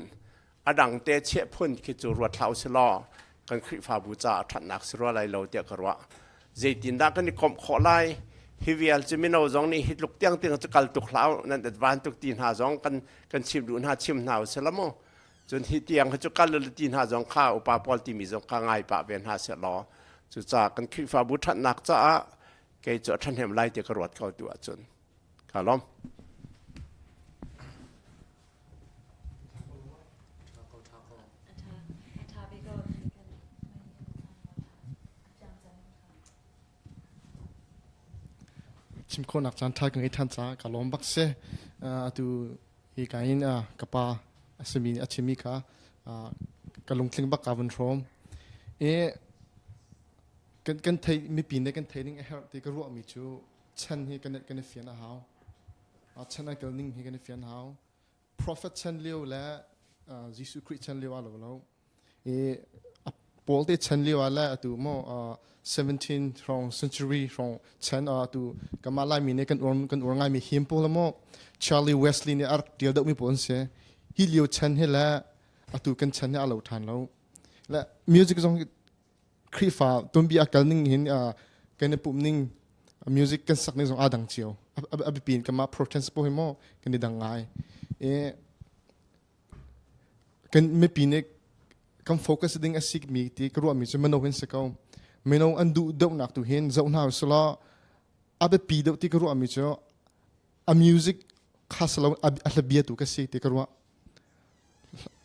อดังเตะเชะพุ่นคิดจูรัวเท้าสิลอกันคริฟ้าบูจ้าอัฐหนักสิรัวไรเราเตะกรัวเจตินดักกันนี่คมขอไล่ฮิวิลจะมีเราจงนี่ฮิตลุกเตียงจะกัลตุกเหลานั่นแต่วันตุกตีนหาจงกันชิมดูหาชิมหนาวเสละมั้งจนฮิตยังเขาจะกัลลตีนหาจงข้าอุปาปอลตีมีจงข้าง่ายปะเวียนหาเสลอจุดจากกันคริฟ้าบูทัดหนักจ้าเกยจท่านเห็นไล่เตะกรวดเข้าตัวจนขาล้อมชิมคนนักจันทร์กันไอ้ท่านจ้ากะล้อมบักเซ่ตัวอีกการกับปาสมีอาชิมิกากะลงทิ้งบักกาวันทรอมกันไทยมีปีนกันไทยนิ่งเฮลที่กระรัวมีจูฉันเฮกันเฟียนหาวฉันกันนิ่งเฮกันเฟียนหาว prophet ฉันเลี้ยวและยิสุคริสต์ฉันเลี้ยวอะไรแล้ว ปอลที่ชันลีว่าแล้วตัวโม17 from century from ชันตัวก็มาไล่มีเนี่ยกันอวงไงมีฮิมโปแล้วโมชาร์ลีย์เวสลีย์เนี่ยอาร์เดียวดอกมีปนเสียฮิลิโอชันให้แล้วตัวกันชันเนี่ยเอาทานแล้วและมิวสิกซองครีฟ้าตัวบีอาการนึงเห็นกันในปุ่มนึงมิวสิกกันสักนึงซองอาดังเชียวอับปีนกันมาโปรเทนส์โปฮิโมกันในดังไงกันไม่ปีเนี่ยกันโฟกัสดิ้งอาศิกมีที่กรัวมีจะมันเอาเห็นสักเอาไม่เอาอันดูเดาหนักตัวเห็นเจ้าหน้าสละอับปีเดาที่กรัวมีจะมิวสิกข้าสละอัลเบียตัวก็สิที่กรัว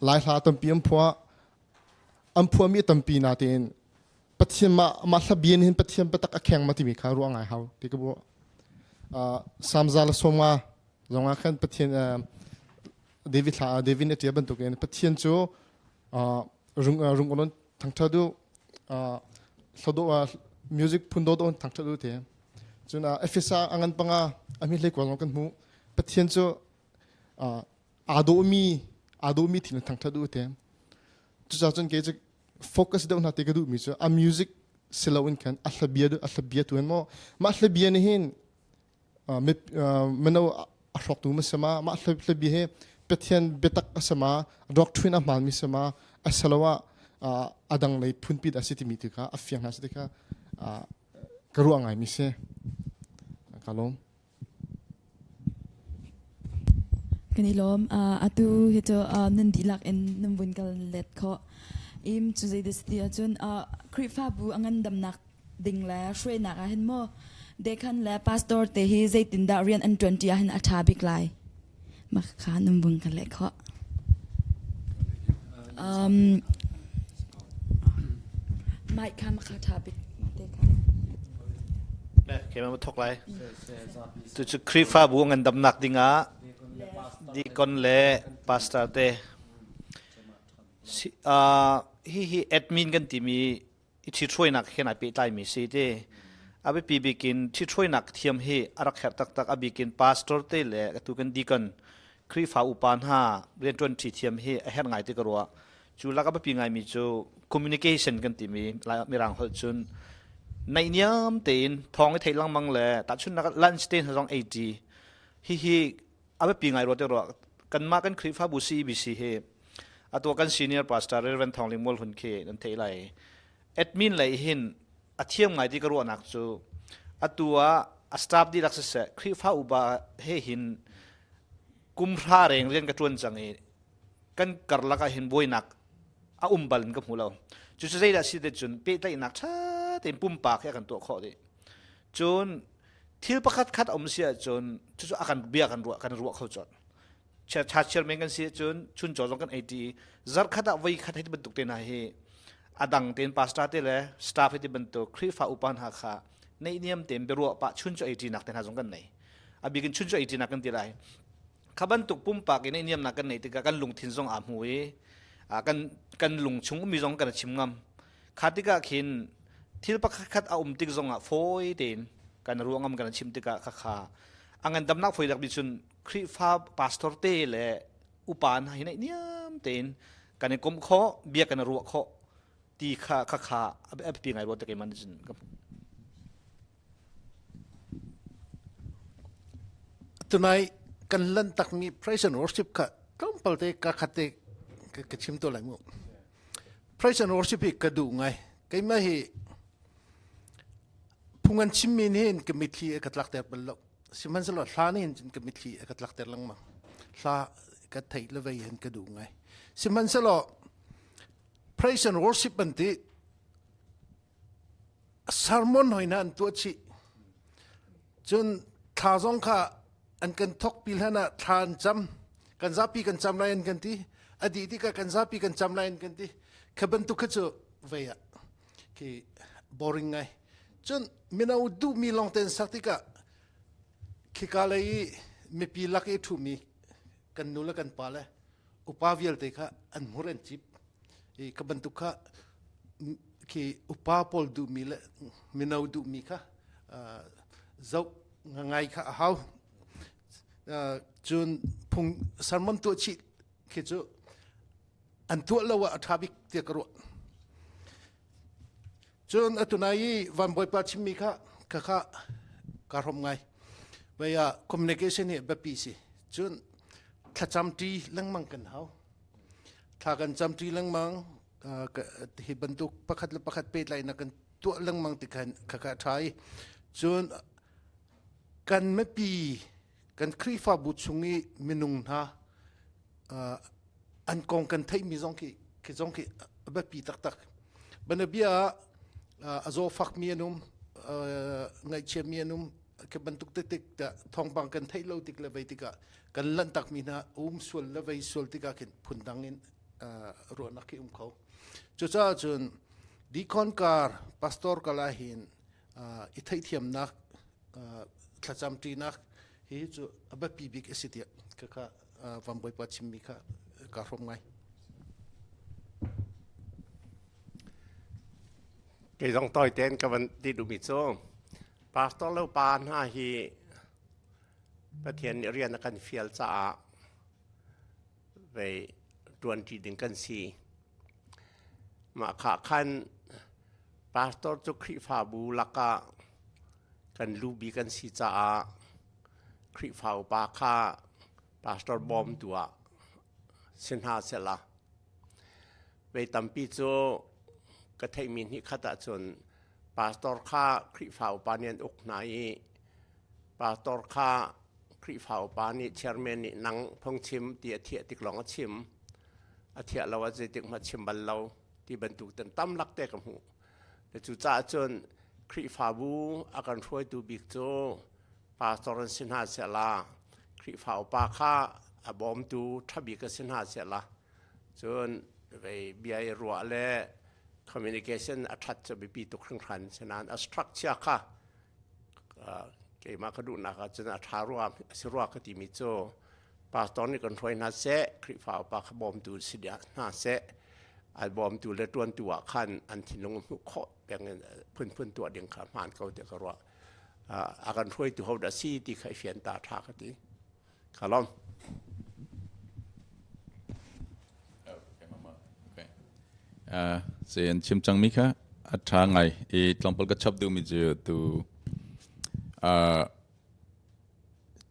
หลายหลายตั้มปีอัมพัวมีตั้มปีนาเตนปัจจัยมาอัลเบียนเห็นปัจจัยปัตตะแข็งมาที่มีข้ารัวไงเขาที่กรัวสามซาลสมาลงอาคันปัจจัยเดวิดเนี่ยที่บันทุกเองปัจจัยจู่รุงคนนั้นทั้งทัดูสะดวกมิวสิกพุ่นโดนทั้งทัดูเถอะจนเอฟเอสอางันปังอามีเล็กกว่าลงกันหูปัจจัยจู่อาโดมีที่นั่นทั้งทัดูเถอะจุดจนเกี่ยจะโฟกัสเดินหน้าที่กระดูมิวสิมิวสิกเซลวินกันอัลเบียตัวนั้นมาอัลเบียนี่เห็นมันเอาอัลรักตัวมันสมาอัลเบียเปทียนเบตักสมาด็อกทวินอามันมิสมาอัสลาวะอดังในพุ่นปิดอาศิติมิตุค่ะอัฟยังนาสิติค่ะกระรัวงไงมิเซ่กาลมกันนี่ล้อมตูเฮโตนันดีลักเอ็นนัมบุญกันเล็ดเขาอิมจุดเดสติอาจุนคริฟ้าบูอังันดำนักดิ่งแล้วช่วยนักเห็นโมเด็กขันแล้วพาสตอร์เตฮีใจตินดาเรียนอัน20เห็นอัฐาบิกไลมาขานัมบุญกันเล็ดเขาไม่ข้ามคาถาบิดมาเด็กเนี่ยเขียนมาทุกไรตัวจุดครีฟ้าบัวเงินดำหนักดิ่งดีก่อนเล่พาสตาร์เต้ฮีแอดมินกันที่มีที่ช่วยนักแค่ไหนปีใต้มีสิเต้อาไปปีบิกินที่ช่วยนักเทียมฮีอารักแขกตักอาบิกินพาสตอร์เต้เล่ตัวกันดีกันครีฟ้าอุปานห้าเรียน20เทียมฮีเห็นไงที่กรัวจูลักอาไปปีไงมีจูcommunication กันที่มีรางหัวจุนในนี้มเต็นทองไอ้ไทยลังมังเลยแต่ชุนนักลันสเตนห้อง80ฮีอาไปปีไงรถเตอร์กันมากันคลิปฟ้าบุษีบิซีเฮตัวกันซีเนียร์พาสตอร์เรเวนทองลิมวอลหุ่นเคนั่นเท่าไรแอดมินเลยเห็นเทียมไงที่กรัวนักจูตัวสตาฟดีลักษณะคลิปฟ้าอุบาเฮหินกุมพระเร่งเรียนกระจวนจังเอกันกระลักเห็นบวยนักบัลกับหูเราจุดใจละสิเดจุนเปิดได้นักชาเต็มปุ่มปากแค่กันตัวข้อดีจนที่ประคัดเสียจนจุดอาการเบียกันรัวเขาจนชาเชื่อมกันเสียจนชุนจอดกัน80จัดขัดไว้ขัดให้บรรทุกเต็นให้ดังเต็นพาสตาร์เตเลยสตาฟให้บรรทุกครีฟ้าอุปนักขาในนิยมเต็มไปรัวปะชุนจอ80นักเต็นหาจงกันไหนบิกินชุนจอ80นักกันที่ไรขับบรรทุกปุ่มปากในนิยมนักกันไหนที่กันลงทิ้งจงอาหวยกันลุงชงมีจงกันชิมงำขาดที่กะขินที่ประคัดเอาติกจงฟอยเด่นกันรัวงำกันชิมติกะขาอังกันดำนักฟอยดักบิชุนครีฟ้าพาสตอร์เต้เล่อุปานให้ในเนี่ยเด่นกันในกลมข้อเบียกันรัวข้อตีขาเอาไปปีไงรัวตะเกียมันจินกับตัวไหนกันลันตักมี praise and worship ค่ะต้องเปิดเตะกะขัดเตะกระชิมตัวไหนมั่ง praise and worship กระดูไงก็ไม่เห็นพุงันชิมมินเห็นกมิตรีกระลักเตะบนโลกสิมันสลอดลานี่เห็นกมิตรีกระลักเตะลังมั่งลากระไทยเลเวเห็นกระดูไงสิมันสลอด praise and worship บันที sermon หน่อยนั่นตัวชีจนท่าจงค่ะอันกันทกพิลหน้าทานจำกันจับปีกันจำไรอันกันที่อดีตที่กันจับปีกันจำไรอันกันที่ขบันตุกจะเวียคือ boring ไงจนมินาอุดูมีลองเต้นสักทีกะคิกาเลยมีปีลักเอทูมีกันนูละกันปาเลยอุปาวิลเตค่ะอันมุรันจิบขบันตุกะคืออุปาพอลดูมีเลยมินาอุดูมีค่ะเจ้าไงค่ะเฮาจนพุงสารมันตัวชิคือจูอันตัวเราว่าทาบิกเตียกรัว จนอตุนายวันบ่อยปัจฉิมมีค่ะการรมไงเวลา communication เนี่ยแบบปีสิจนถ้าจำตีเรื่องมังกันเขาถ้ากันจำตีเรื่องมังที่บรรทุกประคัดและประคัดเป็ดไรนักกันตัวเรื่องมังติกันข้าไทยจนกันไม่ปีกันครีฟ้าบุตรชงนี้มินุงนะอันกองกันไทยมีจงkiแบบปีตักบันเบียอาโซฟักเมียนุ่มไงเชียเมียนุ่มแค่บรรทุกติกแต่ทองบังกันไทยเราติกเลวัยติกะกันลันตักมีนะส่วนเลวัยส่วนติกะกินพุ่นดังอินรัวนักที่เขาจุดจ้าจนดีคอนการพาสตอร์กลาหินอิทัยเทียมนักขจำตีนักเฮ้ยจุแบบปีบิกเอสิเดียก็วันบ่อยปัจฉิมมีค่ะการรมไงเกี่ยงต่อยเต้นกับวันที่ดูมิโซปาสตอร์เล่าปานหาฮีประเทศเรียนกันเฟียลจ้าไปดวนที่ดึงกันซีมาขาขันปาสตอร์จุคริฟาบูลักะกันลูบีกันซีจ้าคริฟาปาคาปาสตอร์บอมตัวสินหาเสละไปตั้มปีโจก็ไทยมินที่ขัดจนปาสตอร์ข้าคริฟาปานีนอกไหนปาสตอร์ข้าคริฟาปานีเชอร์เมนี่นังพงชิมเตียเทียติกหลงชิมอาเทียเราว่าจะติกมาชิมบัลเราที่บรรทุกตันตั้มลักเตะกับหูแต่จู่จ้าจนคริฟาบูอาการช่วยดูบิกโจปาสตอร์สินหาเสลาคริฟาปาข้าบอมดูทับบิกสินหาเสลาจนไปเบียรัวเล่communication อัตราจะไปปีตุกครึ่งคันฉะนั้น structure ค่ะเกี่ยมาขดุนักจนอัตรารัวสิรัวกติมิโจปาตอนนี้กันถอยนาเซคริฟ้าปาขบอมดูสิเดียนาเซอันบอมดูเลตัวนตัวคันอันที่ลงหุกข้อแบ่งพื้นตัวเดียงขามานเขาเดียกรัวอาการถอยตัวเขาดัซีที่ใครเฟียนตาทากติขลอมเสียนชิมจังมิค่ะอัฐาไงอีลองพลก็ชอบดูมิจูตู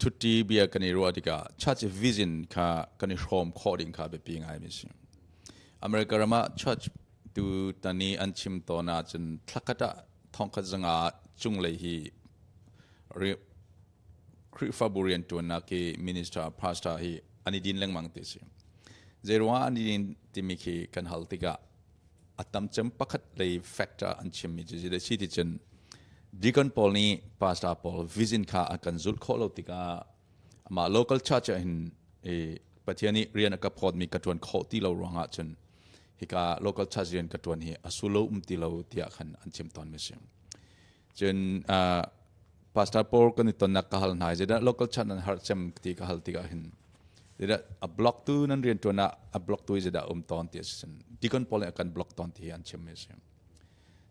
ชุดที่เบียกันในรัวดิกาชัดวิจินค่ะกันในโฮมคอร์ดิ้งค่ะแบบปีไงมิสิอเมริกามาชัดดูตอนนี้อันชิมตัวน่าจนทักกะตะทองขจังอาจุงเลยฮีคริฟาบุเรียนตัวนักมินิสเตอร์พาสต้าฮีอันนี้ดินเล่งมังติสิเจรวาอันนี้ดินที่มีคีกันฮัลติกาอัตมจำปักเลยแฟกเตอร์อันชิมมิจิได้ชีดิจันดิกันพอลนี้พาสต้าพอลวิจินค่ะอากันจุดข้อโลติกามา local church เห็นประเทศนี้เรียนกับพอดมีกระทวนข้อที่เราร้องอ่ะจันฮิกา local church เรียนกระทวนฮีอสุโลที่เราที่อาขันอันชิมตอนมิสิจันพาสต้าพอลกันตอนนักฮัลนายจะได้ local church นั้นฮาร์จมที่ฮัลติกาเห็นจะได้บล็อกตัวนั้นเรียนตัวน่ะบล็อกตัวจะได้ตอนที่สิดิกันพอลอากันบล็อกตอนที่อันชิมมิสิ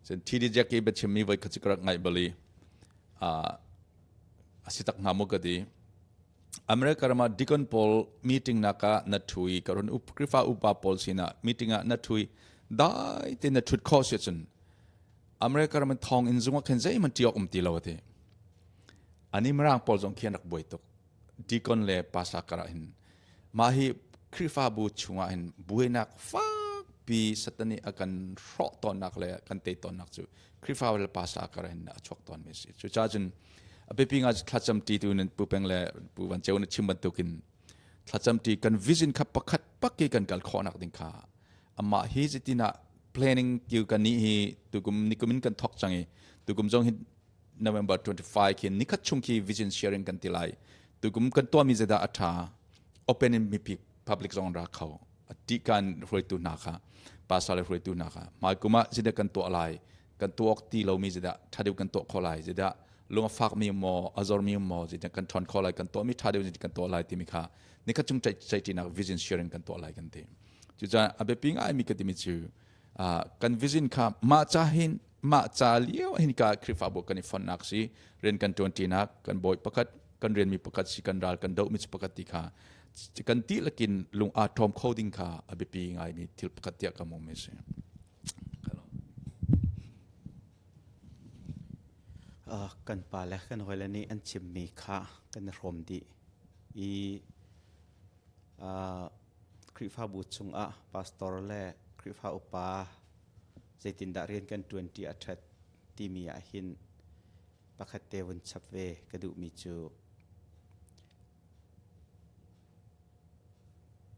ซึ่งที่ดีจักรีเบชมีไว้ขจิกรักไงบลีสิตักนามุกดีอเมริกามาดิกันพอลมีติ้งนักนัดทุยการุนอุปกริฟ้าอุปาพอลสินะมีติ้งนัดทุยได้ที่นัดทุดข้อเสียจนอเมริกามันทองอินซุงว่าเข็นใจมันที่ออกตีเราเถอะอันนี้มร่างพอลจงเขียนนักบวยตกดิกันเล่ภาษากระหินมาฮีคริฟ้าบูชงหินบวยนักฟ้าปีสัตนี้อาการรอตอนนักเลยกันเตตอนนักจูคริฟ้าเวลภาษากระหินชกตอนเมสิจูจ้าจนอภิพิงอาจทัดจำตีตัวนั้นปูเป็งเลยปูวันเจ้านั้นชิมบันตุกินทัดจำตีกันวิจินขับปักขัดปักกี่กันกันข้อนักดิ่งขาอามาฮีจิตินะ planning เกี่ยวกันนี้ฮีตุกุมนิกุมินกันทอกจังฮีตุกุมจงฮี November 25คินนิคัดชุงคีวิจิน sharing กันติไลตุกุมกันตัวมีเจดาอัฐา open มีพิ public zone รักเขาติการรวยตุนาค่ะภาษาเลยรวยตุนาค่ะมากุมาจิเดกันตัวอะไรกันตัวที่เรามีจิเดถ้าเดียวกันตัวข้อไรจิเดลงฝากมีมออัซอร์มีมอจิเดกันทอนข้อไรกันตัวมีถ้าเดียวจิกันตัวอะไรที่มีค่ะนี่ก็จงใจที่นัก vision sharing กันตัวอะไรกันทีจุดจะอาเบปิงไอมีกันที่มีชื่อกัน vision ค่ะมาจ่าหินมาจ่าเลี้ยวหินกับคริฟาบุกันในฟันนักสิเรียนกันตัวที่นักกันบ่อยประกาศกันเรียนมีประกาศสิกันดาลกันดาวมีประกาศที่ค่ะกันที่ละกินลุงอาทอมโคดิ้งค่ะอาเบปีไงมีทิลปกติกับมุมเมส กันป่าและกันหอยและนี่อันชิมมีค่ะกันรวมดีอีคริฟ้าบุตรชงพาสตอร์และคริฟ้าอุปาใจตินดาเรียนกัน20 อัฐที่มีอาหินปะคัตเตวันชับเวกระดูมีจู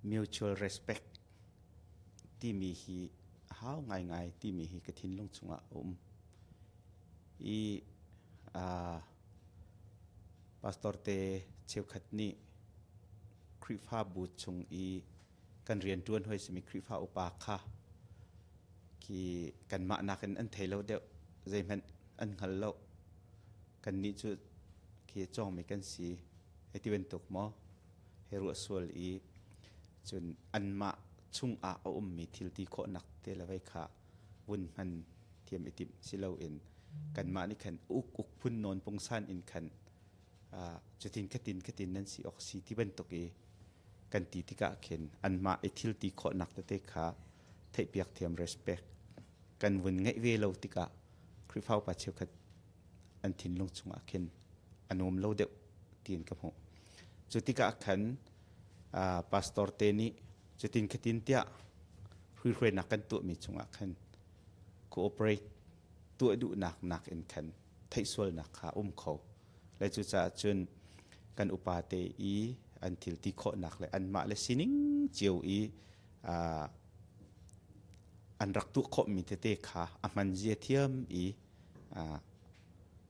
mutual respect ที่มีฮีหาวง่ายๆที่มีฮีกระทินลงชงพาสตอร์เตเชวขัดนี่คริฟ้าบุตรชงกันเรียนด้วนห้อยสมิคริฟ้าอุปาค่ะที่กันมานักอันเทลเดียวใจมันอันหันเรากันนี่จุดที่จ้องไม่กันสีไอที่เป็นตกหมอเฮรัวส่วนจนอันมาชุ่งเอามีทิลที่โคนักเตลไว้ค่ะวุ่นมันเทียมไอติมสิเราเองกันมานี่ขันอุกพุ่นนอนปงซ่านอินขันจุดทินกตินนั้นสีออกสีที่เป็นตกกันตีที่กะเข็นอันมาไอทิลที่โคนักเตค่ะไทยเปียกเทียม respect กันวุ่นไงเวลาที่กะคริฟ้าปัจเจกอันทินลงชงอาเข็นอันนมเราเดียวตีนกับหัวจุดที่กะขันพาสตอร์เตนี่จุดทินกตินเตียคุยนักกันตัวมีชงอาขัน cooperate ตัวดูหนักเอ็นขันไทยส่วนนักขาเขาและจุดจะจนกันอุปาเตอันทิลที่โคนักเลยอันมาเลยสินิงเจียวอันรักตุโคมีเตขาอามันเจียเทียม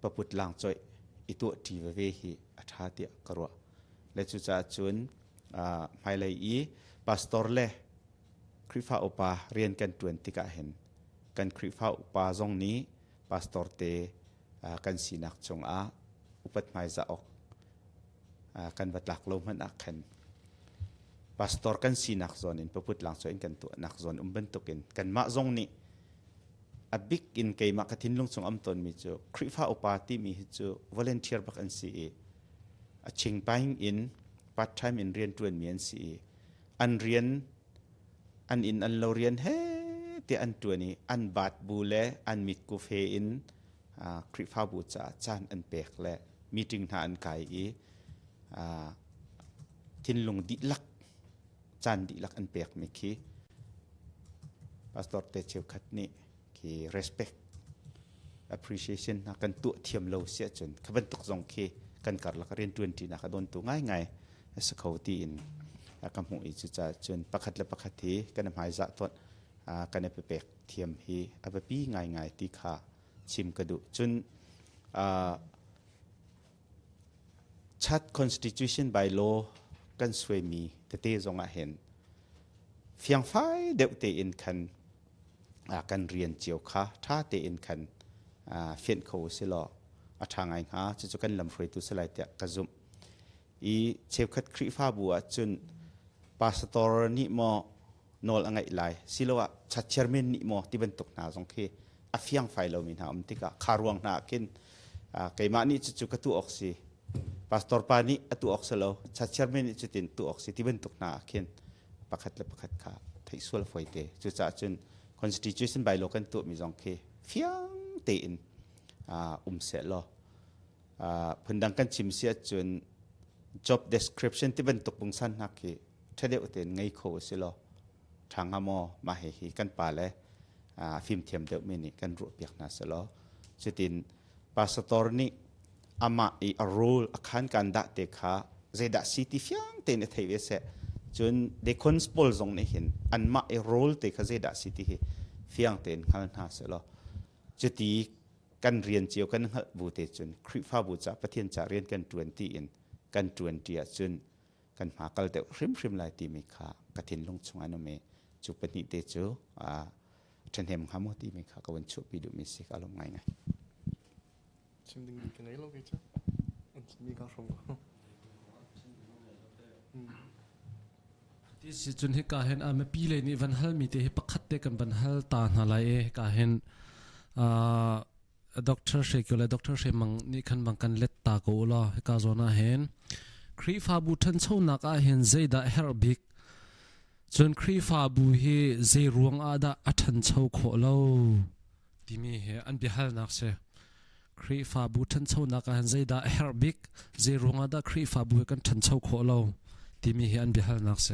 ปปุตลังจอยตัวทีเวฮีอัฐาเตียกรัวและจุดจะจนภายเลยพาสตอร์เล่คริฟ้าอุปาเรียนกัน20 กะเห็นกันคริฟ้าอุปาจงนี้พาสตอร์เตกันสีนักจงอุปัตไมจะออกกันบัดหลักลมมันอักขันพาสตอร์กันสีนักโซนินพระพุทธหลังโซนกันตัวนักโซนบันตุกินกันมาจงนี้อบิกอินเกยมากทิ้งลงจงตนมีจูคริฟ้าอุปาที่มีจูวอลเนเทียร์บักอันสีชิงไปอินพาร์ทไทม์อินเรียนตัวมีอันสีอันเรียนอันอินอันเราเรียนเฮ้ที่อันตัวนี้อันบาดบูเล่อันมิดกูเฟอินคริฟ้าบูจาจานอันเปกและมีจึงหาอันไก่ทิ้งลงดิลักจานดิลักอันเปกไม่คีพาสตอร์เตเชวขัดนี่คี respect appreciation นักกันตัวเทียมเราเสียจนขบันตกจงคีกันกัดลักเรียน20นักโดนตัวง่ายสกาวตีอินกำหงอิจุจะจนประคัดและประคัดทีกันหมายจะต้นกันเปกเทียมฮีอับปีง่ายตีขาชิมกระดูจนชัด constitution by law กันสวยมีแต่เตจงเห็นเฟียงไฟเด็กเตอินคันกันเรียนเจียวค่ะถ้าเตอินคันเฟียนเขาสิลอทางไงฮะจะกันลำฟรีตุสลายเตะกระซุมเชฟคัดคริฟ้าบัวจนพาสตอร์นี่มอนอลอังไงไลสิลว่าชัดเชอร์เมนนี่มอที่เป็นตกนาสงเคอเฟียงไฟเรามีหาติกะคารวงนากินไก่มานี่จุกตัวออกสิพาสตอร์ปานี่ตัวออกสิเราชัดเชอร์เมนนี่จุดตินตัวออกสิที่เป็นตกนากินประคัดและประคัดขาไทยส่วนไฟเตจุดจะจน constitution by law กันตัวมีสงเคเฟียงเตอินเสร็จแล้วพันดังกันชิมเสียจน job description ที่เป็นตกบุงสันนักที่ถ้าเดี๋ยวเต็นไงเขาสิลอทางหามอมาเหีกันป่าเลยฟิล์มเทียมเดียวมินิกันรูปเปียกน่าสิลอสุดที่พาสตอร์นี่อามาอีอารูลอาคารกันดักเด็กขาเจดักซิตี้เฟียงเต็นไทยเวสจนเด็กคนสปอลซงนี่เห็นอันมาอีรูลเด็กขาเจดักซิตี้เฟียงเต็นขันน่าสิลอจุดที่กันเรียนเจียวกันหัดบูเตจนคริฟ้าบูจะประเทศจะเรียนกัน20อินกัน20จนกันหากันเดริมลายตีมีขากระถินลงชงอันเมจุปนิเตโจฉันเห็นหาโมตีมีขาก็วันชุบปีดูมีสิกอารมณ์ไงชิมดึงดีกันไหนโลกจ้ะมีการส่งที่สิจุนให้กาเห็นไม่ปีเลยนี่วันฮัลมีแต่ให้ประคัดเด็กันวันฮัลตาหาไรกาเห็นด็อกเตอร์เชคิวและด็อกเตอร์เชมังนี่ขันบังกันเล็ดตาโกล่ะให้กาโซน่าเห็นครีฟ้าบูทันเช่านักเห็นเจดาเฮร์บิกจนครีฟ้าบูเฮเจรวงอาดาอัทันเช่าโคล่าที่มีเฮอันบิฮัลนักเซ ครีฟ้าบูทันเช่านักหันใจได้เฮอร์บิกใจรงอาดาครีฟ้าบูกันทันเช่าโคโลที่มีเฮียนบิฮัลนักเส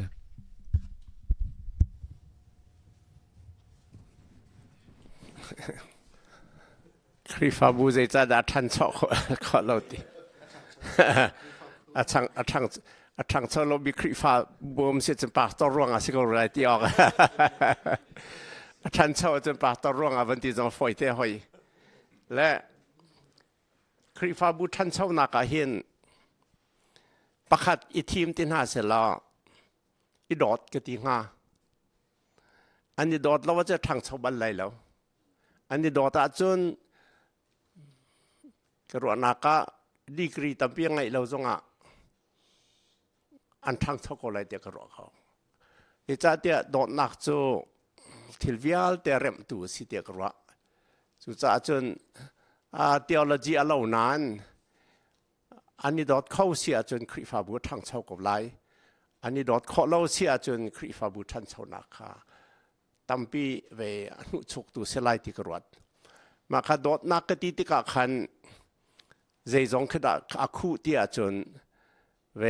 ครีฟาบูใจจะได้ทันชอบขอเราดิอาช่างเช่าเราบิครีฟาบูมเสียจนปากตัวร่วงสิก็ไรที่ออกทันเช่าจนปากตัวร่วงวันที่จะฝอยเตะหอยและครีฟาบูทันเช่านักเห็นประคัดอีทีมที่น่าเสียละอีดอดก็ตีง่าอันนี้ดอดเราว่าจะทางชาวบ้านไรแล้วอันนี้ดอดอาจนกระโดดนักดีกรีตั้งเพียงไงเราจงอันทางชาวก็ไรเดียกระโดดเขาอีจ้าเดียดอดนักจูทิลวิอัลเตเรมตูสิเดียกระโดดจูจ้าจนเทียโลจีอาลูนั้นอันนี้ดอดเข้าเสียจนคริฟาบูทางชาวกับไรอันนี้ดอดเข้าเราเสียจนคริฟาบูทันชาวนักตั้มปีเวอนุชกตูเสลายที่กระโดดมาขัดดอดนักกติกาขันใจจงขึ้นอาคูที่อาจนเว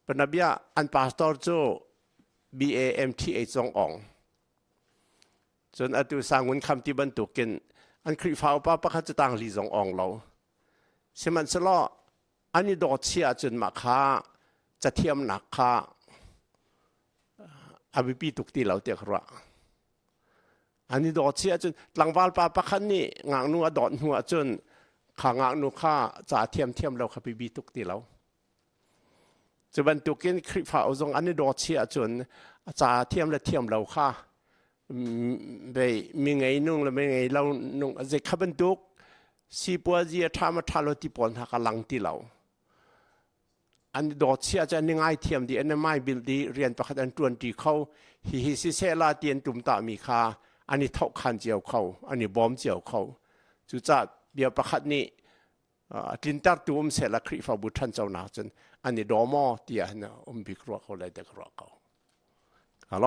เป็นนับยาอันพาสตอร์โจ BAMTH จงองจนอาตุสังวนคำที่บรรทุกกินอันคริฟ้าป้าขัดจะตั้งลีจงองเราเสมันสละอันนี้ดอดเสียจนมาค้าจะเทียมหนักค้าอาบิปีตุกตีเราเตียกระอันนี้ดอดเสียจนหลังวาลป้าขันนี่งางนัวดอดหัวจนขางางนุข้าจะเทียมเราขับบีตุกตีเราจะบรรทุกินคริฟ้าเอาจงอันนี้ดอดเสียจนจะเทียมเราข้าไปมีไงนุ่งแล้วมีไงเรานุ่งจะขับบรรทุกสีปัวจีทำมาทารุที่ปนหักลังตีเราอันนี้ดอดเสียจะนี่ง่ายเทียมดีอันนี้ไม่บิลดีเรียนประคันตวนที่เขาฮิซิเซลาเตียนตุ่มตามีค่าอันนี้เท่าคันเจียวเขาอันนี้บอมเจียวเขาจุดจัดเบียประคันนี้ทินตัดตัวเสร็จแล้วคริฟาบุทันเจ้าหน้าจนอันนี้ดอมอเตียนะบิกรัวเขาเลยเด็กรัวเขาฮัลโหล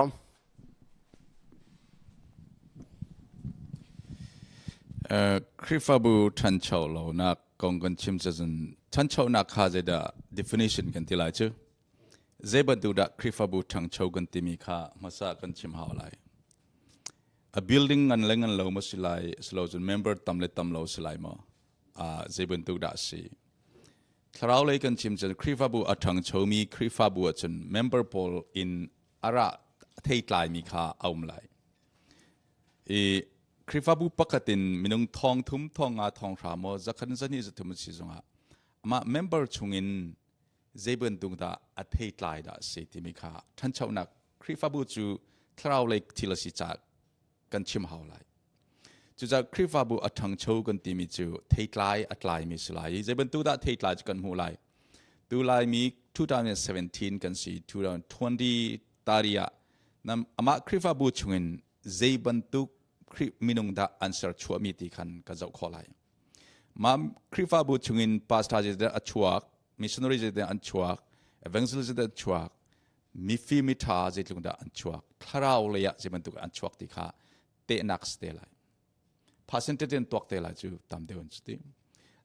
คริฟาบูทันเช่าเรานักกองกันชิมจะทันเช่านักหาใจได้ definition กันที่ไรเจ้าเจ็บดูดักคริฟาบูทันเช่ากันที่มีค่ามาสักกันชิมหาอะไร a building อันเล็งอันเราไม่สิไลสโลจน member ตำเล็ตำเราสิไลมาเจ็บดูดักสิถ้าเราเลยกันชิมจะคริฟาบูอัทังเช่ามีคริฟาบูจน member poll in อาระเทยไลมีค่าเอาไม่ไลคริฟาบูปกติมินุงทองทุ่มทองทองรามจะขันจะนี่จะทุ่มสิจงมาเมมเบอร์ชงอินเจ็บดุงดาอัฐิไลดาสิที่มีค่าท่านเจ้านักคริฟาบูจูทราวเล็กทีละสิจากกันชิมหาวไลจูจากคริฟาบูอัทังโชกันที่มีจูเทไลอัตไลมีสไลเจ็บดุงดาเทไลจกันหูไลดูไลมี2017กันสิ2020ตาริยานำมาคริฟาบูชงอินเจ็บดุงคริมินุงดาอันเซอร์ชัวมีที่ขันก็จะขอไลมาคริฟาบูชงอินพาสตาเจเดอัชวกมิชชันนารีเจเดอันชวกเอเวนเซลเจเดอันชวกมิฟิมิทาเจตุงดาอันชวกทาราวเลยะเจมันตุกอันชวกที่ข้าเตนักสเตลัยพาเซนเตเดนตัวเตลัยจูตามเดียวจุดที่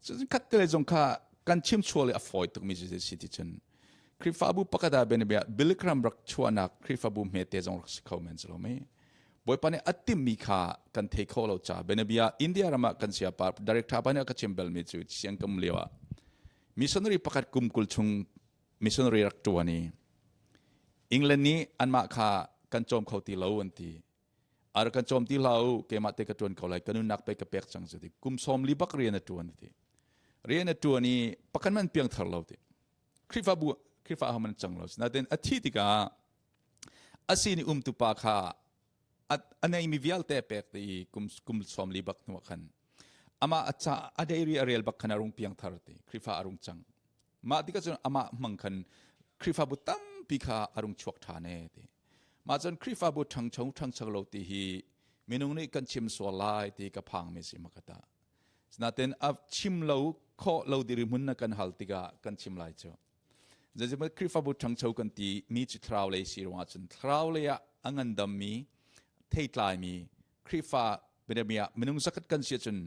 ซึ่งคัดเตลัยจงข้ากันชิมชัวเลยอฟอยตุกมิจิเดสิติจันคริฟาบูปกติเป็นแบบบิลครัมรักชัวนักคริฟาบูเมเตจงรักสเขาเมนสโลเมบอยปานอัติมีค่ากันเทคโลเราจ้าเบนเบียอินเดียรามากันเสียปาร์ดีเรกทาปานก็ชิมเบลมิจูเสียงกำเลียวมิชชันนารีประกาศกุมกุลชงมิชชันนารีรักตัวนี้อังกฤษนี้อันมาค่ากันโจมเขาตีเหลาวันที่อาร์กันโจมตีเหลาเกมาเตกตัวนี้เขาเลยกันนุนักไปกับเปียกจังสุดที่กุมสมลีบักเรียนตัวนี้เรียนตัวนี้ประกันมันเพียงทะเลาที่คริฟาหามันจังเราสินะเดนอาทิตย์ที่กาอาศีนี่ตุปาค่าอันนี้มีวิอัลเตเปกที่กุมสมลีบักนัวขันอามาอาจจะada areaบักขันอารมณ์เพียงทาร์ติคริฟาอารมณ์จังมาที่ก็จะอามามังขันคริฟาบุตัมปีขาอารมณ์ชวกฐานเอติมาจนคริฟาบุทั้งชงทั้งชักโลติฮีมินุงนี่กันชิมสวลายที่กับพังไม่สิมากตาสนาเต็นอับชิมเราโคเราดิริมุนนักันฮัลติกากันชิมไลเจ้าจะจะมาคริฟาบุทั้งชงกันตีมีจิตราวเลยสิรวาจนทราวเลยอังันดัมมีเทยลายมีคริฟาเป็นเมียมินุงสักกันเสียจน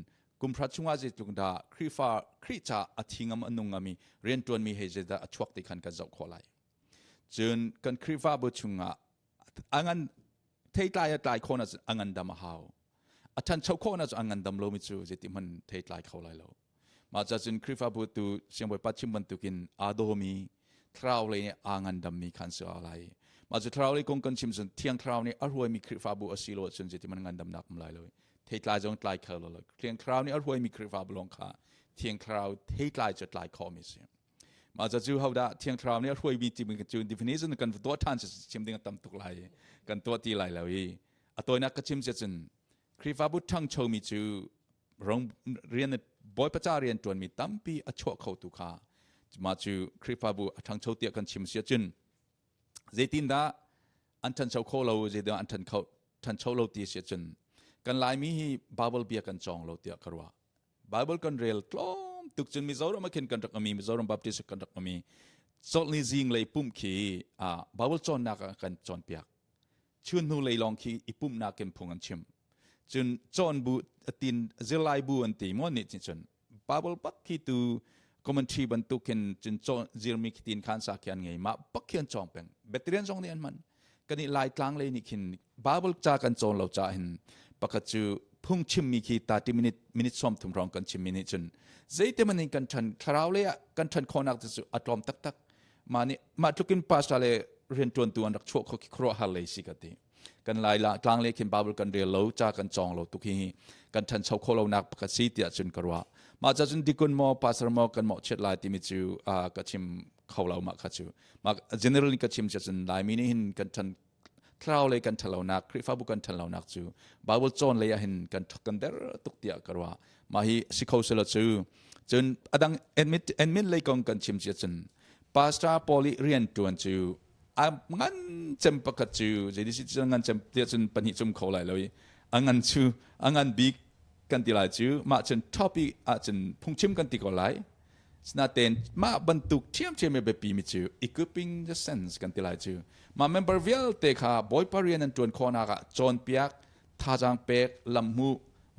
กุ กุมพระชงว่าจะจุงดาครีฟ้าครีจ่าอธิงามอนุงามีเรียนตัวมีเหตุดาชวกติขันกันเจ้าขอไลจนกันครีฟ้าบุชุงอ่ะอังันเทตายตายคนอ่ะอังันดำมาหาวอาจารย์ชาวคนอ่ะอังันดำโลมิจูจะติมันเทตายเขาไลโลมาจากจนครีฟ้าบุตุเชียงบวยปัจฉิมบันตุกินอาโดมีทราวเลยเนี่ยอังันดำมีขันเสืออะไรมาจากทราวเลยกงกันชิมจนเที่ยงทราวเนี่ยอรวยมีครีฟ้าบุอสิโลจนจะติมันงันดำนักมาเลยเทตายจงตายเขาเลยเที่ยงทราวเนี่ยอรวยมีครีฟ้าบุลงขาเที่ยงทราวเทตายจะตายคอมิเสียมาจากจูเขาได้เที่ยงทราวเนี่ยรวยมีจิมกันจูน definition กันตัวท่านจะชิมดิ้งตั้มตุกไหลกันตัวตีไหลแล้วอีตัวนักชิมจะจนครีฟ้าบุทั้งโชว์มีจูรงเรียนบอยประจาเรียนตัวมีตั้มปีอชั่วเขาตุขามาจูครีฟ้าบุทั้งโชว์เตียกันชิมเสียจนเจตินดาอันทันโชว์เขาเราเจตินอันทันเขาทันโชว์เราตีเสียจนกันลายมีบาเบิลเบียกันจองเราเตียกรัวบาเบิลกันเรียลกล้อมตุกจนมีโซรมาเข็นกันรักมีโซรบัพติสกันรักมีโซลิซิงเลยปุ่มขีบาเบิลจอนนักกันจอนเปียกชื่นหูเลยลองขีอีปุ่มนักเก็นพงอันชิมจนจอนบูตินเจลายบูอันตีมอนิจนบาเบิลปักขีตูคอมเมนทรีบรรทุกเห็นจนจอนเจลมีขีตินขันสักยันไงมาปักเขียนจองเป็นเบตเรียนจองเนี่ยมันกันนี่ลายกลางเลยนี่ขินบาเบิลจ้ากันจอนเราจ้าเห็นปกติพุ่งชิมมีขีตาที่มินิซ้อมทุ่มรองกันชิมมินิจนเจตมันนี่กันทันคราวเลยกันทันคนนักจะอัตลอมตักมานี่มาทุกินปัสอะไรเรียนตัวนักชั่วเขาคิดครัวฮัลเลยสิกันทีกันลายละกลางเลยขินบาเบิลกันเรียนเราจ้ากันจองเราตุกี้กันทันชาวโคเรานักปกติที่จนกรัวมาจากจนดิกุนมอปัสรมอกันหมอเช็ดลายที่มิจูกันชิมเขาเรามาขัดจูมา generally กันชิมจะจนลายมินิหินกันทันคราวเลยกันทันเรานักคริฟ้าบุกันทันเรานักจูบาเบิลจอนเลยเห็นกันทักกันเดอร์ตุกเตียกรัวมาฮีสิเขาเสลจูจนอดังเอ็นมิดเลยกองกันชิมจะจนพาสตาพอลิเรียนตัวจูงั้นจำปากจูjadiสิจังงั้นจำเดียจนปัญหาจุ่มเขาไหลเลยงั้นจูงั้นบิ๊กกันตีไหลจูมาจนท็อปอีจนพุ่งชิมกันตีก็ไหลสนาเตนมาบรรทุกเทียมแบบปีมิจู equipping the sense กันตีไหลจูมา member เวลเตะขาบอยปารีนันจวนคอนักจอนเปียกท่าจางเป็กลำมู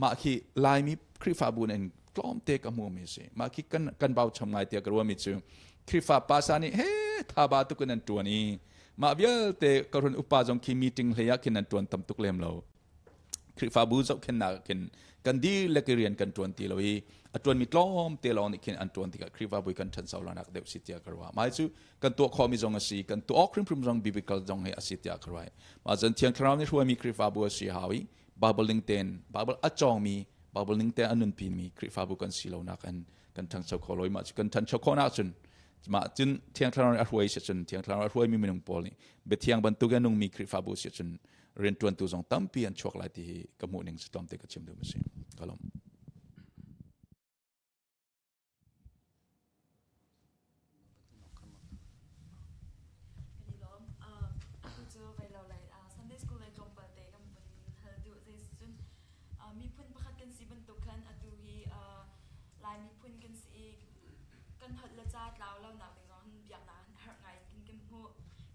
มาขี้ลายมีคริฟ้าบุญเองกล้อมเตะกับมูมิสิมาขี้กันเบาชมไงเตะกรัวมิจูคริฟ้าภาษานี่เฮ้ท่าบาตุกันนันตัวนี้มาเวลเตะกรุณอุปาจงคีมีติ้งเฮียกินนันตัวตั้มตุกเลมเราคริฟ้าบุญจะกินนักกินกันดีเล็กเรียนกันตัวตีเราอีตัวมีกล้อมเตะเรานี่กินอันตัวที่กับคริฟ้าบุญกันทันสาวนักเด็กสิทธิกรัวมาจูกันตัวคอมีจงอาศัยกันตัวออกคริมพริมจงบิบิคัลจงให้อาศัยกรัวมาจนเที่ยงคราวนี้ช่วยมีคริฟ้าบุญสีหาวิบาเบิลลิงเตนบาเบิลอัจจองมีบาเบิลลิงเตนอันนุนปีมีคริฟ้าบุญกันสีเรานักกันทั้งชาวโคลอยมากันทั้งชาวโคนักจนมาจนเที่ยงคราวนี้รวยเสียจนเที่ยงคราวนี้รวยมีมินุงปอลนี่เบ็ดเที่ยงบรรทุกกันนุ่งมีคริฟ้าบุญเสียจนเรียนตัวตัวจงตั้มปีอันช่วงหลายที่กระมุนิงสตอมเตกชิมดูมั้ยสิกลมมีพุ่นประคัดกันสีบรรทุกขันอดูฮีลายมีพุ่นกันสีกันหัดละจ้าเราเล่าหนักในงอนอย่างนั้นหากไงกินกันหัว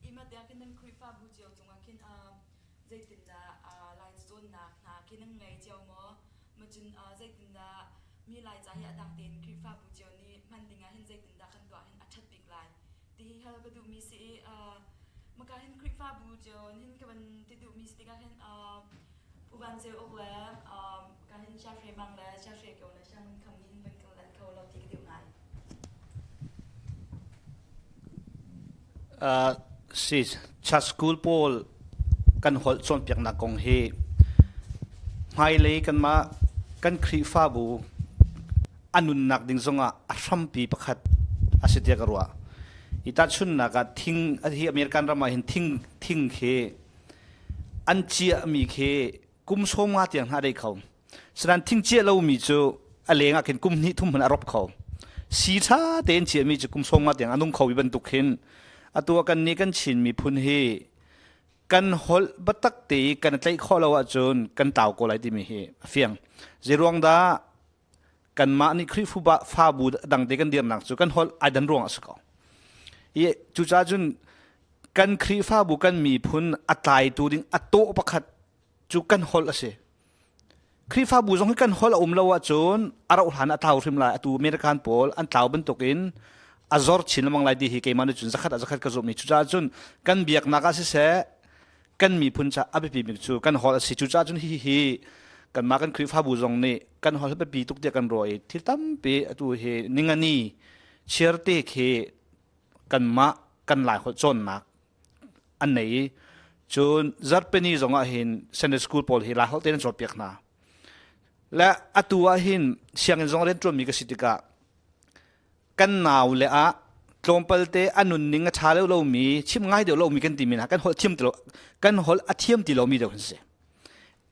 อีมาเดียกันนั่งคุยฟ้าบูเจียวจงว่ากินใจตินดาลายส่วนหนักกินนั่งไงเจียวหมอมาจนใจตินดามีลายใจอยากดังเด่นคุยฟ้าบูเจียวนี่มันดิ่งเห็นใจตินดาขันตัวเห็นอัดชัดปีกลายที่เฮาก็ดูมีสีมันก็เห็นคุยฟ้าบูเจียวเห็นกันที่ดูมีสีก็เห็นอุบันเจออกแล้วการเห็นชาเฟมังแล้วชาเฟเกี่ยวกับช่างคำนี้เป็นกันเขาเราที่เดียวกันสิชัดสกูลโพลกันหดส่วนเปียกนักกงเฮไฮเลยกันมากันครีฟ้าบูอันนุนนักดิ่งซงอาชัมปีประคัดอาศัยกรัวอิตาชุนนักทิ้งที่อเมริกันรามาเห็นทิ้งเฮอันเจียมีเฮกุมโซมาเตียงหาได้เขาฉะนั้นทิ้งเจียเรามีจูอะไรงักเห็นกุมนี้ทุ่มมันอรบเขาสีชาเต็นเจียมีจูกุมโซมาเตียงอันนุ่งเขาวิบันตุกเห็นตัวกันนี้กันชินมีพุนเฮกันฮอลบัตักตีกันใจข้อเราจนกันเต่าก็ไหลที่มีเฮเฟียงเจรวงดากันมานี่คริฟูบะฟาบูดังเด็กันเดียมนักจูกันฮอลไอดันรวงสักเขาจูจ้าจุนกันคริฟ้าบูกันมีพุนอัตายตัวดิ้งอัตโตประคัดจูกันฮอลเส ครีฟ้าบูจงให้กันฮอลเราว่าจนอาราอุหันอัตาวริมลายตัวอเมริกันโพลอันตาวเป็นตกินอาจอร์ชินมังลายดีฮีเกมันจุนสักขัดกระจุมนี่จุจ้าจนกันเบียกนักสิเสกันมีพุนจะอภิบิมิจูกันฮอลสิจุจ้าจนฮีกันมากันครีฟ้าบูจงนี่กันฮอลไปปีตุกเดียกันรอยที่ตั้มเปตัวเฮนิงานีเชียร์เตเคกันมากันหลายคนจนนักอันไหนจนจัดเป็นนี่จงอาหินเซนต์สคูลโพลฮีลาเขาเต้นจบเปียกนาและอัตัวหินเชียงจงเรียนตรวจมีกสิทธิกะกันหนาวเลยอะตรงเปลเตอันนุนนิงชาเลวเรามีชิมง่ายเดี๋ยวเรามีกันตีมีนะกันหดเทียมตีเรากันหดอัดเทียมตีเรามีเดี๋ยวกันเสีย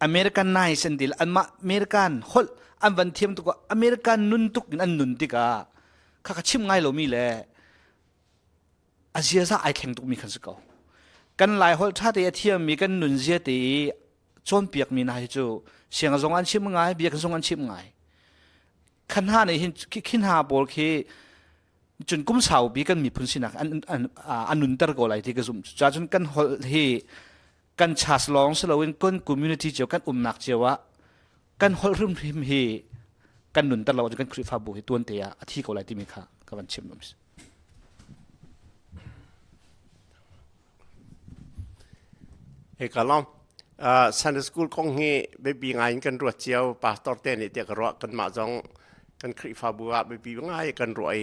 อเมริกันนายเซนติลอันมาอเมริกันหดอันวันเทียมตัวก็อเมริกันนุนตุกอันนุนติกะข้าชิมง่ายเรามีเลยอาเซียซาไอแข่งตุกมีขันสกาวกันหลายหดถ้าเดียเทียมมีกันนุนเสียตีจนเปียกมีนายจูเสียงจงอันชิมง่ายเบียกจงอันชิมง่ายขันห้าในหินขินหาบอลคีจนกุ้มเสาบีกันมีพุนสินักอันนุนตระโกไลที่กระซุ่มจ้าจนกันหดเฮกันชาสลองสลาวินกันคอมมูนิตี้เจ้ากันนักเจ้าวะกันหดริมริมเฮกันนุนตระเราจนกันคริฟาบุให้ตัวเตียที่เขาไลที่มีค่ากับวันชิมนมเอกล้อมซันสกูลของเฮเบบีงานกันรวดเจียวปาตอร์เตนเดียกรอกันมาจงกันคริฟาบัวเบบีงานกันรวย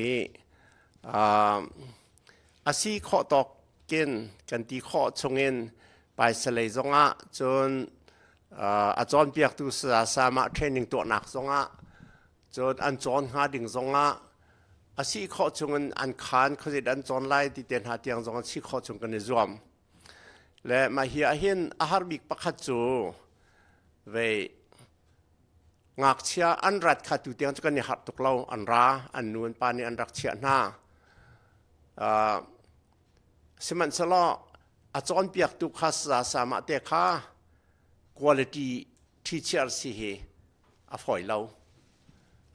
อาศัยข้อตอกเกณฑ์กันตีข้อชงเงินไปสลายจงจนอาจารย์เปียกตุสามารถเทรนนิ่งตัวหนักจงจนอันจอนหาดิ่งจงอาศัยข้อชงเงินอันคานเขาจะอันจอนไล่ที่เตียนหาเตียงจงอาศัยข้อชงกันในรวมและมาเฮียเห็นอาหารบิกปักขัดจูเวงักเชียอันรัดขัดตุเตียงจะกันเนี่ยหัดตกเราอันราอันนวลปานี่อันรักเชียหน้าสมันสละอาจารย์เปียกตุขัสสามารถเตะขา quality teacher สิเฮอฝ่อยเรา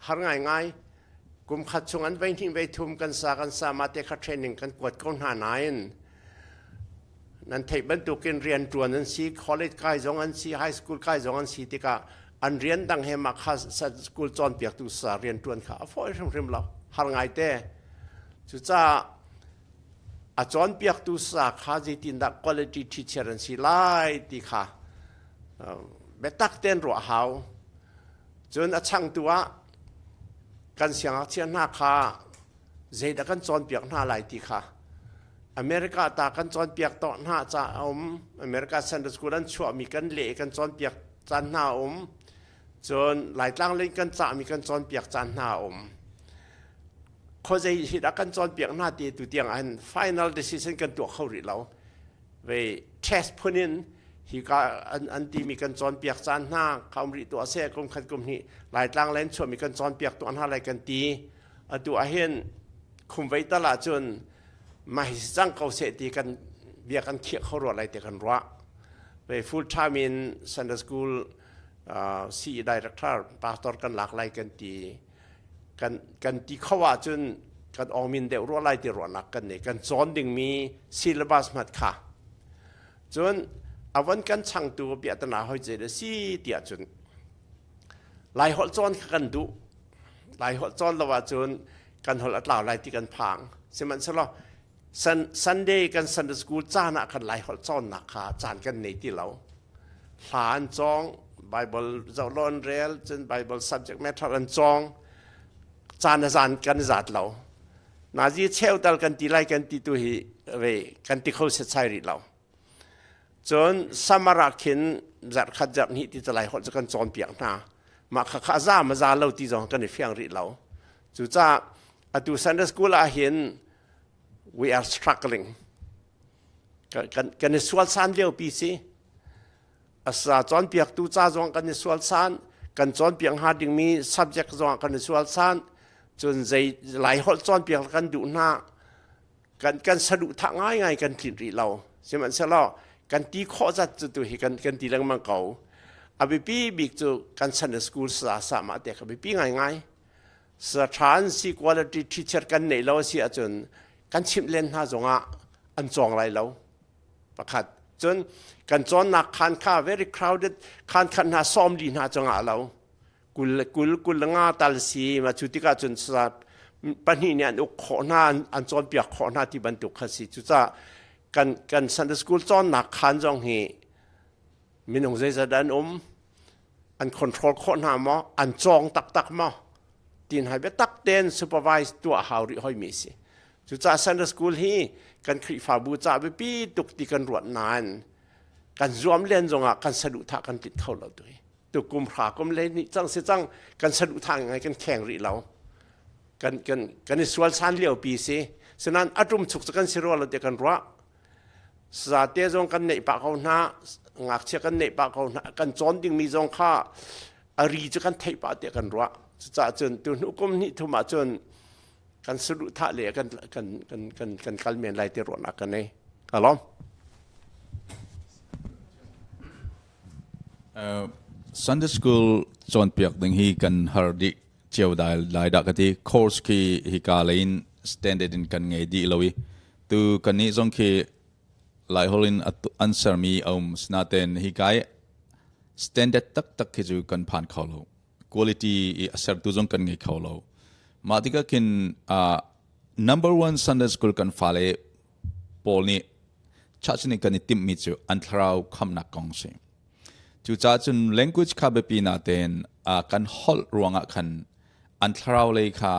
หาง่ายกุมขัดชงอันไปทิ้งไปทุ่มกันสามารถเตะขาเทรนนิ่งกันกวดก้นหานายนั่นเทปบรรทุกเรียนตัวนั้นสิคอลเลจใกล้จงอันสิไฮสคูลใกล้จงอันสิที่กะอันเรียนดังเฮมาคัสสคูลจอนเปียกตุสาเรียนตัวข้าฟอยริมเราหาง่ายแต่จุดจ้าอาจารย์เปียกตุสาข้าจะตินดักคุณภาพทีเชอร์สิไล่ที่ข้าเบตักเต้นรัวหาวจนอาช่างตัวกันเสียงเชียนหน้าข้าเจดักกันจอนเปียกหน้าไล่ที่ข้าอเมริกาตากันจอนเปียกต่อหน้าจ้าอเมริกาเซนต์สกูลันชัวมีกันเละกันจอนเปียกจานหน้าจนหลายตั้งเล่นกันจ้ามีกันจอนเปียกจานหน้าเขาจะหิดกันจอนเปียกหน้าตีตัวเตียงอัน final decision กันตัวเขาหรือเราไป test พนินฮิกาอันที่มีกันจอนเปียกจานหน้าเขาหรือตัวเสียกรมขัดกรมนี้หลายตั้งเล่นชัวมีกันจอนเปียกตัวหน้าอะไรกันตีตัวเห็นคุมไว้ตลาดจนมาให้จังเขาเสตีกันเบียกันเขี่ยเขารวดอะไรแต่กันรัวไป full time in Sunday school CEO director pastor กันหลากหลายกันตีกันตีเขาว่าจนกันออกมินเดรัวไล่ที่รัวหนักกันเนี่ยกันสอนดึงมี syllabus มัดค่ะจนเอาวันกันช่างตัวเบียดนาหอยใจเลยสิเดียจนหลายหัวจอนกันดุหลายหัวจอนเราว่าจนกันหัวเหล่าหลายที่กันพังใช่ไหมใช่หรอSunday กัน Sunday School จ้าหนักกันหลายหัวจ้อนหนักขาจานกันในที่เราหลานจอง Bible เจ้าล้อนเรียลจน Bible subject matter อันจองจานกันจัดเรานาจีเชี่ยวตัลกันตีไล่กันตีตัวฮีเวกันตีเขาเสียใจเราจนสมารักเห็นจัดขัดจับนี้ที่จะไล่หัวจะกันจอนเปียกหน้ามาข้าซ่ามาซาเราที่จองกันในเฟียงริเราจู่จ้าตัว Sunday School เห็นwe are struggling กันในส่วนสานเดียวปีสิอาสาจอนเปียกตู้จ้าจงกันในส่วนสานกันจอนเปียกหาดึงมี subject จงกันในส่วนสานจนใจหลายคนจอนเปียกกันดูหน้ากันสะดุดทางง่ายกันถิ่นริเราใช่ไหมเสร็จแล้วกันตีข้อจัดจุดตัวเหตุกันตีเรื่องมังเก่าอาบิปีบิกจูกัน Sunday School สามารถเด็กอาบิปีง่ายสถานสิ quality teacher กันในเราเสียจนกันชิมเล่นหาจงอันจองไรเราประคัด จนกันจอนนักคันข้า very crowded คันขันหาซ้อมดีหาจังหวะเรากุลงาตัลสีมาชุติกาจนสับปัญหาเนี่ยอุกขอหน้าอันจอนเปียกขอหน้าที่บรรทุกขสิจุจ้ากันซันเดอร์สกูลจอนนักคันจงเฮมินงใจจะดันอันคอนโทรลขอหน้ามาอันจองตักมาตีนให้เบตักเดนซูเปอร์วิสตัวหาวริหอยมีสิจุจ้าซันเดอร์สกูลฮีกันคริฟาบูจ้าไปปีตุกตีกันรวดนานกันรวมเล่นจงอ่ะกันสะดุดท่ากันปิดเข้าเราด้วยตัวกุมพรากุมเล่นนี่จังเสียจังกันสะดุดทางไงกันแข่งริเรากันในส่วนสันเลี้ยวปีสิฉะนั้นอารมณ์ฉุกกันสิรัวเราเดียกันรัวสาเตจงกันในปากเขาหน้างักเชื่อกันในปากเขาหน้ากันจอนดิ้งมีจงข้าอารีจะกันไทยปากเดียกันรัวจะจนตัวนุกุมนี่ทุมาจนกันสะดุดท่าเลยกันเมียนไรเตรวนักกันเนี่ยฮัลโหลSunday school จนเปียกดึงฮีกันฮาร์ดิเจียวได้หลายดักที่คอร์สคีฮิกาเลนสแตนดาร์ดกันไงดีเลยตัวกันนี้จงคีหลายฮอลินอันเซอร์มีอมสนาเตนฮิกายสแตนดาร์ดตักที่จูกันผ่านเขาโลคุณภาพอันเซอร์ตุจงกันไงเขาโลมาที่ก็คินnumber one Sunday school กันฟาเลปอลนี่ชัดนี่กันนี่ติมมิจูอันทราวคำนักกองเสียจู่จ้าจน language ข้าเบปีนาเตนกันฮอลรวงกันอันทราวเลยค่ะ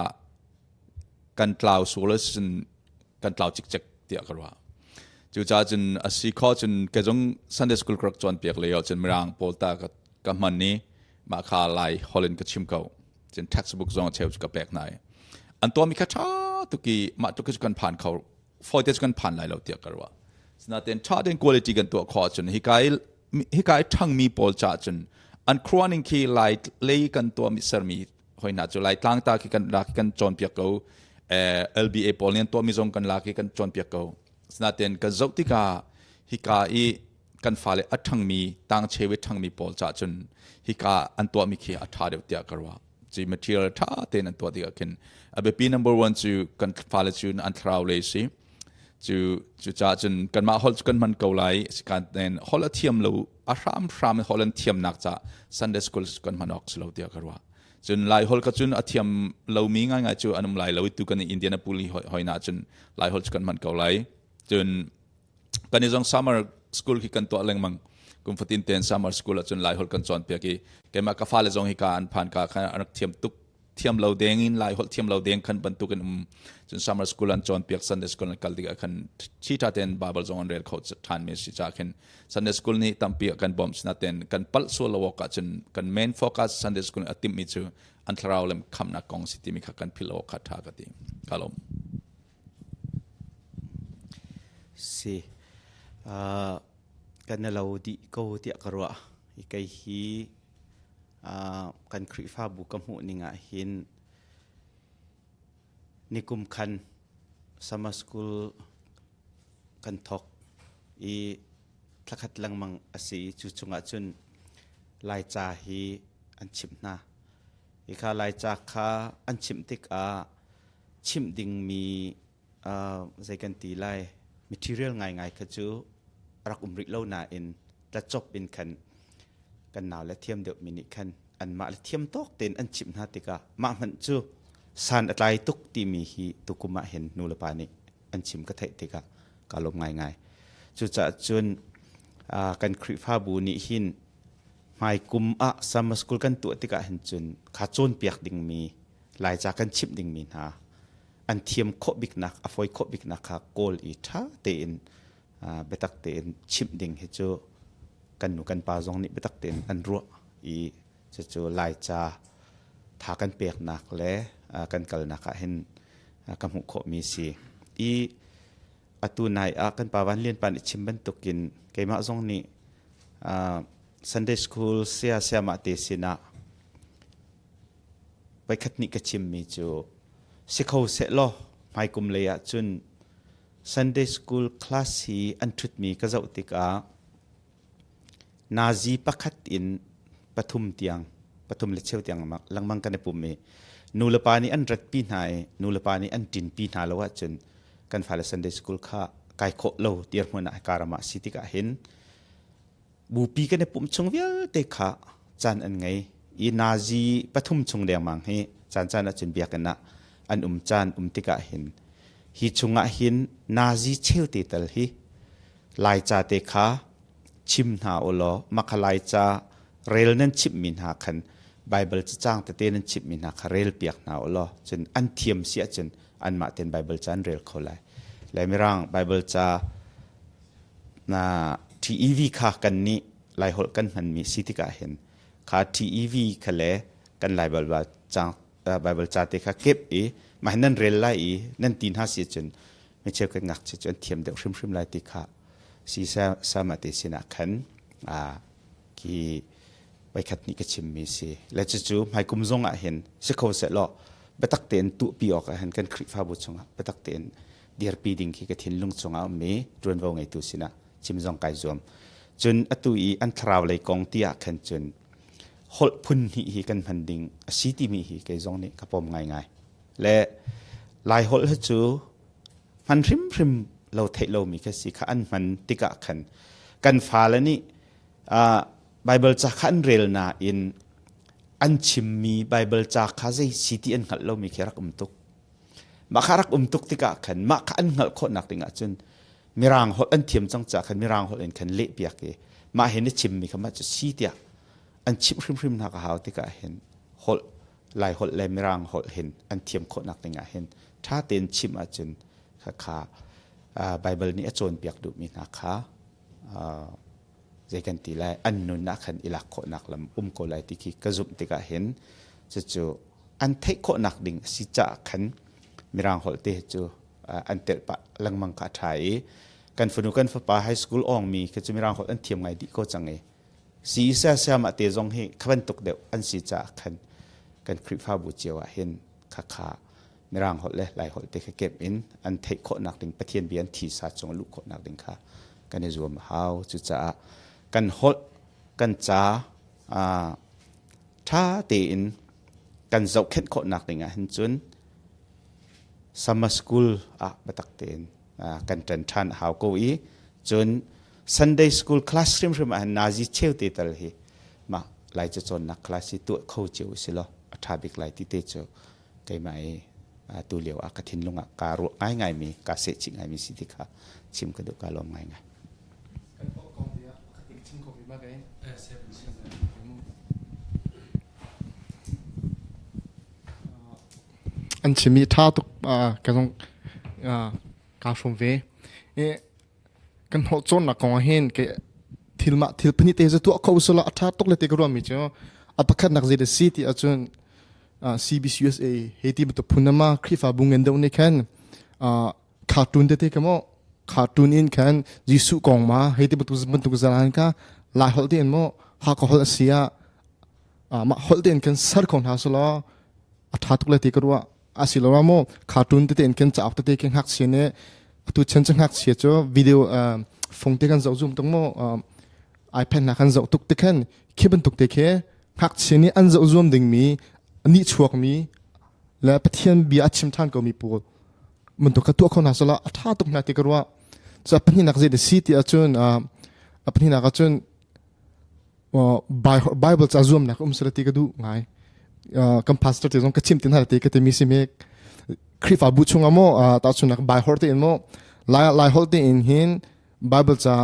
กันกล่าวสุรสนกันกล่าวจิกเดียกันว่าจู่จ้าจนสิข้อจนกระจง Sunday school กรกจวนเปียกเลยจนมีรางโพลตากับมันนี้มาข่าไล่ฮอลเลนกับชิมเก่าจน textbook จงเชลจุกับแปลกไหนอันตัวมีข้าช้าตุกี้มาตุกี้จุกันผ่านเขาฟอยเตจุกันผ่านไล่เราเดียกันว่าสนาเตนชาเดน quality กันตัวข้อจนฮิกายทั้งมีโพลจ่าจนอันครวนิงคีไล่เลยกันตัวมิสร์มีหอยน่าจะไล่ตั้งตาคิกันรักกันจนเปียกเขาLBA โพลเนี่ยตัวมิจงกันรักกันจนเปียกเขาสนาเตนกันจุดที่กาฮิกายกันฟ้าเลยอัดทั้งมีตั้งเชวิตทั้งมีโพลจ่าจนฮิกาอันตัวมีคีอัฐาเดียวเดียกันว่าจี material ท่าเตนอันตัวเดียกันเบปี number one จูกันฟ้าเลยจูอันทราวเลยสิจูจ่าจนกันมาฮอลกันมันเกาไลสิการเดินฮอลเทียมเราอารามฮอลเทียมนักจ่า Sunday school กันมันออกสโลเดียกันว่าจนไลฮอลก็จนอเทียมเรามีง่ายๆจูอันนั้นไลเราตุกันในอินเดียนาปูลีหอยน่าจนไลฮอลกันมันเกาไลจนกันในช่วง summer school ที่กันตัวเล็งมังกุมฟัตินเต็น summer school จนไลฮอลกันจอนเปียกีแกมากาฟ้าเลยจงฮิการผ่านการอันเทียมตุกเทียมเราเด้งอินไลฮอลเทียมเราเด้งขันบรรทุกันจน summer school อันจอนเปียก Sunday school นันกัลดิกขันชีตาเต็นบาเบิลจงอันเรียลเขาทานเมสซิจากัน Sunday school นี้ตั้มเปียกันบอมสนาเต็นกันปัลส่วนละวกจนกัน main focus Sunday school อัติมิจูอันทราวเลมคำนักกองสิติมิขกันพิโลคัดทากติกาลมสิกันเราดีก็เตียกรัวอีกฮีกันคริฟ้าบุกมุนิงาหินนิกุมคันสมาสกุลกันทอกอีทักขัดลังมังอสีจุจงอาจุนลายจาฮีอันชิมนาอีกาลายจากข้าอันชิมติกชิมดิ่งมีใจกันตีไลmaterial ง่ายๆก็จูรักริเล่านาอินและจบเป็นคันกันหนาวและเทียมเดียวมินิคันอันมาและเทียมตอกเต็นอันชิมนาติกามามันจูสานอะไรตุกตีมีฮีตุกุมาเห็นนูลปานิอันชิมก็เทติกากาลมง่ายๆจูจะจนกันคริฟ้าบูนิหินไม่กุมสามสกุลกันตัวติกาเห็นจนขาจนเปียกดิ่งมีลายจากกันชิมดิ่งมีนาอันเทียมโคบิกนักอฟอยโคบิกนักโกลอีท่าเตนเบตักเตนชิมดิ่งเฮจูกันหนูกันปาจงนี่เบตักเตนอันรัวอีจะจูลายจาทากันเปียกนักและกันกัลนักเห็นกำหุโคมีสีอีอตูนายกันปาวันเลียนปานชิมบันตุกินเกมาจงนี่ Sunday school เสียมาเตสินะไปคัดนิกชิมมีจูสิเขาเสร็จล้อไม่กุมเลยจุน Sunday school class ฮีอันทุดมีก็จะอุติกานาจีปักขัดอินปฐุมเตียงปฐุมเลเชลเตียงมาลังมังกันในปุ่มมีนูเลปานีอันรัดปีนายนูเลปานีอันจินปีนาแล้วว่าจุนกันฝ่าย Sunday school ไก่โคโลเดียร์มันการมาสิติกาเห็นบูปีกันในปุ่มชงเวียเตค่ะจานอันไงอีนาจีปฐุมชงแดงมังให้จานจุนเบียกันนะอันจานติกาเห็นฮิชงะเห็นนาจีเชลติตลฮีลายจ่าเตค่ะชิมหาโอโลมักลายจ่าเรลนั้นชิมมินหาคันไบเบิลจะจ้างแต่เต้นั้นชิมมินหาคาเรลเปียกหาโอโลจนอันเทียมเสียจนอันมาเต็นไบเบิลจานเรลเขาเลยและไม่ร่างไบเบิลจะTEV ค่ะกันนี้ลายหดกันมันมีสิทธิกาเห็นค่ะ TEV ค่ะเลยกันลายไบเบิลจาเตค่ะเก็บมาให้นั่นเรลไลนั่นตีนหาเสียจนไม่เชื่อกันงักจนเทียมเดี๋ยวริมไลติค่ะสีสามารถสินะขันqui ไปขัดนี้ก็ชิมมีสิและจู่ๆให้กุมจงเห็นสิเขาเสร็จแล้วไปตักเตียนตุปีออกเห็นกันคลิปฟ้าบุตรจงไปตักเตียนเดียร์ปีดิ่งที่กระถิ่นลุงจงมีรวนวงไงตุสินะชิมจงไก่จวมจนอตุยอันทราวเลยกองเตียขันจนหดพุ่นหีกันพันดิ่งสีที่มีหีไก่จงนี่กระปมง่ายๆและลายหดจู่มันริมเราเทเรามีแค่สิข้าอันมันติกะขันกันฟ้าแล้วนี่ไบเบิลจากขันเรลนาอินอันชิมมีไบเบิลจากข้าใจสิที่อันขัดเรามีแค่รักตุกมาข้ารักตุกติกะขันมาข้าอันขัดคนนักติงะจนมีรางหดอันเทียมจังจากขันมีรางหดอันขันเละเปียกมาเห็นชิมมีคำว่าจะสิที่อันชิมริมนักหาวติกะเห็นหดลายหดเลยมีรางหดเห็นอันเทียมคนนักติงะเห็นถ้าเต็นชิมอาจนข้าไบเบิลนี้อาจารย์เปียกดูมีนะคะใจกันตีไลอันนุนนักขันอิลักโคนักลำโกไลติกิกระจุมติกาเห็นจู่อันเทคโคนักดิ่งสิจ่าขันมีรางหดเตจู่อันเตปะลังมังกาไทยกันฝนุกันฝปาไฮสคูลอ่องมีก็จะมีรางหดอันเทียมไงดิโกจังเอสีเสียมาเตจงเฮขบันตกเดียวอันสิจ่าขันกันคริฟ้าบูเจียวเห็นข้ามีรางหดเลยหลายหดเตะเก็บอินอันเทคโคนักดิ่งประเทศเบียนทีศาสตร์จงลุกโคนักดิ่งค่ะกันในรวมเฮาจุจ่ากันหดกันจ้าถ้าเตียนกันเจ้าเข็นโคนักดิ่งเห็นจนsummer school บัตักเตียนกันจันทันเฮาโกอีจน Sunday school classroom ริมอันนาจิเชี่ยวเตตลฮีมาไล่จะจนนักคลาสตัวเข้าเจียวสิล้อทาบิกไล่ที่เตจไกไม่ตัวเหลียวกระถินลงการุง่ายมีกาเสจิง่ายมีสิทธิค่ะชิมกระดูกการลมง่ายอันชิมีท่าตุกกันต้องการชมเวกันหัวจนนักกองเห็นเกทิลมาทิลพนิเตจะตัวเขาสุดละท่าตุกเลยเตกรวมมิจ้าอัปคัดนักเจดซีที่อาจารย์CBCUSA เฮติบุตรพุนนามาคริฟาบุงเงินเดวนี่แค่คาร์ตูนเตะกันมั้งคาร์ตูนอินแค่จิสุกองมาเฮติบุตรบุตรจานกันลายฮอลเดนมั้งหากฮอลเซียมาฮอลเดนกันสารของฮาสุละท่าตุกเลยเตกรัวอาศิลวะมั้งคาร์ตูนเตะกันจับเตะกันหักเสียเนี่ยตัวฉันจะหักเสียจ้าวิดีโอฟงเตะกันจะซูมตรงมั้งiPad นักกันจะตุกเตะกันคิดเป็นตุกเตะแค่หักเสียเนี่ยอันจะซูมดึงมีอันนี้ชัวร์มีและประเทศบีอาชิมท่านก็มีปูมันตัวตัวคนหาสละท่าตุกนักติกรัวจะเป็นที่นักเจดซีที่อาจารย์เป็นที่นักอาจารย์Bible จะซูมนักสละติกดูไงกัมพาสเตอร์ที่ตรงกระชิมตินหาติกเตมีสิเมกคริฟาบุชงอ่ะโมตาสุนัก Bible ที่อินโมลายฮอลที่อินหิน Bible จะ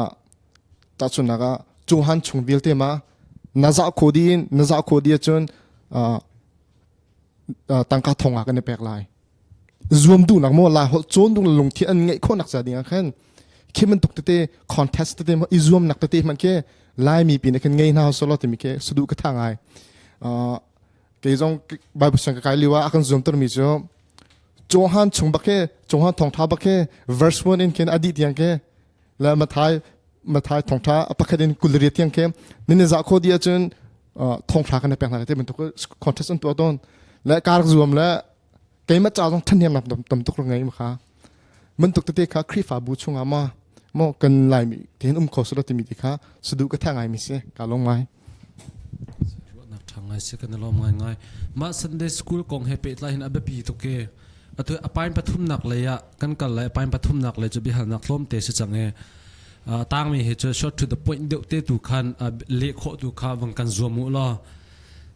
ตาสุนักจูฮันชงบิลเตมานาซาโคดีอาจารย์ตั้งค่าทงกันในแปลกลายรวมดูนักโมลายโจนดูลงที่อันไงคนนักแสดงกันคิดมันตุกเตะคอนเทสต์เตะมาอิรวมนักเตะมันแค่ลายมีปีนี้กันไงน่าสลดแต่มีแค่สุดก็ทางไงเกี่ยงใบบุษกกายลิว่าอาการรวมตัวมีจ้าโจฮันชงบักแค่โจฮันทองท้าบักแค่ verse 1 in แค่อดีตยังแค่แล้วมาท้ายทองท้าปักแค่เดินกุลเรียตยังแค่นี่จะโคดีอาจารย์ทองท้ากันในแปลงอะไรเตะมันตุกคอนเทสต์ตัวต้นและการรวมและเกมจ้าต้องทันเทียมนับตำตุกยังไงมั้งคะมันตุกเตะค่ะคริฟาบูชงอามาโมกันลายมีที่เห็นขอสุดที่มีที่ค่ะสุดก็ทางไงมิเสการลงไม้นักทางไงสิกันลมง่ายๆมา Sunday School กองเฮปิดไลน์อับปีตุกเก tu apain pathum nak le ya kan kal le apain pathum nak le chu bi hal nak hlom te se change tang mi he chu short to the point deuh te tu khan le kho tu kha wang kan zomu lo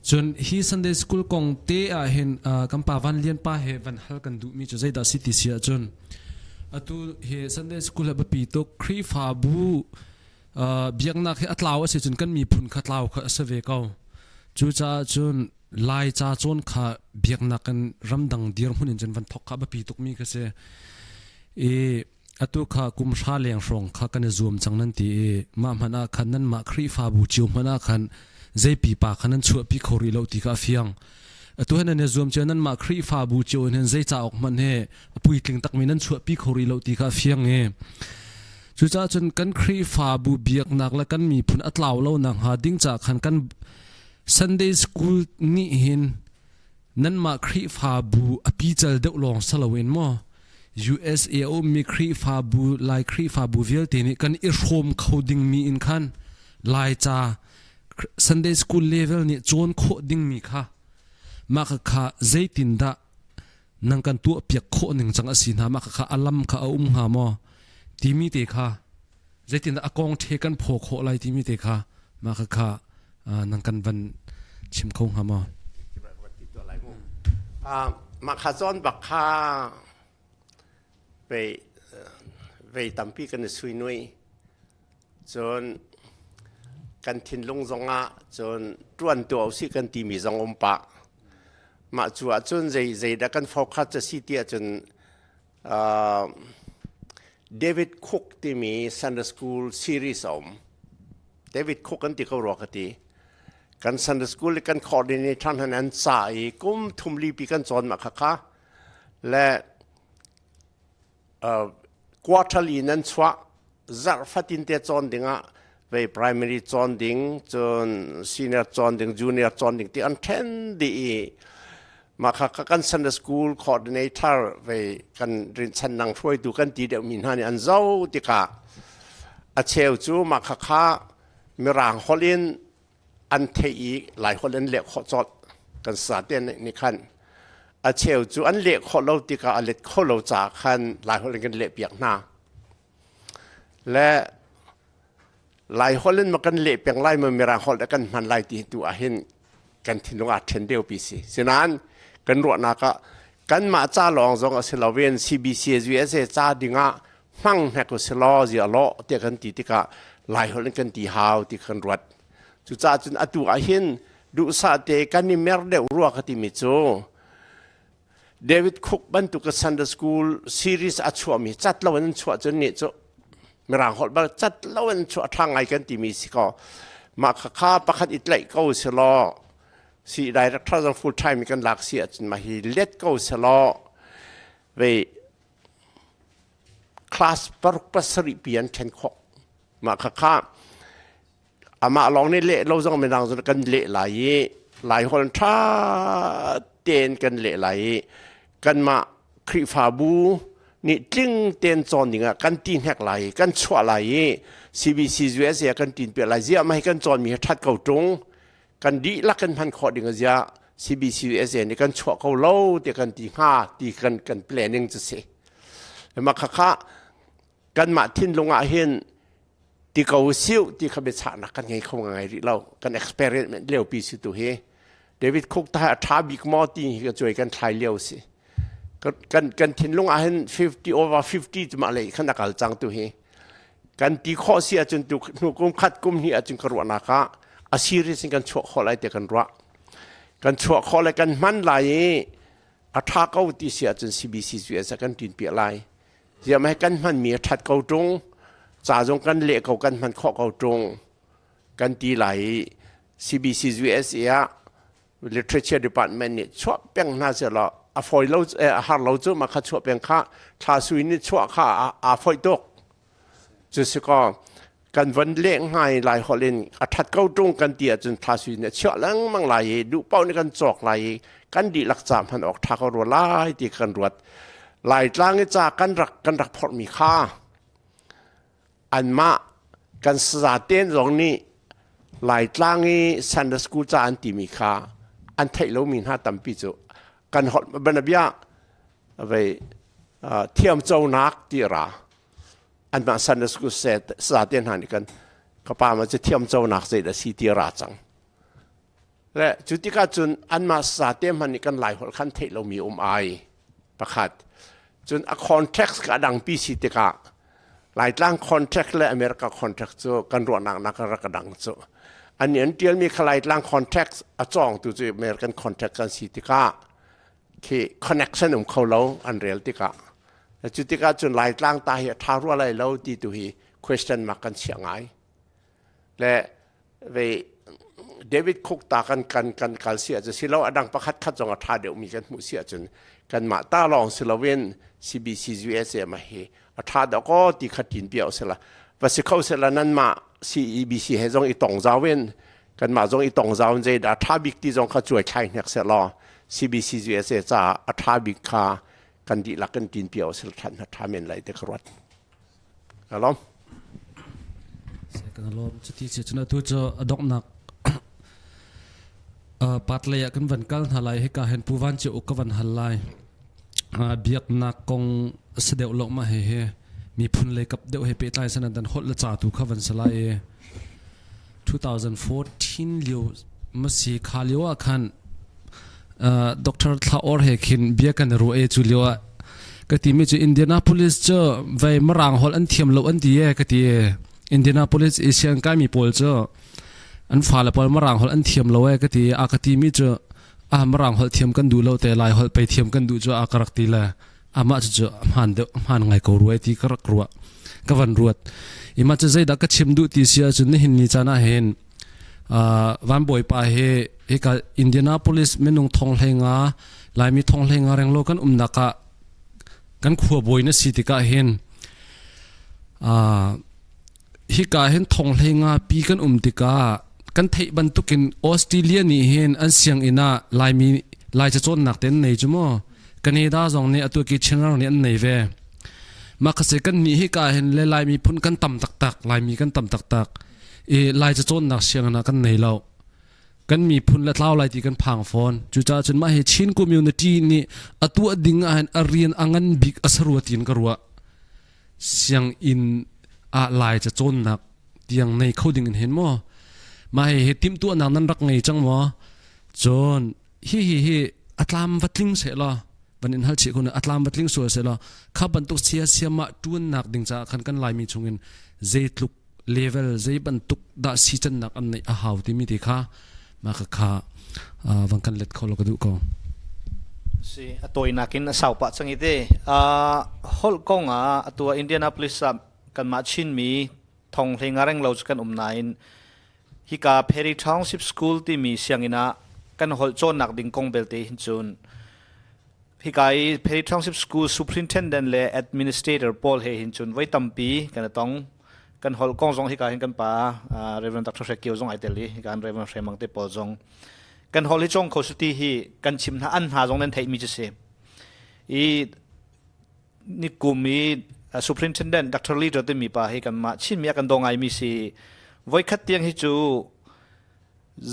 chun hi Sunday school kong te a hen kam pa van lian pa he van hal kan du mi chu zaida city sia chun atu he Sunday school ha pi to khri fa bu biak nak he atlaw ase chun kan mi phun khatlaw kha ase ve ko chu cha chun lai cha chon kha biak nak kan ramdang dir hunin chen van thok kha ba pi tuk mi ka se atu kha kum sha leng rong kha kan zoom changnan ti ma mana khan nan ma khri fa bu chiu mana khan zai pi pa khanan chu pi khori lo ti ka fiang atu hanan ne zoom chanan ma khri fa bu chiu nen zai cha ok man he apui tling tak minan chu pi khori lo ti ka fiang e chu cha chun kan khri fa bu biak nak la kan mi phun atlaw lo nang ha ding cha khan kan Sunday school ni hin nan ma khri fa bu api chal de long salawin mo USA o mi khri fa bu lai khri fa bu vel te ni kan i rom khoding mi in khan lai cha Sunday school level ni chon kho ding mi kha ma kha zaitin da nang kan tu piak kho ning chang asin ha ma kha alam kha ha mo ti mi te kha zaitin da akong the kan pho kho lai ti mi te kha ma kha nang kan van chim khong ha moมาคาซอนบักคาไปตั้มปีกันสุยนุยจนกันทินลงจงอาจนตรวนตัวเอาสิกันตีมีจงอมปะมาจัวจนใจดักกันโฟกัสจะสิเตียจนเดวิดคุกที่มี Sunday School Series อมเดวิดคุกกันที่เขารอกันที่กัน Sunday School กันคอร์ดิเนชันนั้นสายกุมทุมลีปีกันจอนมาค่ะและควอเตอร์ลีนั้นชัวจักฟัดอินเตจอนดิ่งไป primary จอนดิ่งจน senior จอนดิ่ง junior จอนดิ่งที่อันเทนดีมาค่ะกัน Sunday School coordinator ไปกันเรียนชั้นนั่งช่วยดูกันตีเดียวมินฮานี่อันเจ้าที่กะอาเชลจูมาค่ะมีร่างฮอลลินอันเทีหลายคนเล่นเล็กขอจอดกันสาเตียนนี่ขันอาเชลจูอันเล็กขอเราติกาอันเล็กขอเราจากขันหลายคนเล่นกันเล็กเปียกหน้าและหลายคนเล่นมากันเล็กเปียกไล่มามีรางคนแล้วกันมันไล่ตีตัวเห็นกันทิ้งลงอาเทนเดียวปีสิฉะนั้นกันรวดนักกันมาจ้าลองจงเอาเสลเวน CBC USA จ้าดิ่งฟังแหกเสลอเสียล้อเตียกันตีติกาหลายคนเล่นกันตีหาวตีกันรวดจุจ้าจนอตัวเห็นดูสาเตกันนี่เมรเดรัวกติมิโซเดวิดคุกบันตุก Sunday School Series อัชวมีจัดเล่าวันชัวจนนี่โซมีรางหดบัจัดเล่าวันชัวทางไงกันติมิสิก็มาข้าประคัดอิตไลก็เสลอสีได้รักท่า full time มีกันหลักเสียจนมาฮีเล็ดก็เสลอไปคลาสปรุกปัสริเปียนเชนขกมาข้าอามาลองนี่เละเราต้องไปนั่งจนกันเละหลายคนท่าเตียนกันเละหลายกันมาคริฟาบูนี่จึงเตียนจอนดิ่งกันตีนแหกหลายกันชั่วหลาย CBC US กันตีนเปลี่ยนหลายเสียไม่ให้กันจอนมีทัดเก่าตรงกันดีลักกันพันขอดิ่งเสีย CBC US นี่กันชั่วเก่าเล่าเตียกันตีห้าตีกันเปลี่ยนยังจะเสียมาค่ะกันมาทิ้งลงอาเห็นที่เขาซิวที่เขาไปฉานักกันไงเขาไงเรากัน experiment เลี้ยวปีสิตัวเฮเดวิดคุกตาท้าบิ๊กมอตีก็ช่วยกันทายเลี้ยวสิกันทิ้งลงอาเห็น50 over 50จะมาเลยขนาดกันจังตัวเฮกันตีข้อเสียจนตัวหนูกุมขัดกุมนี่จนกระวนักะอาชีพสิ่งกันชั่วข้ออะไรแต่กันรักกันชั่วข้ออะไรกันมันไหลอาท้าเขาตีเสียจน CBC กันตีนเปียไหลจะไม่ให้กันมันมีทัดเก่าตรงจ่าจงกันเละเขากันมันข้อเขาตรงกันตีไหล CBC USA Literature Department นี่ชั่วเปียงน่าจะละอาฟอยเราหาเราจะมาขัดชั่วเปียงข้าทาสุยนี่ชั่วข้าอาฟอยตกจุดสก็กันวันเละง่ายหลายคนเล่นอาทัดเขาตรงกันเตียจนทาสุยนี่ชั่วลังมั่งไหลดูเป้าในกันจอกไหลกันดีหลักจามพันออกทาเขารัวไล่ตีกันรวดหลายล่างนี่จากกันรักพอมีค่าอันมากันสาเต้นตรงนี้หลายล่างนี้ Sunday School จะอันตีมีค่าอันไทยเรามีหน้าตั้มปีจูกันหดบรรดา ไปเทียมเจ้านักที่ราอันมาสันนิษฐานเสร็จสาเตียนหันกันเขาป่ามันจะเทียมเจ้านักเสร็จสีที่ราจังและจุดที่ก็จนอันมาสาเตียมหันกันหลายหัวขั้นเทเรามีไอประคัดจนคอนแทคก็ดังปีสิติกาหลายตั้งคอนแทคและอเมริกาคอนแทคโจกันรัวนักนักรักดังโจอันนี้เดียวมีใครตั้งคอนแทคจ้องตัวอเมริกันคอนแทคกันสิติกาคือคอนเนคชั่นของเขาเราอันเรียลติกาจุดที่ก็จนหลายตั้งตาเหตุทารุอะไรเราดีตัวฮี question มากันเสียงไงและเวเดวิดคุกตากันเสียจะสิเราอดังประคัดคัดจงอัฐาเดียวมีกันมุเสียจนกันมาตาลองสิเราเว้น CBCUSA มาเฮอัฐาเดียวก็ตีขัดดินเปียวเสละว่าสิเขาเสละนั้นมา CEBC ให้จงอีตองเจ้าเว้นกันมาจงอีตองเจ้าเจดอัฐาบิกที่จงเขาช่วยใครเนี่ยเสละ CBCUSA จะอัฐาบิกค่ะกันดีลักกันดินเปียวเสละทันอัฐาเมนไรเด็กรถฮัลโหลเสกันลมจุดที่เจ้าตัวจะดอกนักปัตเลยกันวันกันหลายให้การเห็นผู้วันจะอุกวันหลายเบียกนักกงเสด็จลงมาเฮมีพุ่นเลยกับเดี๋ยวให้ไปตายสนันดันหดละจ่าตุขวันสลาย2014เลี้ยวมาสีขาเลี้ยวคันดร.ทาออร์เฮคินเบียกันรู้จุเลี้ยวกติมีจุอินเดียนาโพลิสเจอไว้มารางหอลอันเทียมโลอันดีกติอินเดียนาโพลิสเอเชียนกามีโพลเจออันฟ้าละพอมารางหอลอันเทียมโลกติอากติมีเจอมารางหอลเทียมกันดูโลแต่ลายหอลไปเทียมกันดูเจออากรักตีละมาจะหันเดหันไงก็รวยที่กรักรัวกวันรวดมาจะใจดักชิมดูที่เสียจนนี่เห็นนี่จานะเห็นวันบ่อยไปเฮกับอินเดียนาโพลิสเมนุงทองเลงาลายมีทองเลงาแรงโลกันนักกันขัวบ่อยนั่นสิที่กะเห็นฮิกาเห็นทองเลงาปีกันติกากันเทบันตุกินออสเตรเลียนี่เห็นอันเสียงอินะลายจะจนหนักเต็นในจุโมกันเฮด้าจงเนี่ยตัวกิจนาเนี่ยอันไหนเวมาคัสกันนี่ฮิกาเห็นลายมีพุ่นกันต่ำตักลายมีกันต่ำตักลายจะจนหนักเสียงนะกันไหนเรากันมีพุ่นและเล่าลายที่กันพังฟอนจุจ้าจนมาเห็นชินคอมมูนิตี้นี่ตัวดิ่งอันเรียนอังันบิ๊กอสรัวตีนกรัวเสียงอินลายจะจนหนักเตียงในเขาดิ่งเห็นมั้ยมาเห็นทีมตัวนั้นรักไงจังวะจนฮิอัตลามวัดลิงเสร็จละวันนี้ฮัลเชคนอัตลามวัดลิงสวยเสร็จละข้าบรรทุกเสียมาตัวหนักดิ่งจากกันลายมีชงเงินเจตุกเลเวลเจบรรทุกด่าซีจันหนักอันในหาวที่มีที่ข้ามาข้าวันกันเล็ดเขาเราก็ดูก่อนสิตัวนักินสาวปะจังอีเด้ฮอลกงตัวอินเดียนาโพลิสกันมาชินมีทองเลงาเร่งเราจะกันนายฮิกาเพรีทาวน์ชิปสคูลที่มีเสียงอินะกันฮอลโจนนักดิ่งกงเบลตีหินจุนฮิกาเพรีทาวน์ชิปสคูลซูเปอร์อินเทนเดนต์และแอดมินิสเตรเตอร์พอลเฮหินจุนไว้ตั้มปีกันต้องกันฮอลกงจงฮิกาเห็นกันป่าเรเวนดักทรเชกิวจงไอเตลีกันเรเวนเฟรมังเตปอลจงกันฮอลจงเขาสุดที่ฮีกันชิมหาอันหาจงนั้นไทยมีจะเสียนี่กลุ่มมีซูเปอร์อินเทนเดนต์ดักทรลีดอร์ที่มีป่าให้กันมาชิมมีกันดงไอมีสิไว้คัดเตียงให้จู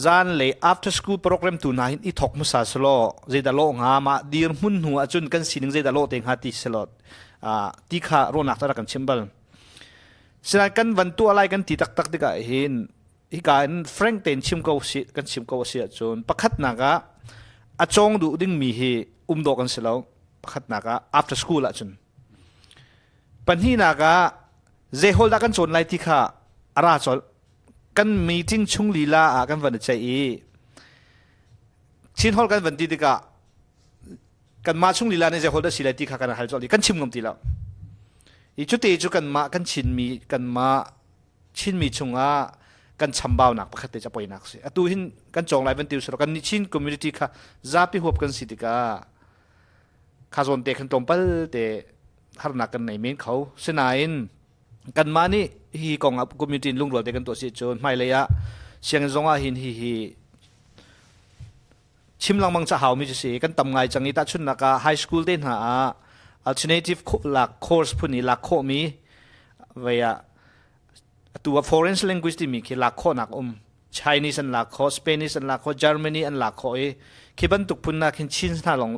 จานเลย after school program ตัวนั้นอีทอกมุสาสโลเจดาโลงามาดีร์มุนหัวจุนกันสินึงเจดาโลเต็งหาติสโลที่ข้าโรนักตระกันชิมบัลฉะนั้นกันวันตัวอะไรกันตีตักที่ก็เห็นที่การแฟรงค์เต็นชิมเกาสิกันชิมเกาสิจนประคัดนักะอาจงดูดิ้งมีเฮดกันเสียแล้วประคัดนักะ after school ละจนปัญหานักะเจฮอลดักกันจนไรที่ข้าอาราจนกันมีทิ้งชุงลีลากันวันใจชินฮอลกันวันที่ก็กันมาชุงลีลาในเจฮอลได้สิไรที่ข้ากันหายจนกันชิมงมตีแล้วอีจุดที่จุกันมากันชินมีชงกันชำบ่าวนักประคัตจะป่วยนักสิตัวหินกันจงไลฟ์เป็นติวสระกันนิชินคอมมูนิตี้ค่ะจะไปหัวกันสิติกาข้าจนเตะขันตรงไปเตะฮาร์นักกันในเมนเขาเสนายนกันมานี่ฮีกองอับคอมมูนิตี้ลุงรัวเตะกันตัวสิจนไม่เลยอะเสียงจงหินฮีชิมลังมังจะหาวมิจสิกันตำไงจังนี้ตัดชุนนักไฮสคูลเด่นหาalternative หลัก course พวกนี้หลักข้อมีเวียตัว foreign language ที่มีคือหลักข้อนักChinese อันหลักข้อ Spanish อันหลักข้อ Germany อันหลักข้อคิดบรรทุกพุ่นนักหินชินหน้าลง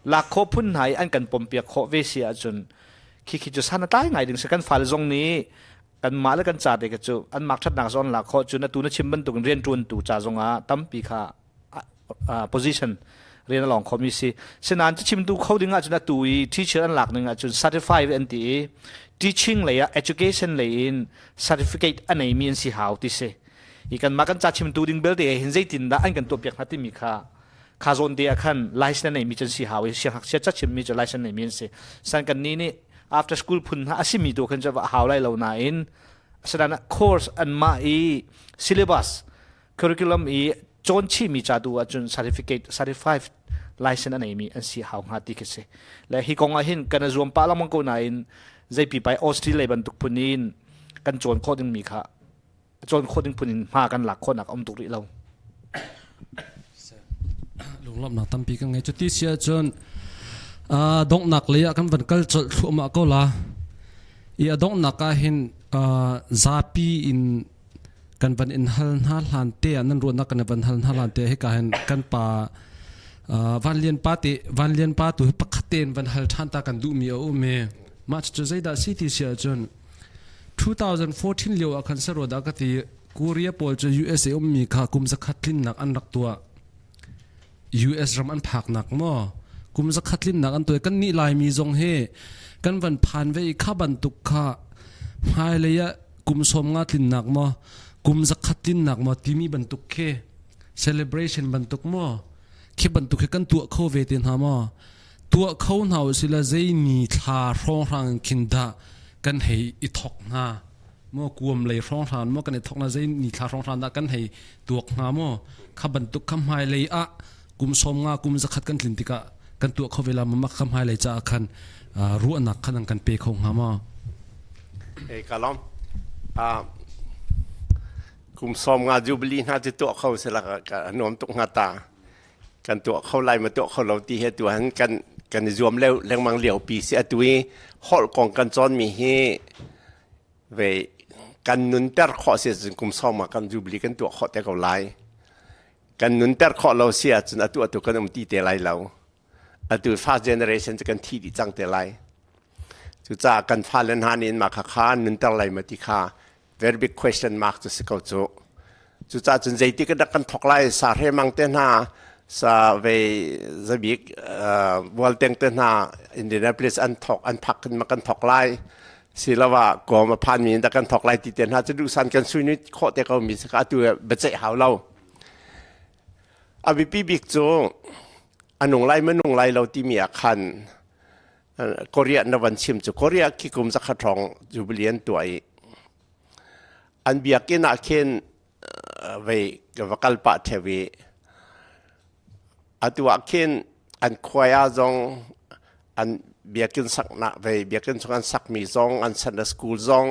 หลักโคพุ่นไหนอันกันปมเปียกโคเวเซียจนคิดจะสันตายไงดึงสักันฝ่ายลงนี้กันมาแล้วกันจ่าเด็กจูอันมักชัดหนักซ้อนหลักโคจุนตูนชิมบันตุกเรียนจวนตูจ่าจงอาตั้มปีค่ะposition เรียนหลองคอมมิชฉะนั้นจะชิมตูเขาดึงอาจุนตูอีที่เชื่ออันหลักหนึ่งอาจุน certified อันที่ teaching เลยอะ education เลยอิน certificate อันไหนมีอันสิหาวที่เสอีกันมากันจ่าชิมตูดึงเบลเดเห็นใจตินดาอันกันตัวเปียกนัดที่มีค่ะข้าโซนเดียขันไลเซนไหนมีจันสิหาวเสียหักเสียจัดชิมมีจะไลเซนไหนมีอันสิสังกันนี้นี่ after school พุ่นอาศิมีตัวขันจะว่าหาวไล่เราหนาอินฉะนั้น course อันมาอี syllabus curriculum อีจนชีมีจ่าดูอาจุน certificate certified license อันไหนมีอันสิหาวหาติกเสและฮิกงอาหินกันรวมปะละมังโกนาอินใจปีไปออสเตรเลียบรรทุกพุนินกันโจนโคดึงมีค่ะโจนโคดึงพุนินมากันหลักคนหนักอมตุริเราลุงลบหนักตั้มปีกันไงจุดที่เสียจนดงหนักเลยกันวันก็จะถูกมาก็ละอีดงหนักก็เห็นซาปีอินกันวันอินฮัลฮันเตะนั่นรวมนักกันวันฮัลฮันเตะให้กันกันป่าวันเลียนป้าติวันเลียนป้าตัวปักเต็นวันฮัลทันตากันดูมีเอาเมมาจะใจได้สิที่เสียจน2014เลี้ยวอาคันสรุปดักที่เกาหลีปอลจะ USA มีข่ากุมสักขัดลินหนักอันรักตัว US รำอันผักหนักมั้งกุมสักขัดลินหนักอันตัวกันนี่ลายมีทรงเฮกันวันผ่านไปข้าบันตุกข้าหายเลยะกุมสมงัดลินหนักมั้งกุมสักขัดลินหนักมั้งที่มีบันตุกเฮ celebration บันตุกมั้งแค่บันตุกแค่กันตัวเขาเวทีหามั้งตัวเขาหนาวสิละใจนี่ทาร้องรังคินดากันให้อิทอกนาเมื่อกวมเลยร้องรานเมื่อกันอิทอกนาใจนี่ทาร้องรานกันให้ตัวงาเมื่อขับบันทุกคำหายเลยอะกุมสมงากุมจะขัดกันลินติกะกันตัวเขาเวลามันมักคำหายเลยจะคันรู้อันนักขันกันเปย์ของหาเมื่อกะล้อมกุมสมงาจูบลีน่าจะตัวเขาเสละกันนวมตุกงาตากันตัวเขาไล่มาตัวเขาเราตีให้ตัวหันกันรวมแล้วแรงมังเหลียวปีเสียตัวฮอลกองกันจอนมีเฮเวกันนุนเตอร์ข้อเสียจนกุมซ้อมมากันจูบลีกันตัวข้อแต่เขาไล่กันนุนเตอร์ข้อเราเสียจนตัวกันตีเตะไล่เราตัว fast generation จะกันที่ดีจังเตะไล่จุดจากกันฟ้าเล่นหานินมาค้านุนเตอร์ไล่มาที่ข้า very big question mark จะสกัดจุดจากจนใจที่กันถกไล่สาเหตุมังเตน่าสาเวจะบิกวัลเตงเตน่าอินเดียนาโพลิสอันถกอันพักกันมากันถกไล่สิละว่าก่อมาพันมีแต่กันถกไล่ติดเตน่าจะดูสันกันสุนิดข้อแต่เขามีสกัดตัวเบเจหาวเราอภิปีบิกโจอันนุ่งไล่มันนุ่งไล่เราที่มีอาคันเกาหลีนวันชิมจูเกาหลีขี้กุมสักทองจูบเลียนตัวอันเบียกินอาเคนเวกับกัลปะเทวีอันตัวเคนอันควายจงอันเบียกินสักนักเวเบียกินจงอันสักมีจงอันซันเดอร์สคูลจง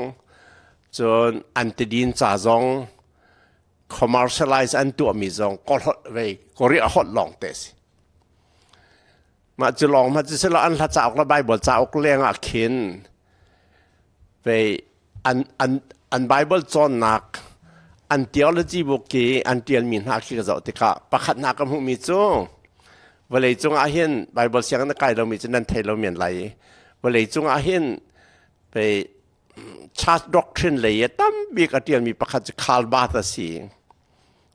จนอันติดินจ่าจง commercialize อันตัวมีจงก็เวก็เรียกฮอตลองเตสมาจะลองมาจะสละอันละจ่าออกละใบบทจ่าออกเลี้ยงอาเคนเวอันไบเบิลจอนนักอัน theology บุกีอันเตียนมีนักขี้กระจกติกะประคัดนักกับหูมีจงเวลาจงอาเห็นไบเบิลเสียงนักไก่เรามีจนันไทยเราเมียนไหลเวลาจงอาเห็นไปชาร์ตด็อกทรินเลยตั้มบีกเตียนมีประคัดจะคาลบาตสี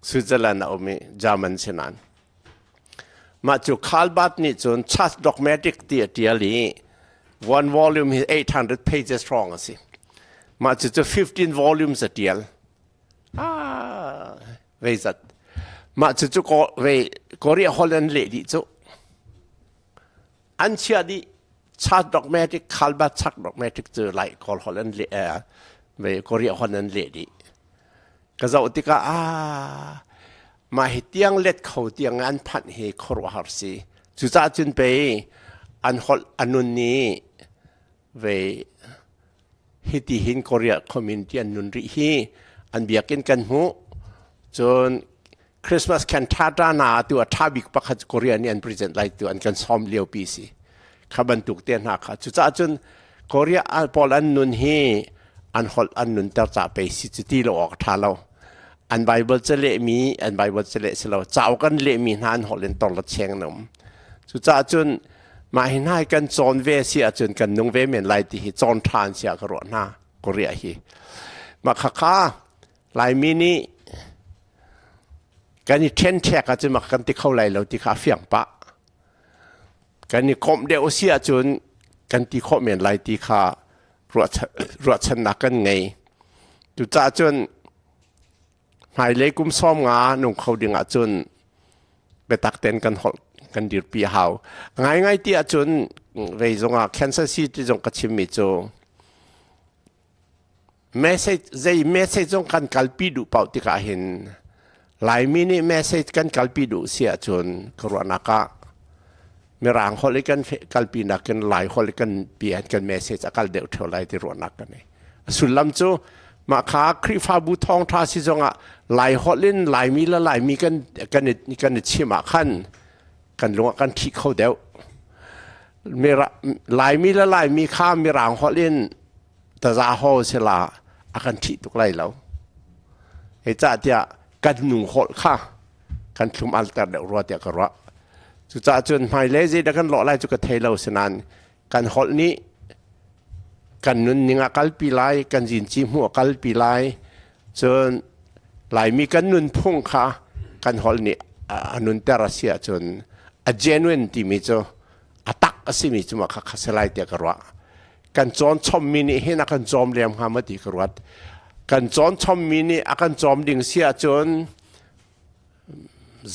สวิตเซอร์แลนด์เอามีจามันเช่นนั้นมาจุคาลบาตนี่จนชาร์ตด็อกแมติกเตียลี one volume is 800 pages strong สิมาจุจะ15 volumes เตียลเวสัตมาจุก็เวเกาหลีฮอลแลนด์เลดิจุอันเชียดิชาร์ตด็อกแมติกคาลบาตชาร์ตด็อกแมติกเจอไลกอลฮอลแลนด์เลเวเกาหลีฮอลแลนด์เลดิก็จะอุติกามาเหตียงเล็ดเขาเตียงงานพันเหครัวหาร์ซีจุจ้าจุนไปอันฮอลอันนุนนี้เวฮิติหินเกาหลีคอมมิวนิตี้อันนุนริฮีอันเบียกินกันหูจนคริสต์มาสแคนทาตานาตัวทาบิกปักขัดเกาหลีนี่อันพรีเซนต์ไลตัวอันกันซ้อมเลี้ยวปีสิขับรรทุกเตียนหักจุจ้าจนเกาหลีอันพอลันนุนฮีอันฮอลอันนุนเตอร์จ่าไปสิจุดที่เราออกท่าเราอันไบเบิลจะเละมีอันไบเบิลจะเละสิเราเจ้ากันเละมีนานฮอลเลนตอลละเชงนมจุจ้าจน มาเห็นให้กันจอนเวเสียจนกันนุ่งเวเหม็นลายตีจอนทานเสียกระโดดหน้าก็เรียฮีมาข้าลายมินิกันนี่เทนแชกอาจจะมากันที่เข้าไหลแล้วที่ขาเฟียงปะกันนี่คมเดียวเสียจนกันที่ข้อเหม็นลายที่ขารวดชนะกันไงจุดจ้าจนหายเลยกุ้มซ้อมงาหนุ่มเขาดึงอาจนไปตักเต้นกันหดกันดีปีหาวง่ายที่อาจนเรื่องจงแคนซัสซิตี้จงกระชิมมิโจแม่ใช่ใจแม่ใช่จงกันกัลปีดูเป่าที่กาเห็นหลายมินิแม่ใช่กันกัลปีดูเสียจนกรวนักะมีร่างคนเล็กกันกัลปีนักกันหลายคนเล็กกันเปลี่ยนกันแม่ใช่จะกัลเดียวเท่าไรที่รวนักกันนี่สุดลำโจมาขาคริฟาบูทองทาสิจงหลายคนเล่นหลายมีละหลายมีกันชิมาขันกันลงกันที่เขาเดียวมีหลายมีละหลายมีข้ามมีร่างคนเล่นแต่จะเอาเสลาอาการที่ตุกไรแล้วไอ้จ่าเดียกันหนุ่งหดค่ะกันทุ่มอัลตร์เดือดรัวเดียกระจุจ่าจนไม่เลเซดักันหล่อไล่จุกเทเลสนันกันหดนี้กันนุนนิงอากัลปีไลกันจินจิมัวกัลปีไลจนหลายมีกันนุนพุ่งค่ะกันหดนี้อนุนเตระเสียจนเจนเวนที่มีจ้าตักสิมีจ้ามาค่ะเสลายเดียกระกันจอนชมมินิเห็นกันจอมเลี้ยงหามาดีกรวดกันจอนชมมินิอากันจอมดิ่งเสียจน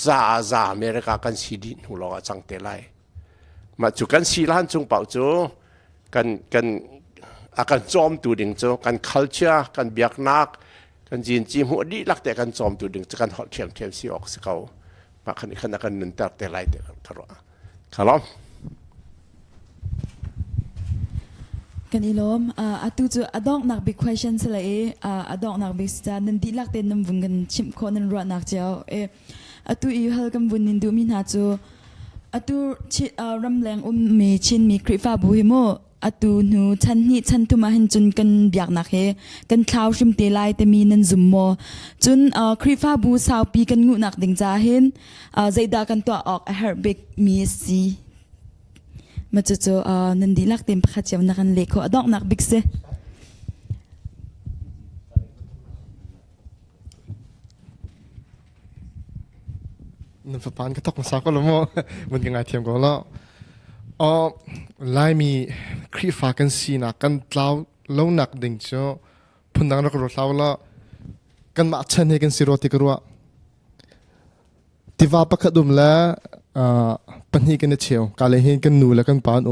ซาอเมริกากันสีดินหัวเราจังเตลัยมาจุกันสีล้านจงเป่าจูกันอากันจอมตัวดิ่งจูกัน culture กันเบียกนักกันจีนจีหัวดีลักแต่กันจอมตัวดิ่งจะกันหดเทียมสีออกสิเขามาขันกันนึนเตอร์เตลัยเดียกรวดครับ กันอีลมตูจูอดอกนักบิ๊ก question สละอดอกนักบิ๊กสตาร์นันดีลักเต้นนำวุ้งกันชิมคนนันรัวนักเจ้าตูอีฮัลกันวุ้นนินดูมินาจูตูรำแรงมีชินมีคริฟ้าบุหิโมตูนูฉันนี่ฉันทุมาเห็นจุนกันเบียกนักเฮกันคลาวชิมเตลัยแต่มีนันซุมโมจุนคริฟ้าบุสาวปีกันงูนักดิงจ้าเห็นใจดากันตัวออกเฮอร์บิกมีซีมาจู่ๆนันดีลักเต็มพัดเจ้านักเล็กเขาอดอกนักบิ๊กเซ่นั่นฝันก็ตกมาสักก็รู้มั้งมันยังไงเทียมกันแล้วไล่มีครีฟ้ากันสีนักกันเล่าเล่าหนักดิ่งเจ้าพุ่นดังนักรถเล่าละกันมาเช่นให้กันสิรติกรัวที่ว่าประคัดุมแล้วปัญหากันเชียวการเลี้ยงกันหนูและกันปาน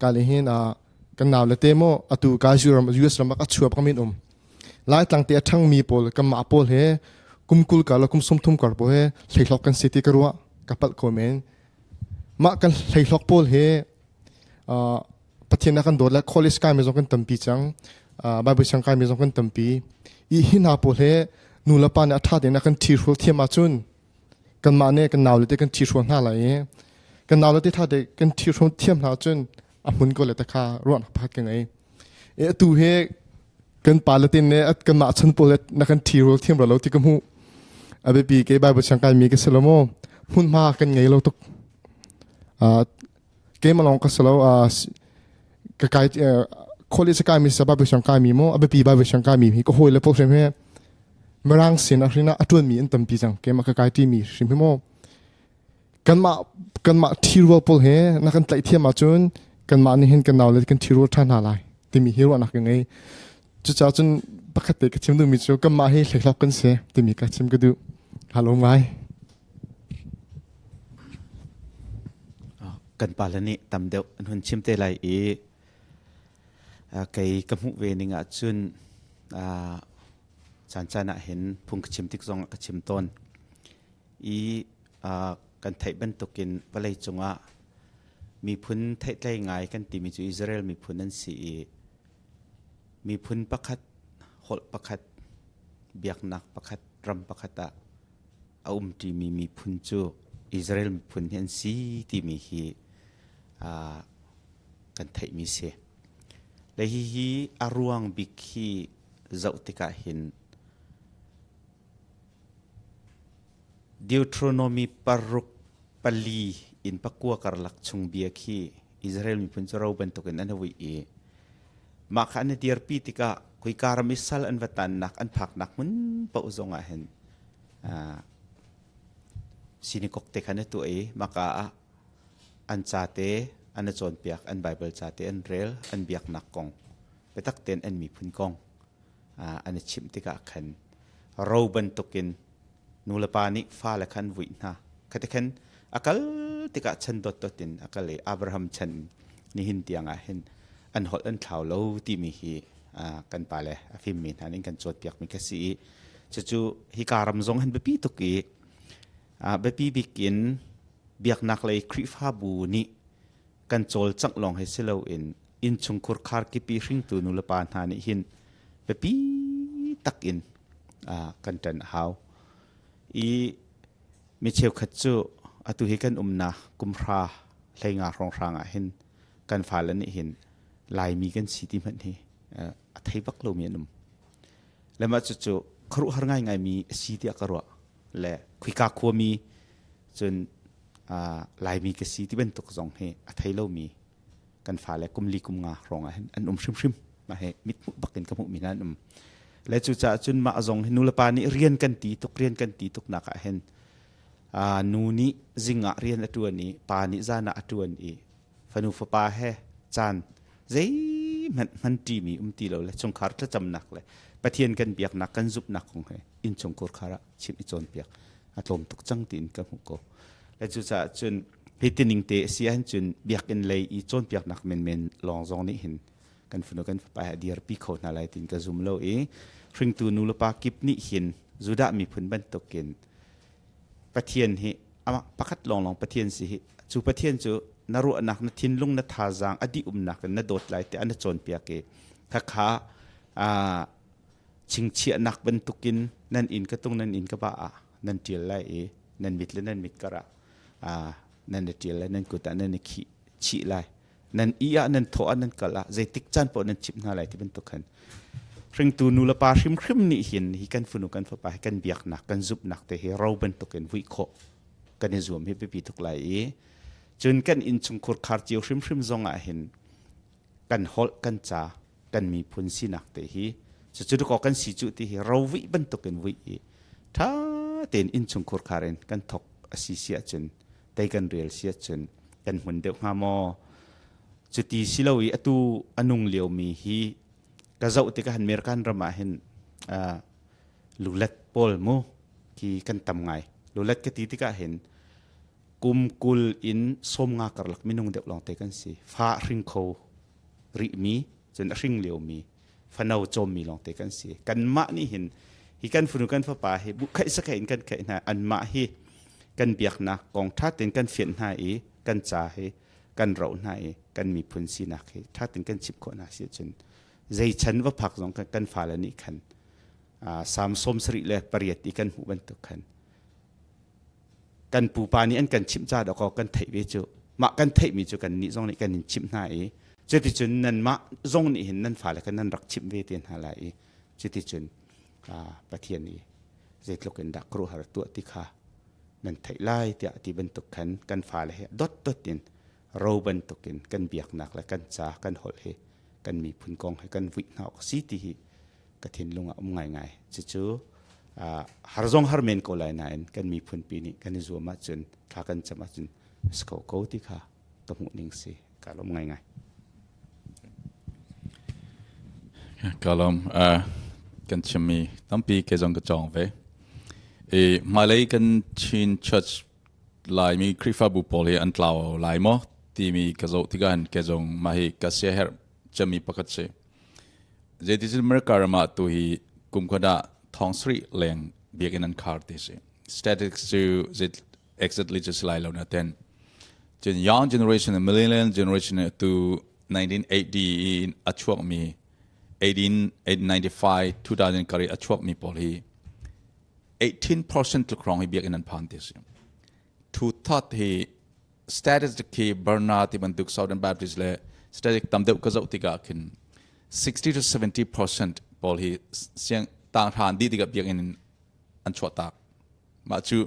การเลี้ยงกันหนาวและเตโมตูการจูรมยูเอสรำกัดชัวประมินหลายตั้งแต่ทั้งมีโพลกันมาโพลเฮกุมกุลกาลกุมสมทุมกอร์โพเฮใช้ล็อกกันสิติกรัวกับปัลโคเมนมากันใช้ล็อกโพลเฮปัจจัยนักกันโดดและคอลเลจการมีส่งกันตั้มปีจังบาบิชังการมีส่งกันตั้มปีอีหินาโพลเฮนูละปานอัฐาเดนักกันทีรูเทียมาจุนกันมาเนี่ยกันหนาวเลยแต่กันทีชวนหน้าไหลกันหนาวเลยที่ท่าเด็กกันทีชวนเทียมหนาวจนมุนก็เลยตะคาร้อนพัดกันไงตูเฮกันปาลตินเนี่ยกันมาชันโปเลตนักกันทีโรเทียมเราที่กัมหูอาเบปีเก็บใบบชังการมีกันสลโมหุ่นมากันไงเราตุกเกมมาลองกันสลกะไกคนที่สกายมีสบายชังการมีโมอาเบปีใบชังการมีก็โหยเลยพวกเช่นเฮ้เมื่อรังเสียนอะไรนะอัตวนมีอันตั้มปีจังเกมากกายที่มีชิมพิโมกันมาทีรัวพอลเฮนักกันไต่เทียมมาจนกันมานี่เห็นกันหนาวเลยกันทีรัวท่านอะไรที่มีฮีโร่นักยังไงจุดจ้าจนปกติกับชิมดูมีโจกันมาให้เล็กๆกันเสียที่มีกับชิมก็ดูฮัลโหลไงกันปาลนี่ตำเดียวหุ่นชิมเตลัยไก่กำหุเวนิงะจุนฉันจะน่ะเห็นพุงกชิมติกซองกชิมต้นกันไทยบรรทุกินวลัยจงมีพุนไทยไล่ไงกันตีมีจูอิสราเอลมีพุนนั้นสีมีพุนประคัดหดประคัดเบียกนักประคัดรำประคัดตีมีพุนจูอิสราเอลมีพุนนั้นสีที่มีฮีกันไทยมีเสียและฮีอารวงบิกฮีเจ้าติกาเห็นDeuteronomy paruk pali in pakua karlak chung bia khi Israel mi pun charo ban to ken an hui e ma kha ne tiar pi tika koi karam isal an vatan nak an phak nak mun pa uzonga hen sinikok te khane tu e maka an chate an chon piak an bible chate an rel an biak nak kong petak ten an mi phun kong an chim tika khan ro ban to ken nulapani fa la khan wi na khate khan akal tika chan dot totin akale Abraham chan ni hin tianga hen an hol an thlau lo ti mi hi kan pale afim min hanin kan chot piak mi ka si chu hi karam zong han bepi to ki bepi bikin biak nak lei krif ha bu ni kan chol chak long he selo in chungkur khar ki pi ring tu nu la pan ha ni hin bepi tak in kan tan how i mi cheu khat chu atu hi kan umna kumra lenga rong ranga hin kan falan ni hin lai mi kan si ti man hi thei bak lo mi num lema chu chu khru har ngai ngai mi si ti akarwa le khika kho mi chun lai mi ke si ti ben tok zong he thei lo mi kan fa le kum li kum nga ronga hen an shrim shrim ma he mit bakin ka mu mi nan le chu cha chun ma zong hinu la pa ni rian kan ti tok na ka hen nu ni zinga rian atuan ni pa ni zana atuan i fanu fa pa he chan zai man ti mi ti lo le chung khar tla cham nak le pathian kan biak nak kan zup nak khong he in chung kur khara chim i chon piak atlom tuk chang tin ka mu ko le chu cha chun hitining te sian chun biak in lei i chon piak nak men long zong ni hin kan funu kan pa dir pi kho na lai tin ka zum lo e ring tu nu la pa kip ni hin zuda mi phun ban token pathian hi ama pakhat long pathian si hi chu pathian chu naru anak na thin lung na tha jang adi nak na dot lai te an chon pia ke kha ching chi anak ban tukin nan in ka tung nan in ka ba nan til lai e nan mit le nan mit kara nan de til lai nan ku ta nan ki chi lai nan iya nan tho nan kala zai tik chan po nan chip na lai ti ban tukhan ring tu nu la pa shrim khrim ni hin hi kan funu kan fa pa kan biak nak kan zup nak te he ro ban tuken wi kho kan e zoom hi pe pi tuk lai e chun kan in chung khur khar chiu shrim shrim zonga hin kan hol kan cha kan mi phun si nak te hi chu ko kan si chu ti hi ro wi ban tuken wi e tha ten in chung khur kharen kan thok asi sia chun tai kan real sia chun kan hun deuh nga mo chu ti silawi atu anung leo mi hi ka zau te ka han mer kan rama hin lulat pol mo ki kan tam ngai lulat ka ti ka hin kum kul in som nga karlak minung deuh long te kan si fa ring kho ri mi chun ring leo mi fanau chom mi long te kan si kan ma ni hin hi kan funu kan fa pa he bu khai sa khai kan khai na an ma hi kan biak na kong tha ten kan fian na e kan cha he kan ro na e kan mi phun si na he tha ten kan chip kho na si chun zai chan wa phak zong kan fa la ni khan sam som sri le pariat ti kan hu ban tu khan kan pu pa ni an kan chim cha da ko kan thei ve chu ma kan thei mi chu kan ni zong ni kan in chim na e che ti chun nan ma zong ni hin nan fa la kan nan rak chim ve ten ha la e che ti chun pathian ni zai tloken da kru har tu ti kha nan thei lai ti ati ban tu khan kan fa la he dot tin ro ban tu kin kan biak nak la kan cha kan hol he kan mi phun kong he kan wi na si ti hi ka thin lunga ngai chu har zong har men ko lai nain kan mi phun pi ni kan zu ma chun tha kan chama chun sko ko ti kha to mu ning si ka lom ngai kalom kan chimi tampi ke jong ka chong ve e malay kan chin church lai mi krifa bu poli an tlaw lai mo ti mi ka zo ti gan ke jong mahi ka se her chami pakat se je ti jil mer karma tu hi kum khoda thong sri leng biakin an khar te se statistics to it exactly just lai lo na ten gen young generation and millennial generation to 1980 in achuak mi 1895 2000 kari achuak mi poli 18% to krong hi biakin an phan te se to thought he statistic ki bernard ibn duk southern baptist le static tam deuh ka zau tika kin 60 to 70% pol hi siang tang than di tika biakin an chota ma chu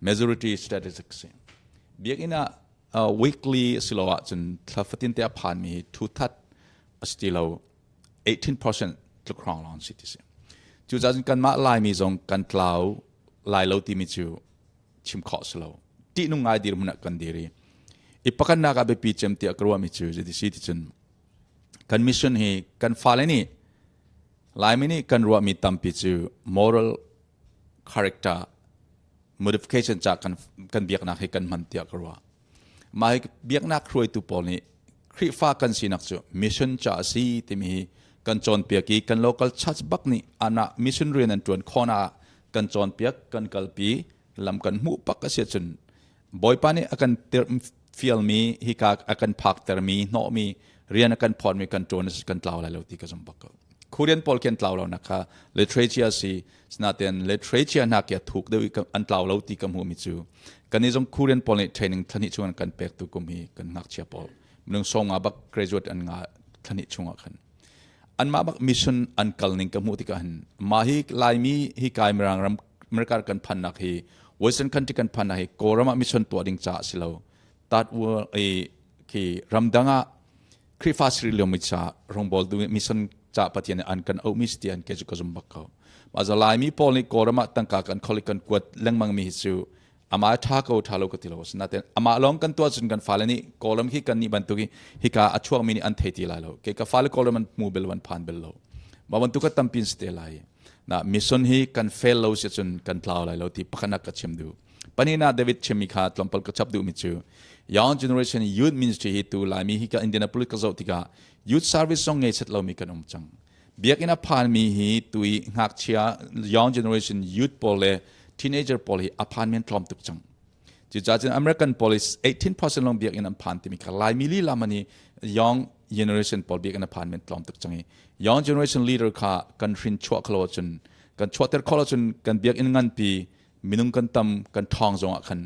majority statistics biakina weekly สิโลจนทลาฟตินเตียผ่านมีทุทัดสติโล18% ทุกครองลองสิทธิเสียจู่จะกันมาลายมีจงกันกล่าวลายเราที่มีจู่ชิมขอสโลที่นุ่งไอดีรมุนักกันดีรีอีปกันนักแบบปีเจมเตียกรัวมีจู่จะที่สิทธิจนกันมิชชั่นฮีกันฟ้าเลนี่ลายมินี่กันรัวมีตั้มปีจู่ moral character modification จากกันเบียกนักให้กันมันเตียกรัวมาให้เบียกนักรวยตุปอลนี่คริฟ้ากันสินักจู่มิชชั่นจากสีที่มีกันจอนเปียกีกัน local church บักนี่อันน่ะมิชชั่นเรียนนั่นจวนข้อน่ะกันจอนเปียกกันกัลปีลำกันหูปักกเสียจนบ่อยปานนี้อากันเตอร์ฟิลมีฮิกาอากันพักเตอร์มีโนมีเรียนอากันพอดมีกันโจนกันเล่าอะไรเราที่กันสมบัติคูเรียนพอลกันเล่าเรานะคะเลทเรเชียสีสนาเตนเลทเรเชียนักเกียถูกเดืออันเล่าเราที่กันหัวมิจูกันนี้จงคูเรียนพอลในเทรนนิ่งทันิชวนกันเป็กตุกุมีกันนักเชียพอลมึงส่งอาบัก graduate อันงาทันิชวงกันอันมาบักมิชชั่นอันกัลนิงกันหัวที่กันมาฮิลายมีฮิกายมรังรำมรการกันพันนักฮีเวสเทิร์นคันที่กันพันนักฮีโกรมามิชชั่นตัวดิ่งจ่าสิเราตัดวัวไอ้ที่รำดังอ่ะคริฟาสริลมิชารองบอลดูมิชชั่นจ่าปฏิญาณอันกันเอามิสเตียนเกจุกจุมบักเขามาจะลายมีพอลนี่โกรมาตั้งกากันคอลิกันกวดเล่งมังมีฮิซูอามาท้าเขาท้าโลกติโลสนาเตนอามาลองกันตัวจนกันฟ้าเลนี่โกรมฮิกันนี่บรรทุกฮิกาอัชวงมินิอันเทติลายโลเกกับฟ้าเลโกรมันมูเบลวันผ่านเบลโลมาบรรทุกกันตั้มปินสเตลายนะมิชชั่นฮีกันเฟลโลเสียจนกันเล่าลายโลที่พักนักกัดเชมดูปนินาเดวิดเชมิคาตลอมพลกระชับดูมิจู Young Generation Youth Ministry ฮิตุลายมีฮิกาอินเดียนาโพลิสกระจกติกา Youth Service ส่งเงินเสร็จเรามีกันจังเบียกอินาพานมีฮิตุยหักเชีย Young Generation Youth พอล Teenager พอลอพาร์ตเมนต์ทอมตุกจังจุดจ้าจน American Police 18% ลงเบียกอินาพานที่มีกันลายมิลลิลามันนี่ Young Generation พอลเบียกอินาพาร์ตเมนต์ทอมตุกจัง Young Generation Leader ค่ะกันรินชัวคลอจนกันชัวเตอร์คลอจนกันเบียกอินงันปีมินุงกันตั้มกันทองจงอัน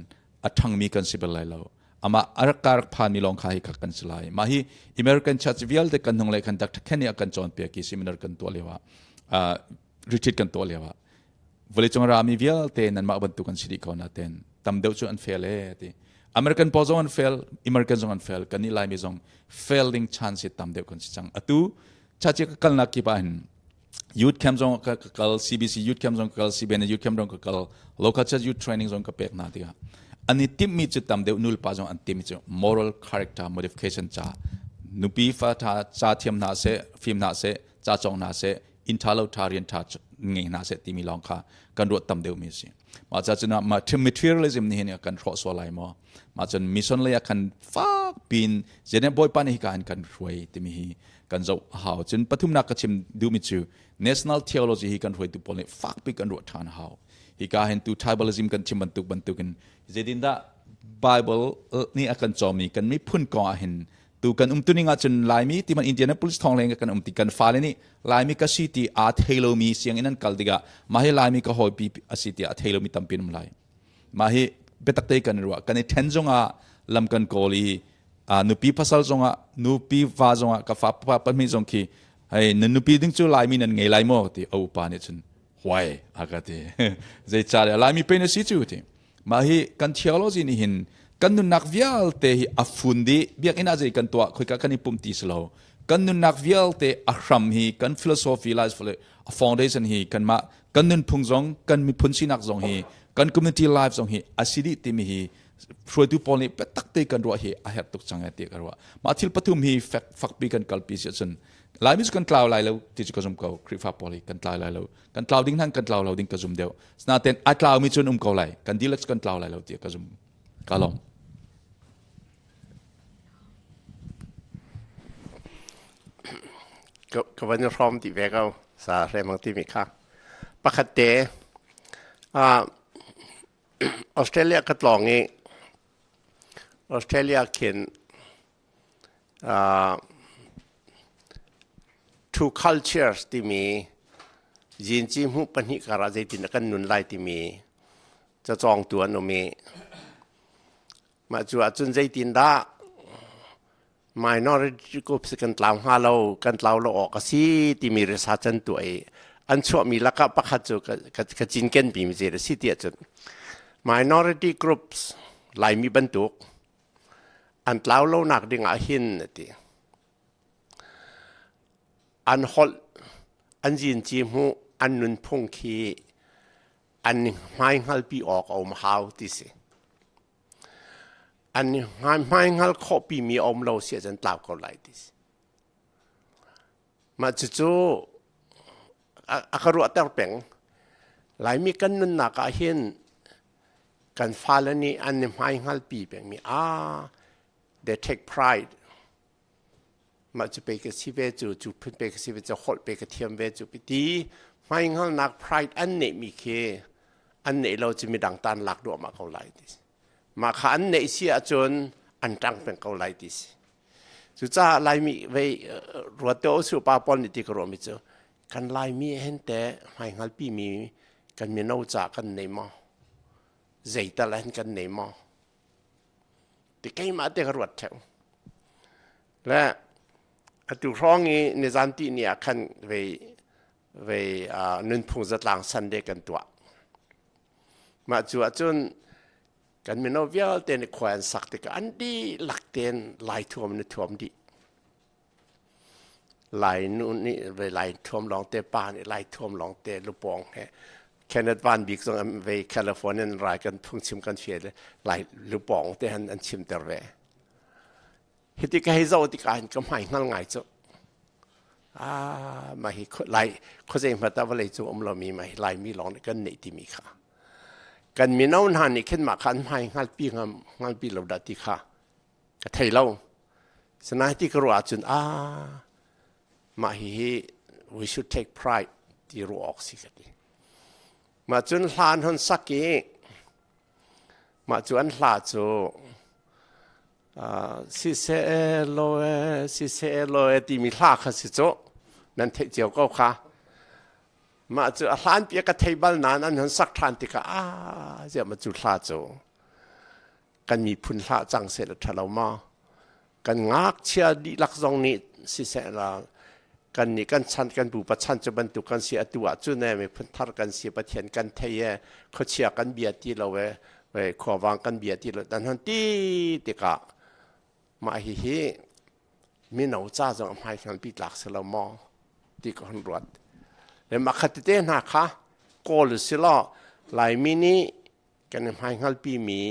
อัฐังมีกันสิบเลยเราอามาอารักการผ่านมีลองขายกันสลายมาฮีอเมริกันชัดวิลเด็กกันหงเลยกันดักแค่นี้กันจอนเปียกีซิมินาร์กันตัวเลวะริทิดกันตัวเลวะวันนี้จงรามีวิลเตนันมาบรรทุกันสิริเขานาเตนตำเดียวจนอันเฟลเลยที่อเมริกันพอจงอันเฟลอเมริกันจงอันเฟลกันนี่ลายมีจง failing chance ตำเดียวกันสิจังอตุชัดเจนกันนักกีฬาYouth Camp Zone kakal CBC Youth Camp Zone kakal CBN Youth Camp Zone kakal Local Church Youth Training Zone kapek na tiga ani tim mi chu tam deu nul pa zong an tim chu moral character modification cha nupi fa tha cha thiam na se film na se cha chong na se intalo tharian tha nge na se timi long kha kan ro tam deu mi si ma cha chuna ma materialism ni hen kan ro so lai mo ma chun mission le kan fa pin jene boy pa ni kan roi timi hi kan zo how chun pathum na ka chim du mi chu national theology hi kan roi tu pol ni fak pi kan ro than how hi ka hen tu tribalism kan chim bantukin zedin da bible ni akan chomi kan mi phun ko a hen tu kan tuni nga chun lai mi ti man Indianapolis thong leng kan ti kan fa le ni lai mi ka city a thelo mi siang inan kaldiga ma he lai mi ka hoi pi a city a thelo mi tampin lai ma he betak te kan ro kan ten zonga lam kan koli nupi pasal zonga nupi va zonga ka fa pa mi zong ki hey nupi ding chu lai mi nan ngai lai mo ti au pa ni chun hwai agate zai cha lai mi pe na si chu ti ma hi kan theology ni hin kan nun nak vial te hi afundi biak ina zai kan to khoi ka kani pum ti slo kan nun nak vial te ahram hi kan philosophy lies for a foundation hi kan ma kan nun phung zong kan mi phun sinak zong hi kan community life zong hi asidi ti mi hi roi tu pol ni petak te kan ro hi a het tuk changa te karwa ma thil pathum hi fak pi kan kalpi se chun lai mis kan tlaw lai lo ti chu zum ko krifa poli kan tlaw lai lo kan tlaw ding hang kan tlaw lo ding ka zum deu sna ten a tlaw mi chun ko lai kan dilak kan tlaw lai lo ti ka zum kalomก็วันนี้พร้อมที่แวกเอาสาเรมังที่มีค่าปกติออสเตรเลียก็ลองเองออสเตรเลียเขียนtwo cultures ที่มียินจีมุปัญหาการะใจตินกันนุนไล่ที่มีจะจองตัวโนมีมาจวดจนใจตินได้ minority groups กันตามหาเรากันตามเราออกก็สิที่มีริษาจันตัวอันชั่วมีลักษณะประคัตจุกจินเกนปีมีเจริญสิเดียจน minority groups หลายมีบรรทุก อันเล่าเล่าหนักดิ่งหินตีอันฮอลอันจินจีมูอันนุนพงคีอันไม่หัลปีออกเอามาหาวติสิอันไม่หัลข้อปีมีอมเราเสียจนตาวก็ไหลติสิมาจู่อาคารุอัตเป่งหลายมีกันนุนหนักหินกันฟ้าแล้วนี่อันไม่หัลปีเป่งมีthey take pride มาจะไปกับชีวิตจู่ๆเพิ่งไปกับชีวิตจะหดไปกับเทียมเวจู่ปีดีไม่งั้นนัก pride อันนี้มีแค่อันนี้เราจะมีดังตันหลักดวงมาเขาไล่ดิมาขันนี้เสียจนอันจังเป็นเขาไล่ดิจู่จ้าไล่มีไว้รัวเต้าสุปาปนที่กรมิจูกันไล่มีเห็นแต่ไม่งั้นปีมีกันมีน่าจะกันไหนมาใจตะเล่นกันไหนมาที่ใกล้มาเด็กรวดแถวและตุร้องนี้ในจันทีเนี่ยคันเวนุนพงศ์จัดหลังสันเดกันตัวมาจวดจนกันมีโนเวลเตนแขวนสักติกอันดีหลักเตนลายท่วมในท่วมดีลายนู่นนี่เวลายท่วมหลงเตปานลายท่วมหลงเตลูปองแฮแคนาดานบิ๊กซงเวแคลิฟอร์เนียรายกันพุ่งชิมกันเชียร์ลายลูปองเตหันอันชิมเตอร์เวฮิติกาฮิโซติกาก็ไม่งั้นไงจ้ะมาฮิลายเขาจะมาตาวเลยจ้ะเรามีไหมลายมีหลงกันไหนที่มีค่ะกันมีน้องหันนี่ขึ้นมาขันไม่งั้นปีเราดัดที่ค่ะก็ไทยเราสนาที่กรัวจุนมาฮิ we should take pride ที่รู้ออกสิกันดีมาจุนหลานหนสักกี้มาจุนหลานจูสิเซโลที่มีหลากสิโจนั่นเทเจียวก็ค่ะมาจุหลานเปียกเทบัลนั้นหนสักทานติกาจะมาจุหลานจูกันมีพุนหลาจังเสร็จทะเลามากันงักเชียดีลักซองนี้สิเซลากันนี่กันชันกันบูปชันจะบรรทุกกันเสียตัวจุนเนี่ยมีพันธะกันเสียประเทียนกันเทียเขาเชียกันเบียตีเราเว้ขวาวางกันเบียตีเราดังนั้นตีติกะมาฮิมีหนูจ้าจงให้กันปีหลักเสลามอตีก็หันรวดแล้วมาขัดเต้นหาค่ะโกลสิล้อหลายมินิกันให้กันปีมี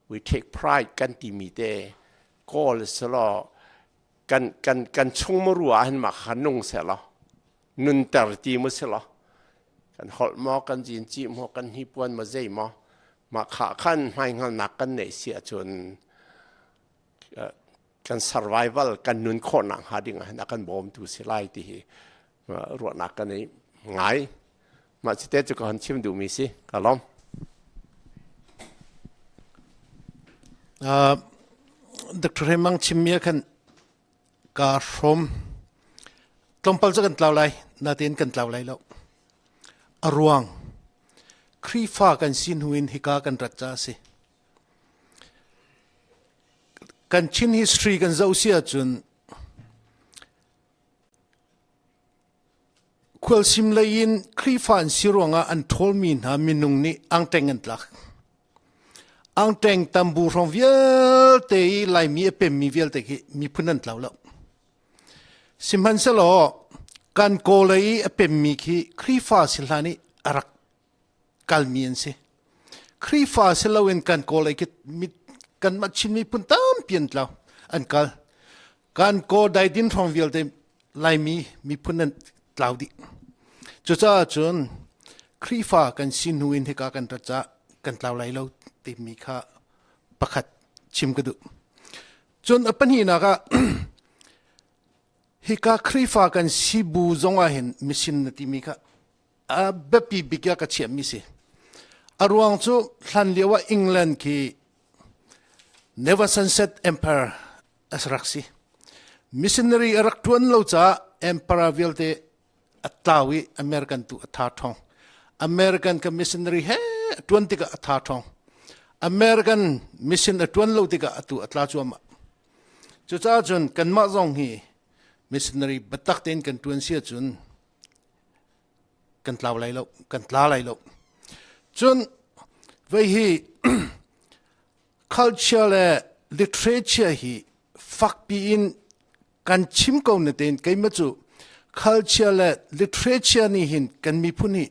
we take pride กันตีมีเต้โกลสิล้อกันชงมารัวหันมาขันนุ่งเสร็จแล้วนุนเตอร์ตีมุสละกันหดมอกันจีนจีมอกันฮิปวันมาใจมาขาขันให้งานหนักกันในเสียจนกัน survival กันนุนโคหนังหาดิ่งนักกันบอมดูสิไลที่รัวหนักกันนี้ไงมาสิเตจุกันชิมดูมีสิกะล้อมดร.เฮมังชิมเมียกันการชมตรงปัลจะกันเล่าไรนาเตียนกันเล่าไรแล้วอรวงครีฟ้ากันสินหุนฮิกากันรัจจาสิกันชิน history กันเจ้าเสียจนควลซิมเลยอินครีฟ้าสิรวงอันทอลมินหามินุงนี่อังเตงันลักอังเตงตัมบูรองเวลเตยไลมีเอเปมีเวลเตยมีพุนันเล่าแล้วสิมันสโลกันโกเลยเป็นมีครีฟ้าสิลานี่รักกัลมีนสิครีฟ้าสิลาเวนกันโกเลยมีกันมาชิมมีปุ่นตามเปลี่ยนแล้วอันกันโกได้ดินทองวิลเดไลมีปุ่นนั้นเล่าดิจุดจ้าจนครีฟ้ากันสินหุนที่กันรัจกันเล่าไรแล้วติมีค่าประคัดชิมกระดูจนอปัญหาก็ฮิกาครีฟ้ากันสิบูจงอาเห็นมิสินนติมิกะแบบปีบิกยากัเชียมิสิอารวงจูทันเลียวว่าอังกฤษที่ Never Sunset Empire อัสรักสิมิสซินนารีรักทวนเราจ้า Empire วิลเตอัตลาวิอเมริกันตัวอัตทองอเมริกันกับมิสซินนารีเฮทวนติกะอัตทองอเมริกันมิสซินทวนเราติกะตัวอัตลาจวมจุดจ้าจนกันมาจงฮีmissionary batak ten kan tuan sia chun kan tlaw lai lo kan tla lai lo chun ve hi culture le literature hi fak pi in kan chim ko na ten kai ma chu culture le literature ni hin kan mi phuni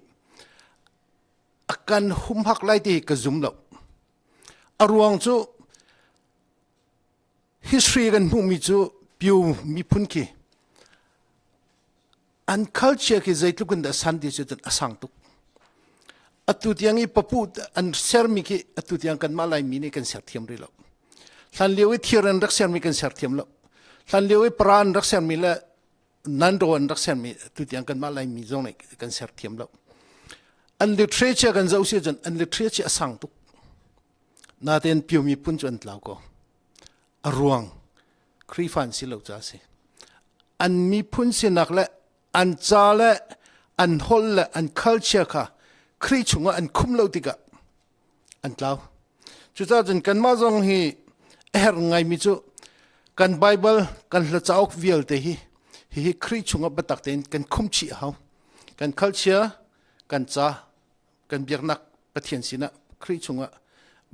akan hum hak lai ti ka zum lo arwang chu history kan mu mi chu piu mi phun ki an culture ki zai tukun da san di chu asang tuk atu tiang i papu an ser mi ki atu tiang kan malai mi ni kan ser thiam ri lo hlan lewi thiran rak ser mi kan ser thiam lo hlan lewi pran rak ser mi la nan do an rak ser mi atu tiang kan malai mi zong ni kan ser thiam lo an literature kan zau se jan an literature asang tuk na ten piu mi pun chuan tlau ko arwang kri fan si lo cha se an mi phun se nak le an cha le an hol le an culture kha kri chunga an khum lo tika an tlau chu cha jan kan ma zong hi er ngai mi chu kan bible kan hla chauk vial te hi kri chunga batak ten kan khum chi hau kan culture kan cha kan biaknak pathian sina kri chunga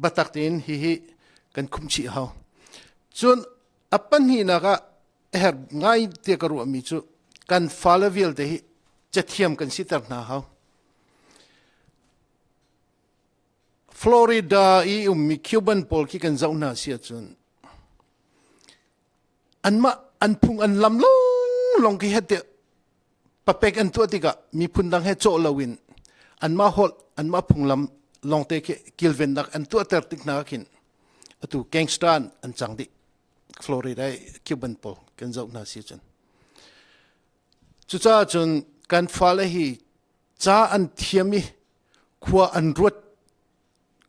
batak ten hi kan khum chi hau chun apan hi na ga er ngai te ka ru mi chu kan falavial te hi chathiam kan sitar na hau Florida i mi Cuban pol ki kan zauna sia chun anma an phung an lam long ki hete papek an to tika mi phundang he cho lawin anma hol anma phung lam long te ke kilven dak an to ter tik na kin atu gangstan an changdi Florida Cuban pol kan zauna sia chun chu cha chun kan fala hi cha an thiami khwa an ruat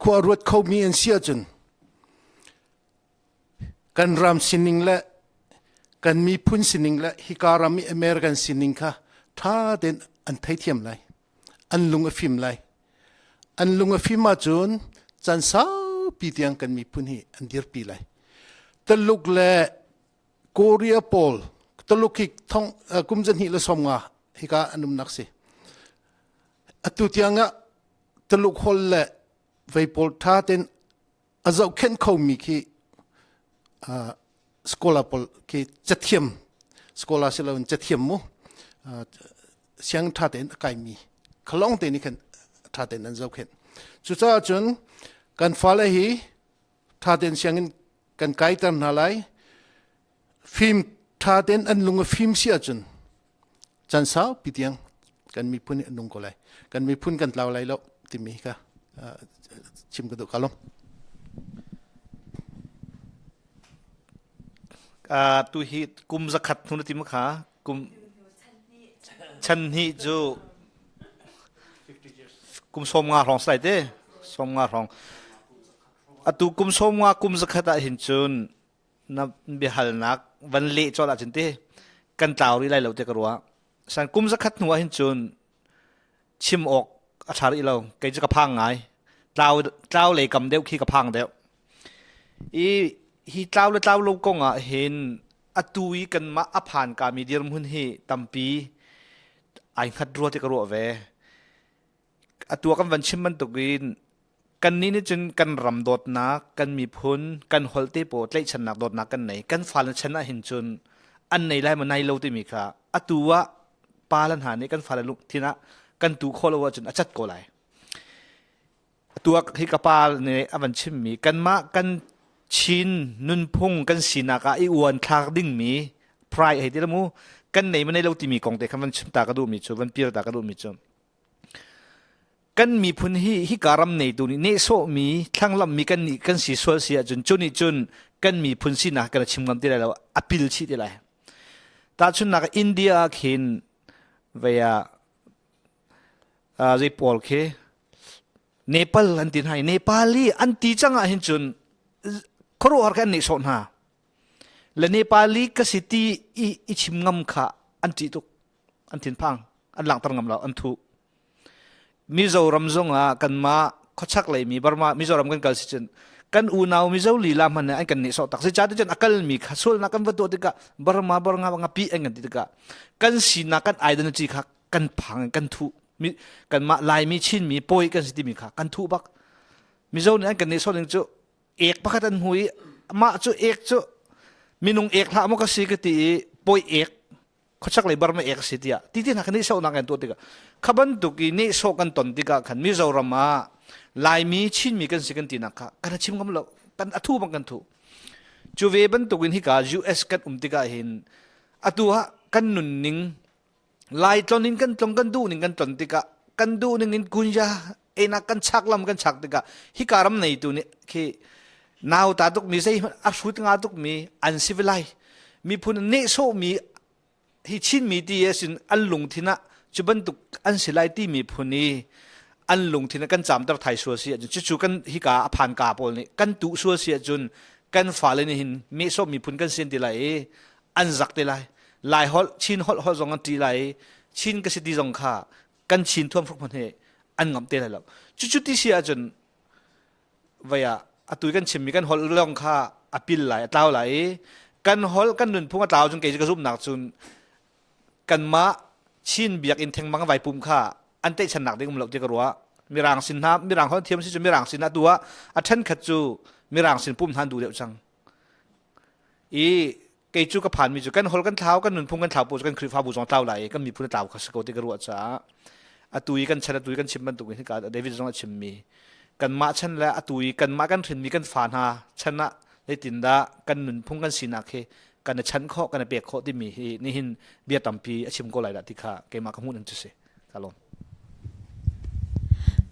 khwa ruat khau mi an sia chun kan ram sining la kan mi phun sining la hikarami American sining kha tha den an thai thiam lai an lunga phim lai an lunga phim ma chun chan sau pi tiang kan mi phun hi an dir pi lai taluk le Korea pol taluk ki thong kumjan hi la somnga hika anum nakse atu tianga taluk hol le veipol tha ten azau khen khau mi ki skola pol ki chathiam skola silon chathiam mo siang tha ten kai mi khalong te ni khan tha ten an zau khen chu cha chun kan fala hi tha ten siangin kan kai tan halai film tha ten an lunga film sia chun chan sao pitiang kan mi phun anung ko lai kan mi phun kan tlaw lai lo ti mi ka chim ka do kalom tu hi kum zakhat thun ti ma kha kum chan hi jo kum som nga rong sai te som nga rong atu kum som nga kum zakhat a hin chun na bihal nak van le chola chin te kan taw ri lai lo te karwa san kum zakhat nuwa hin chun chim ok a thari lo kai ka phang ngai tlaw le kam deu khi ka phang deu i hi tlaw le tlaw lo ko nga hin atui kan ma aphan ka mi dir mun hi tampi ai khat ro te ka ro ve atua kan van chim man tukin kan ni ni chun kan ram dot na kan mi phun kan holte po tlei chan nak dot na kan nei kan fal chana hin chun an nei lai ma nai lo ti mi kha atua palan ha ni kan fal lu thina kan tu kholo wa chun achat ko lai atua hi ka pal ne avan chim mi kan ma kan chin nun phung kan sina ka I wan thak ding mi prai he ti mu kan nei ma nei lo ti mi kong te kan van chim ta ka du mi chu van pir ta ka du mi chu kan mi phun hi karam nei tu ni ne so mi thanglam mi kan ni kan si so sia chun chuni chun kan mi phun si na kan chim ngam ti la apil chi ti la ta chun na India khin veya zai pol ke Nepal an tin hai Nepali an ti changa hin chun khoro har kan ni so na la Nepali ka city I chim ngam kha an ti tu an tin phang an lang tar ngam lo an thu Mizoram zonga kan ma khochak lai mi Burma Mizoram kan kal sichen kan unaw mizo li lam han an kan ni so tak se cha de akal mi khasul na kan vato tika Burma nga pi ang tika kan sina kan identity kha kan phang kan thu mi kan ma lai mi chin mi poi kan siti mi kha kan thu bak mizo ni an kan ni so ning chu ek pakhat an hui ma chu ek chu minung ek la mo ka si ka ti poi ek khochak le bar ma ek si tia ti tin hakani so na kan to tika khaban tu ki ni so kan ton tika khan mi zo rama lai mi chin mi kan si kan ti na kha kan chim ngam lo kan athu bang kan thu chu ve ban tu win hi ka US kan tika hin atua kan nun ning lai tlonin kan tlong kan du ning kan ton tika kan du ning in kunja ena kan chak lam kan chak tika hi karam nei tu ni ki now ta tuk mi sei a shut nga tuk mi uncivilized mi phun ne so mi hi chin mi ti yesin an lung thina chuban tuk an silai ti mi phuni an lung thina kan cham tar thai so si chu chu kan hi ka phan ka pol ni kan tu so si chun kan fale ni hin mi so mi phun kan sen ti lai an zak te lai lai hol chin hol hol zong an ti lai chin ka si ti zong kha kan chin thom phok man he an ngam te lai lo chu chu ti si a chun vaya atui kan chim mi kan hol long kha apil lai taw lai kan hol kan nun phunga taw chun ke ka zup nak chun kan ma chin biak in theng mang vai pum kha an te chan nak ding um lo te ka ruwa mirang sin na mirang hol thiam si chu mirang sin na tua a then khat chu mirang sin pum than du deu chang i ke chu ka phan mi chu kan hol kan thau kan nun phung kan thau pu kan khri fa bu jong taw lai kan mi phun taw kha sko te ka ruwa cha atui kan chana tui kan chim man tu ni ka David jong chim mi kan ma chan la atui kan ma kan thrin mi kan fan ha chana le tin da kan nun phung kan sina khe kan chan kho kan pe kho ti mi hi ni hin bia tampi achim ko lai da ti kha ke ma ka mun an chu se kalom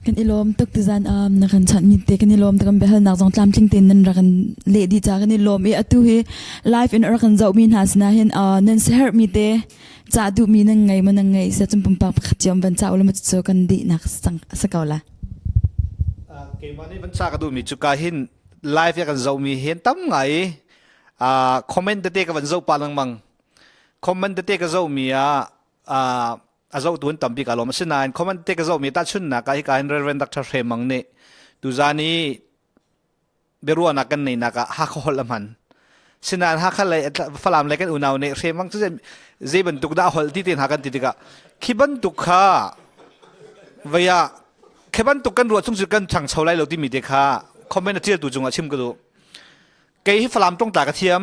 kan ilom tuk tu zan na kan chat mi te kan ilom ta kan behal nak jong tlam tling tin nan ra kan le di cha kan ilom e atu hi live in er kan zau min has na hin nan se her mi te cha du mi nang ngai man ngai sa chum pum pa khatiam ban cha ulam chu kan di nak sang sakawla ke mani ban cha ka du mi chu ka hin live ya kan zau mi hen tam ngai comment te ka ban zau pa lang mang comment te ka zau mi a zau tuan tam pi ka lom sina an comment te ka zau mi ta chun na ka hi ka hin reverend dr he mang ne tu zani beruwa na kan nei na ka ha khol man sinan ha khalai falam le kan unaw ne he mang chu je ban tuk da hol ti tin ha kan ti ka khiban tuk kha vaya khiban tuk kan ro chung chu kan thang chholai lo ti mi de kha comment ti tu chung a chim ka du ke hi falam tong ta ka thiam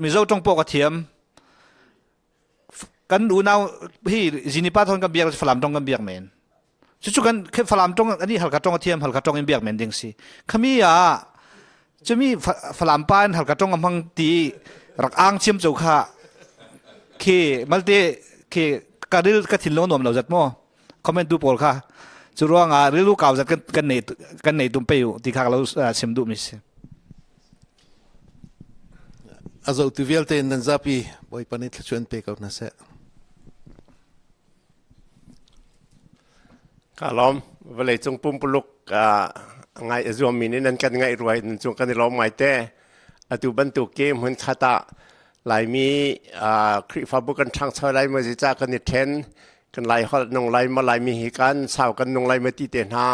mizo tong po ka thiam kan unaw hi jinipa thon kan biak falam tong kan biak men chu kan khe falam tong ani halka tong thiam halka tong in biak men ding si khami ya chumi falam pan halka tong amang ti rak ang chim chau kha ke malte ke kadil ka thin lo nom lo zat mo comment du pol kha chu ronga rilu kaw zat kan nei tum pe ti kha lo sim du mi se azo tu vielte nan zapi boy panit chuan pe ka na se kalom vele chung pum puluk ngai azom min nan kan ngai ruai nan chung kan lo mai te atu ban tu ke mun khata lai mi khri fa bu kan thang choi lai ma ji cha kan ni ten kan lai hol nong lai ma lai mi hi kan saw kan nong lai ma ti te na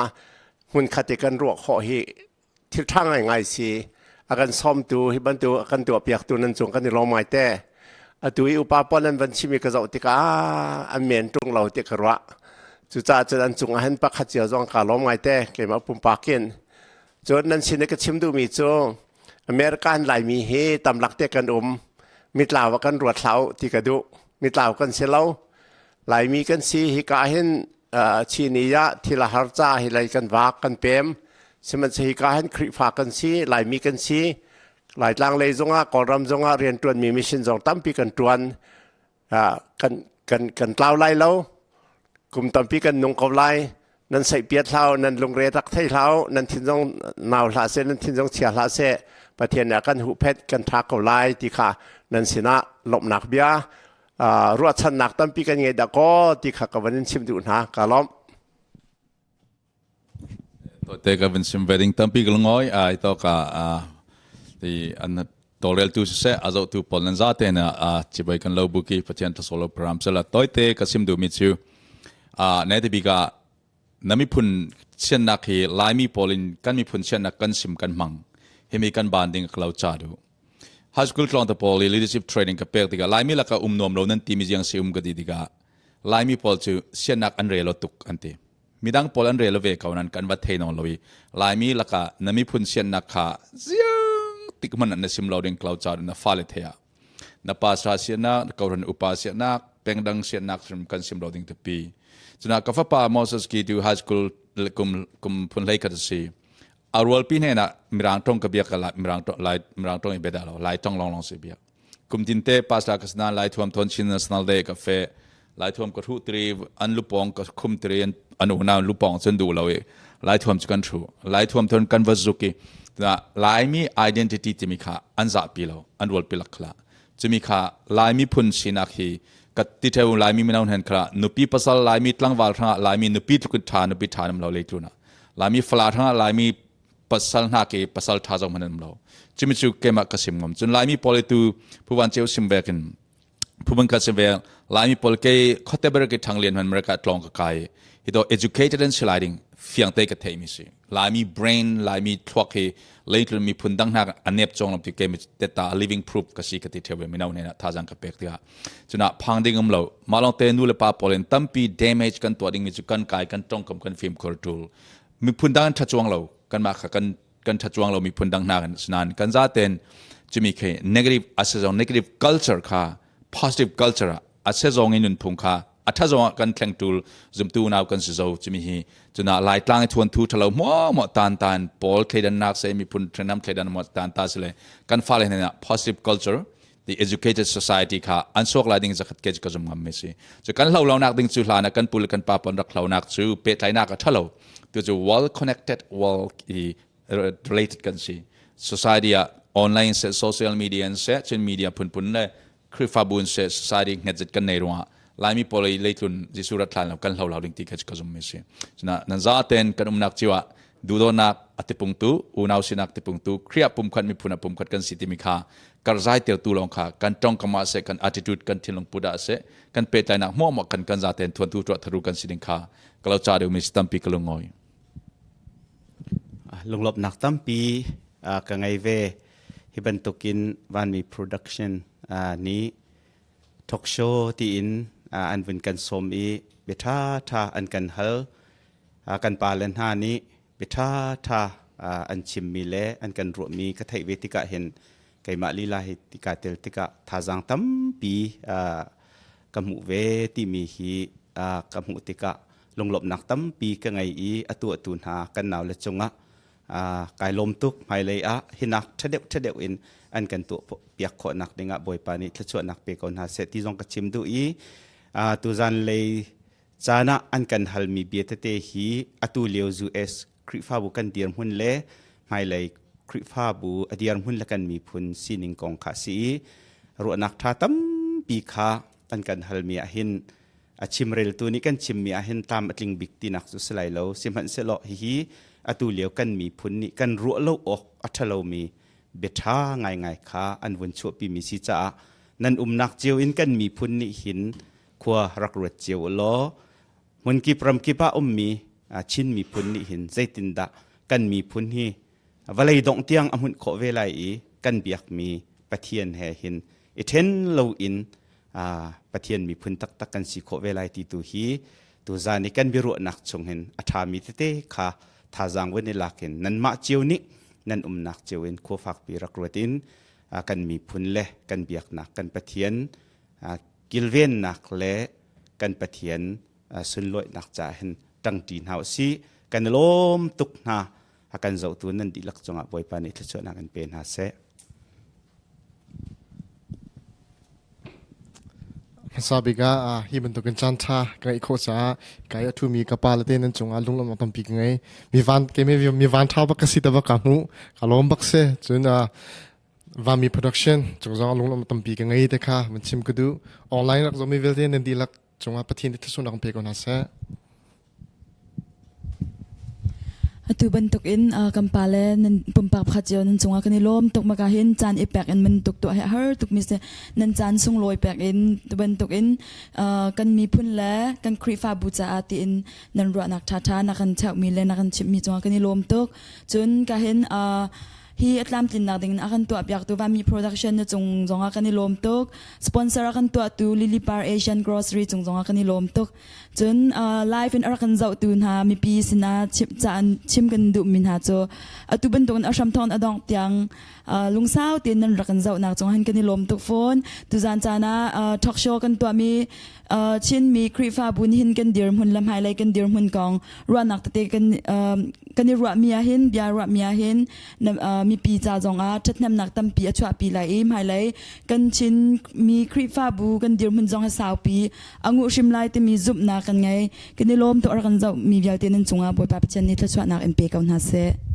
hun khate kan ro kho hi thil thang ngai si akan som tu hi ban tu akan tu piak tu nan chung kan ni lo mai te atu i upa pon nan ban chimi ka zau ti ka an men tung lo te ka ra chu cha chan chung han pa kha chia zong ka lo mai te ke ma pum pa ken chon nan sin ka chim du mi chu American lai mi he tam lak te kan mit law kan ruat lau ti ka du mit law kan se lau lai mi kan si hi ka hen chi ni ya thi la har cha hi lai kan wa kan pem siman se hi ka hen khri fa kan si lai mi kan si lai tlang le zonga kol ram zonga rian tuan mi mission zong tam pi kan tuan kan tlau lai lau kum tam pi kan nong ko lai nan sai piat lau nan lung re tak thai lau nan thin zong naw la se nan thin zong chia la seประเทศนี้กันหูเพชรกันทักเขาไล่ที่ค่ะนั่นสินะหลบหนักเบียรัวชันหนักตั้งปีกันไงแต่ก็ที่ค่ะกับวันนี้ชิมดูนะกะล้อมตัวเตกับวันชิมเวดิงตั้งปีกันง่อยตัวกะที่อันตัวเรียลตัวเสียอาจจะตัวพอลันซาเตนะจิบไปกันเราบุกี้ประเทศที่โซโลพรามเสร็จแล้วตัวเตกับชิมดูมิจิวในที่บีกะนั่นมีพุ่นเช่นนักที่ไล่มีพอลินกันมีพุ่นเช่นนักกันชิมกันมังเฮมิกันบานดิ้งคลาวชาดูไฮสคูลคลองตะพอลี leadership training กับเปิดติกาไลมีลักนวมเรานั้นทีมียังเสียมกันดีติกาไลมีพอลจูเช่นนักอันเรลตุกอันตีมีดังพอลอันเรลเวเขานั้นกันวัดเทนองลอยไลมีลักนั้นมีพุ่นเช่นนักขาเสียง ติกมันอันสิมเราเรื่องกล่าวจานะฟ้าเลเทียนะภาษาเสียนักกาวรันอุปาเสียนักเป็นดังเสียนักสมกันสิมเราเรื่องตะปีจนกาฟ้าป่ามอสกีดูไฮสคูลกุมพุนเลยกัดสีอารวลปีนี้นะมีร่างตรงกับเบียกละมีร่างตรงอีเบดาเราไล่ต้องลองเสียเบียกุมจินเตภาษากัสนาไล่ทวมทนชินสนาเดกาเฟไล่ทวมกระทุตรีอันลุปองกับคุมตรีอันอุณาลุปองจนดูเราไล่ทวมกันชูไล่ทวมทนกันวัซุกีนะไล่มี identity ที่มีค่าอันจับปีเราอันวอลปีลักละจะมีค่าไล่มีพุนชินักฮีกัดติเทวไล่มีไม่นานเห็นครับนุปีภาษาไล่มีตั้งวาลทั้งไล่มีนุปีทุกทานนุปีทานเราเลยจุนะไล่มีฟลาทั้งไล่มีภาษาหน้าเกภาษาท่าจงมันเราจะมีจุดเกมักกสิมงมจนไล่มีพอลิตูผู้วันเจ้าสิมเวกินผู้บังคับสิมเวกไล่มีพอลิเกข้อเทเบอร์กิทางเรียนมันเมื่อการลองกับใครฮิโต educated and sliding เฟียงเตกเทมิสิไล่มี brain ไล่มีทวักเฮเลยจนมีพุนดังนักอันเนบจงลำที่เกมเตตา living proof กสิกติเทวไม่น่าเนี่ยท่าจังกับเป็กที่ฮะจนพังดิ่งเรามาลองเตนูเลปาพอลินตั้มปี damage กันตัวดิ่งมีจุดกันกายกันตรงกับกันฟิล์มคอร์ตูลมีพุนดังทัชวงเรากันมากันทัชวงเรามีพุนดังนักกันสนานกันจะเต็นจะมีแค่ negative assessment negative culture ค่ะ positive culture assessmentเงินพุ่งค่ะอัฐจงกันแข่งตูจุ่มตูนาวกันสิโจจะมีฮีจนหลายตั้งทวนทูทะเลหมอตันปอลเคดันนักเซมีพุนเทรนน้ำเคดันหมอตันสิเลยกันฟ้าเลยเนี่ย positive culture the educated society ค่ะอันสวกหลายดิ่งจะขัดเกจก็จะมั่มไม่สิจะกันเรานักดิ่งสุดหลานะกันปุลกันปาปนรักเรานักสู้เป็ดไหลนักก็ทะเลตัวจะ well connected well related กันสิ society online เส social media เสเช่น media พุ่นเลยคริฟาบุนเส society เงินจัดกันในรัวลายมีพอเลยเลยทุนจิสุรัตทานเรากันเราดิ่งที่เขาจะก็จะไม่ใช่ฉะนั้นนั่นจะเต็นกันนักจีวะดูโดนักอติปุ่งตูอุณาวสินักติปุ่งตูเครียบปุ่มขันมีพุนปุ่มขัดกันสิทธิมิค่าการใจเตียวตูลงค่ะกันจ้องกรรมเสกัน attitude กันที่ลงปุดาเสกันเป็ดใจนักมั่วหมอกกันจะเต็นทวนตูตรวจทะลุกันสิดิ่งค่ะก็เราจะเดี๋ยวมีสตัมปีกลงงอยลงลบนักตั้มปีกังไงเวฮิบันตุกินวันมี production นี้ทอล์กโชว์ที่อินอันเป็นกันสมอีเบท่าท่าอันกันฮัลกันปาเลนหานี้เบท่าท่าอันชิมมีเล่อันกันรวมมีก็ไทยเวติกะเห็นไก่มาลีลาหิติกาเตลติกะท่าจังตั้มปีกำหูเวที่มีฮีกำหูติกะลงหลบนักตั้มปีกังไงอีตัวตูนหากันหนาวและจงกายลมตุกไม่เลยหินักเฉเดวอินอันกันตัวเปียกขอนักดิ่งบ่อยปานี้ถ้าชวนนักเปียกคนหาเสร็จที่จงกระชิมดูอีตุจันเลยจานะอันกันฮัลมีเบียตเตฮีอตุเลียวจูเอสคริฟาบุกันเดียร์หุ่นเล่ไม่เลยคริฟาบุเดียร์หุ่นละกันมีพุนซีนิงกองขาสีรัวนักท่าตั้มปีขาอันกันฮัลมีอาหินชิมเรลตัวนี้กันชิมมีอาหินตามอัตลิงบิกตีนักสุสไลโลสิมันเสลอฮีอตุเลียวกันมีพุนนี้กันรัวโลอกอัตโลมีเบท่าไงขาอันวันชั่วปีมีสิจ้านั่นนักเจียวอินกันมีพุนนี้หินขัวรักรวดเจียวล้อมันกีพรำกีป้ามีชินมีพุนนี่หินใจตินดะกันมีพุนฮีวลัยดงเตียงอมุนขอเวลาอีกันเบียกมีปะเทียนแห่หินเทนโลอินปะเทียนมีพุนตักกันสีขอเวลาตีตูฮีตูจานี่กันบิรุนักชงเห็นอัฐามีเตค่ะท่าจังเวนิลักเห็นนั่นมาเจียวนี่นั่นนักเจียวอินขัวฝักปีรักรวดอินกันมีพุนเล่กันเบียกนักกันปะเทียนกิลเวนนักเละกันปะเทียนสุนลอยนักจ่าเห็นตั้งตีนเฮาซีกันล้มตุกนากันเจ้าตัวนั้นดีลักจงบ่อยปานิทชนักกันเป็นหาเสซาบิกาฮิบันตุกันจันทาไกโคซากายทุมีกปาลเตนันจงลุงลำตัมปีกไงมีวันเกมีวันท้าบักสิตบักกังหูกะลมบักเสจนว่ามี production จงลงลำตัมปีกันไงแต่ค่ะมันชิมก็ดูออนไลน์รักจะมีเวลานั้นดีลักจงปะเทียนที่สุนักเปียกน่าเสtu bentuk in kampale nan pumpak phajo nan chunga kani lom tok maka hin chan ipek in men tuk to har tuk mi se nan chan sung loi pek in tu bentuk in kan mi phun la kan krifa bucha ati in nan ro nak tha na kan chak mi le na kan chip mi chunga kani lom tok chun ka hin hi atlam tin nak ding akan tu apyak tu van mi production na chung zonga kan ni lom tok sponsor akan tu Lily Bar Asian Grocery chung zonga kan ni lom tok chun live in arakan zau tu na mi pi sina chim kan du min ha cho atu ban ton asham thon adong tiang lung sao tin nan rakan zau nak chung han kan ni lom tok phone tu zan chana talk show kan tu mi chin mi krifa bun hin kan dir mun lam hai lai kan dir mun kong ro nak te kan kan ni ro mia hin bia ro mia hin mi pi cha zonga thatnam nak tam pi achwa pi lai im hai lai kan chin mi krifa bu kan dir mun zong ha sau pi angu shim lai te mi zup na kan ngai kan ni lom to ar kan zau mi vial te nan chunga boi pa chan ni thachwa nak en pe kaun ha se